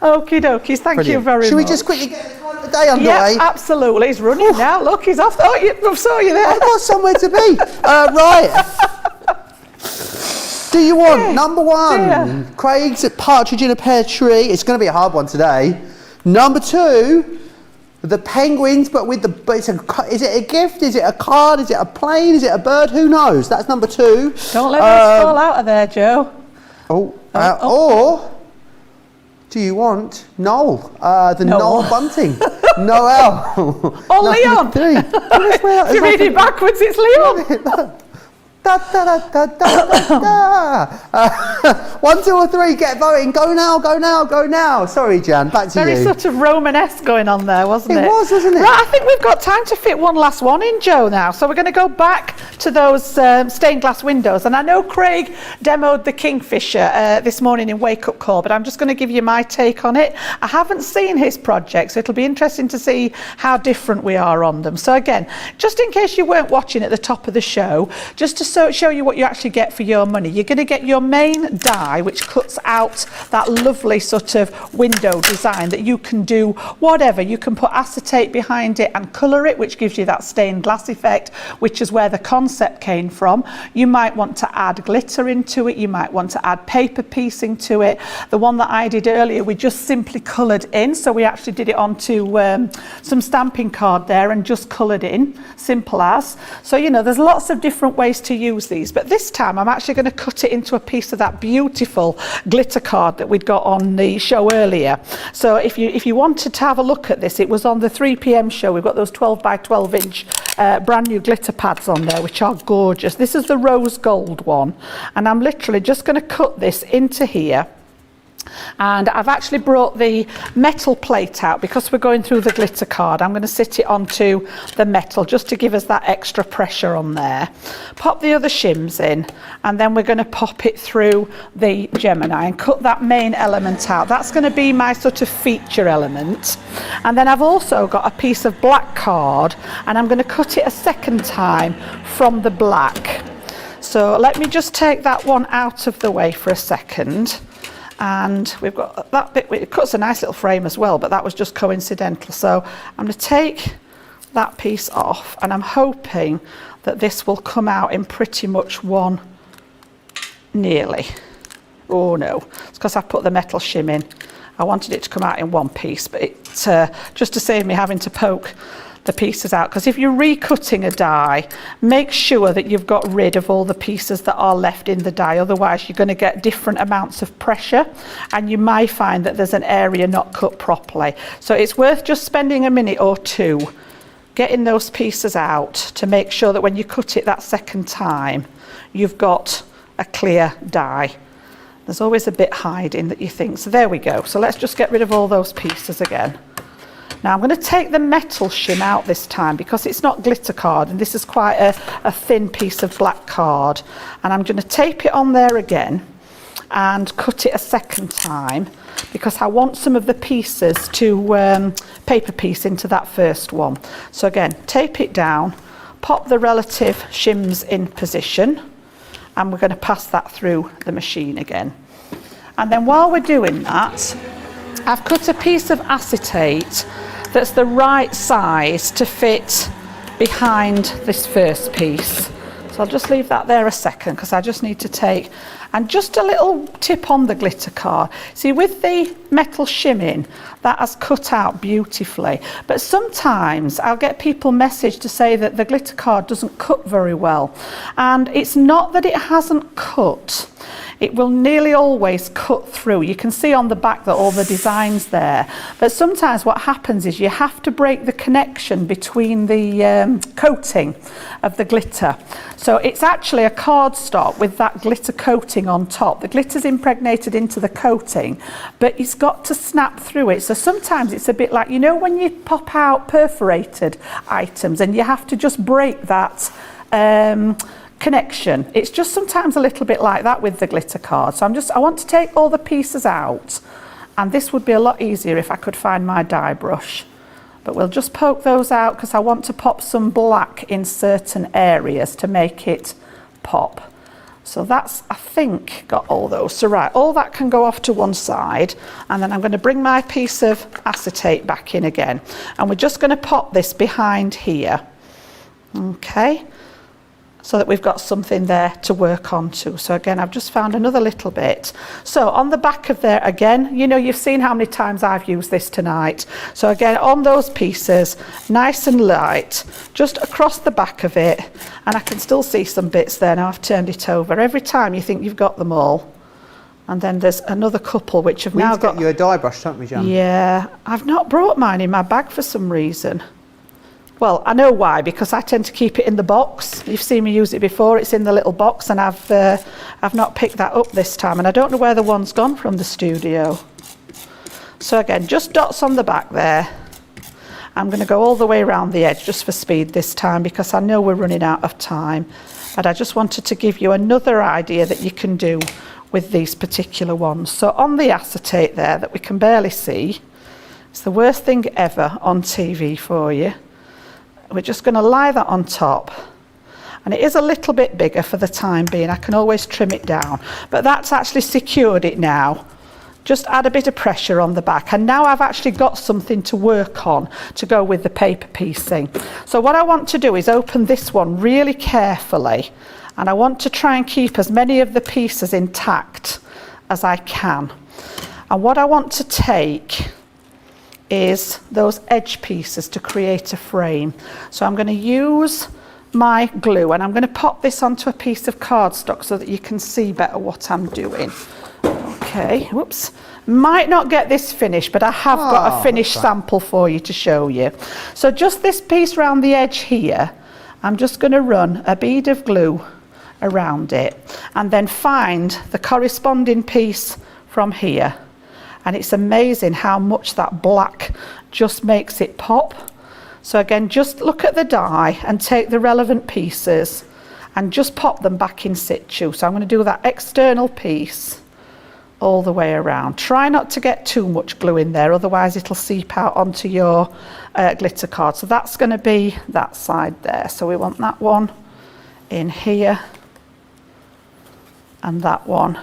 S2: Okie dokies, thank you very much.
S1: Should we just quickly get the time of the day underway?
S2: Yeah, absolutely. He's running now. Look, he's off. Oh, I saw you there.
S1: I've got somewhere to be. Right. Do you want number 1? Craig's Partridge in a Pear Tree. It's going to be a hard one today. Number 2, the penguins, but with the. Is it a gift? Is it a card? Is it a plane? Is it a bird? Who knows? That's number 2.
S2: Don't let us fall out of there, Joe.
S1: Or do you want Noel? The Noel Bunting. Noel.
S2: Or Leon.
S1: 3.
S2: If you read it backwards, it's Leon.
S1: Da, da, da, da, da, da. 1, 2 or 3, get voting. Go now, go now, go now. Sorry, Jan, back to you.
S2: Very sort of Romanesque going on there, wasn't it?
S1: It was, wasn't it?
S2: Right, I think we've got time to fit one last one in, Joe, now. So we're going to go back to those stained glass windows. And I know Craig demoed the Kingfisher this morning in Wake Up Call, but I'm just going to give you my take on it. I haven't seen his project, so it'll be interesting to see how different we are on them. So again, just in case you weren't watching at the top of the show, just to show you what you actually get for your money. You're going to get your main die, which cuts out that lovely sort of window design that you can do whatever. You can put acetate behind it and colour it, which gives you that stained glass effect, which is where the concept came from. You might want to add glitter into it. You might want to add paper piecing to it. The one that I did earlier, we just simply coloured in. So we actually did it onto some stamping card there and just coloured in, simple as. So, you know, there's lots of different ways to use these, but this time I'm actually going to cut it into a piece of that beautiful glitter card that we'd got on the show earlier. So if you wanted to have a look at this, it was on the 3 p.m. show. We've got those 12 by 12 inch brand new glitter pads on there, which are gorgeous. This is the rose gold one, and I'm literally just going to cut this into here. And I've actually brought the metal plate out because we're going through the glitter card. I'm going to sit it onto the metal just to give us that extra pressure on there. Pop the other shims in, and then we're going to pop it through the Gemini and cut that main element out. That's going to be my sort of feature element. And then I've also got a piece of black card, and I'm going to cut it a second time from the black. So let me just take that one out of the way for a second. And we've got that bit, it cuts a nice little frame as well, but that was just coincidental. So I'm going to take that piece off, and I'm hoping that this will come out in pretty much one, nearly. Oh no, it's because I put the metal shim in. I wanted it to come out in one piece, but it just to save me having to poke the pieces out, because if you're recutting a die, make sure that you've got rid of all the pieces that are left in the die, otherwise you're going to get different amounts of pressure and you might find that there's an area not cut properly. So it's worth just spending a minute or two getting those pieces out to make sure that when you cut it that second time you've got a clear die. There's always a bit hiding that you think. So there we go. So let's just get rid of all those pieces again. Now I'm going to take the metal shim out this time because it's not glitter card, and this is quite a thin piece of black card, and I'm going to tape it on there again and cut it a second time because I want some of the pieces to paper piece into that first one. So again, tape it down, pop the relative shims in position, and we're going to pass that through the machine again. And then while we're doing that, I've cut a piece of acetate that's the right size to fit behind this first piece. So I'll just leave that there a second because I just need to take, and just a little tip on the glitter card. See, with the metal shim in, that has cut out beautifully, but sometimes I'll get people message to say that the glitter card doesn't cut very well, and it's not that it hasn't cut. It will nearly always cut through. You can see on the back that all the design's there. But sometimes what happens is you have to break the connection between the coating of the glitter. So it's actually a cardstock with that glitter coating on top. The glitter's impregnated into the coating, but it's got to snap through it. So sometimes it's a bit like, you know, when you pop out perforated items and you have to just break that connection. It's just sometimes a little bit like that with the glitter card. So I want to take all the pieces out, and this would be a lot easier if I could find my die brush. But we'll just poke those out because I want to pop some black in certain areas to make it pop. So that's, I think, got all those. So right, all that can go off to one side, and then I'm going to bring my piece of acetate back in again, and we're just going to pop this behind here. Okay. So that we've got something there to work on to. So again, I've just found another little bit. So on the back of there again, you know, you've seen how many times I've used this tonight. So again, on those pieces, nice and light, just across the back of it. And I can still see some bits there now. I've turned it over. Every time you think you've got them all. And then there's another couple which have now got...
S1: We need to get you a die brush, don't we, Jan?
S2: Yeah, I've not brought mine in my bag for some reason. Well, I know why, because I tend to keep it in the box. You've seen me use it before. It's in the little box, and I've not picked that up this time, and I don't know where the one's gone from the studio. So again, just dots on the back there. I'm going to go all the way around the edge just for speed this time because I know we're running out of time. But I just wanted to give you another idea that you can do with these particular ones. So on the acetate there that we can barely see, it's the worst thing ever on TV for you. We're just going to lie that on top, and it is a little bit bigger for the time being. I can always trim it down, but that's actually secured it now. Just add a bit of pressure on the back, and now I've actually got something to work on to go with the paper piecing. So what I want to do is open this one really carefully, and I want to try and keep as many of the pieces intact as I can. And what I want to take is those edge pieces to create a frame. So I'm going to use my glue, and I'm going to pop this onto a piece of cardstock so that you can see better what I'm doing. Okay, whoops. Might not get this finished, but I have got a finished sample for you to show you. So just this piece around the edge here, I'm just going to run a bead of glue around it, and then find the corresponding piece from here and it's amazing how much that black just makes it pop. So again, just look at the die and take the relevant pieces and just pop them back in situ. So I'm going to do that external piece all the way around. Try not to get too much glue in there, otherwise it'll seep out onto your glitter card. So that's going to be that side there. So we want that one in here and that one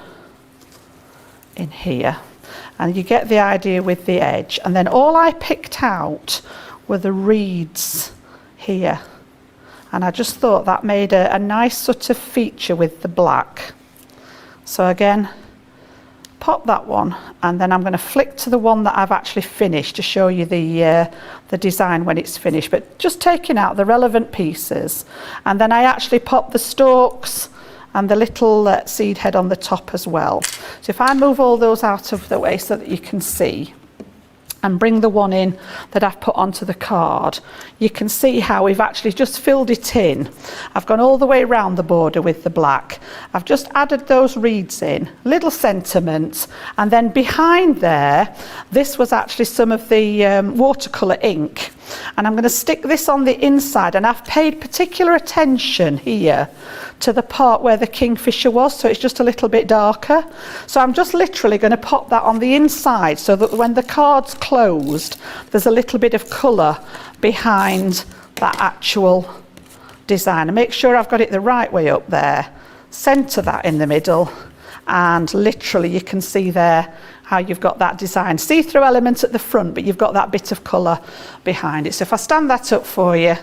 S2: in here. And you get the idea with the edge. And then all I picked out were the reeds here. And I just thought that made a nice sort of feature with the black. So again, pop that one, and then I'm going to flick to the one that I've actually finished to show you the design when it's finished, but just taking out the relevant pieces. And then I actually pop the stalks and the little seed head on the top as well. So if I move all those out of the way so that you can see, and bring the one in that I've put onto the card, you can see how we've actually just filled it in. I've gone all the way around the border with the black. I've just added those reeds in, little sentiments, and then behind there, this was actually some of the watercolour ink. And I'm going to stick this on the inside, and I've paid particular attention here to the part where the kingfisher was, so it's just a little bit darker. So I'm just literally going to pop that on the inside so that when the card's closed, there's a little bit of colour behind that actual design. And make sure I've got it the right way up there. Centre that in the middle, and literally you can see there how you've got that design. See-through element at the front, but you've got that bit of colour behind it. So if I stand that up for you,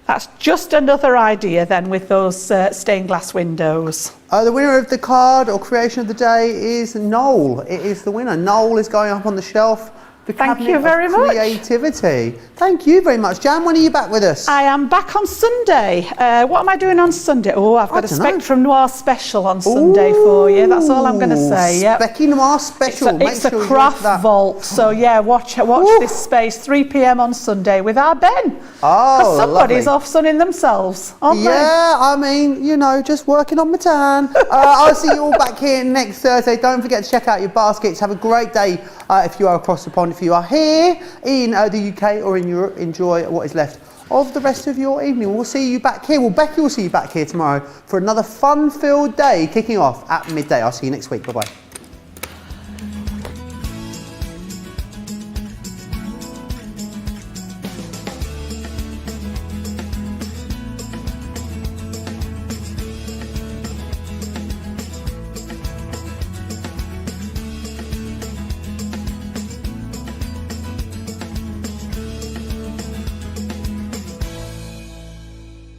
S2: that's just another idea then with those stained glass windows.
S1: The winner of the card or creation of the day is Noel. It is the winner. Noel is going up on the shelf.
S2: Thank you very much.
S1: Creativity. Thank you very much. Jan, when are you back with us?
S2: I am back on Sunday. What am I doing on Sunday? Oh, I've got a Spectrum Noir special on Sunday for you. That's all I'm going to say. Yep.
S1: Specky Noir special.
S2: It's a craft vault. So yeah, watch this space, 3 p.m. on Sunday with our Ben.
S1: Oh,
S2: because somebody's
S1: lovely.
S2: off sunning themselves, aren't they?
S1: Yeah, I mean, you know, just working on my tan. I'll see you all back here next Thursday. Don't forget to check out your baskets. Have a great day if you are across the pond. If you are here in the UK or in Europe, enjoy what is left of the rest of your evening. We'll see you back here. Well, Becky will see you back here tomorrow for another fun-filled day kicking off at midday. I'll see you next week. Bye-bye.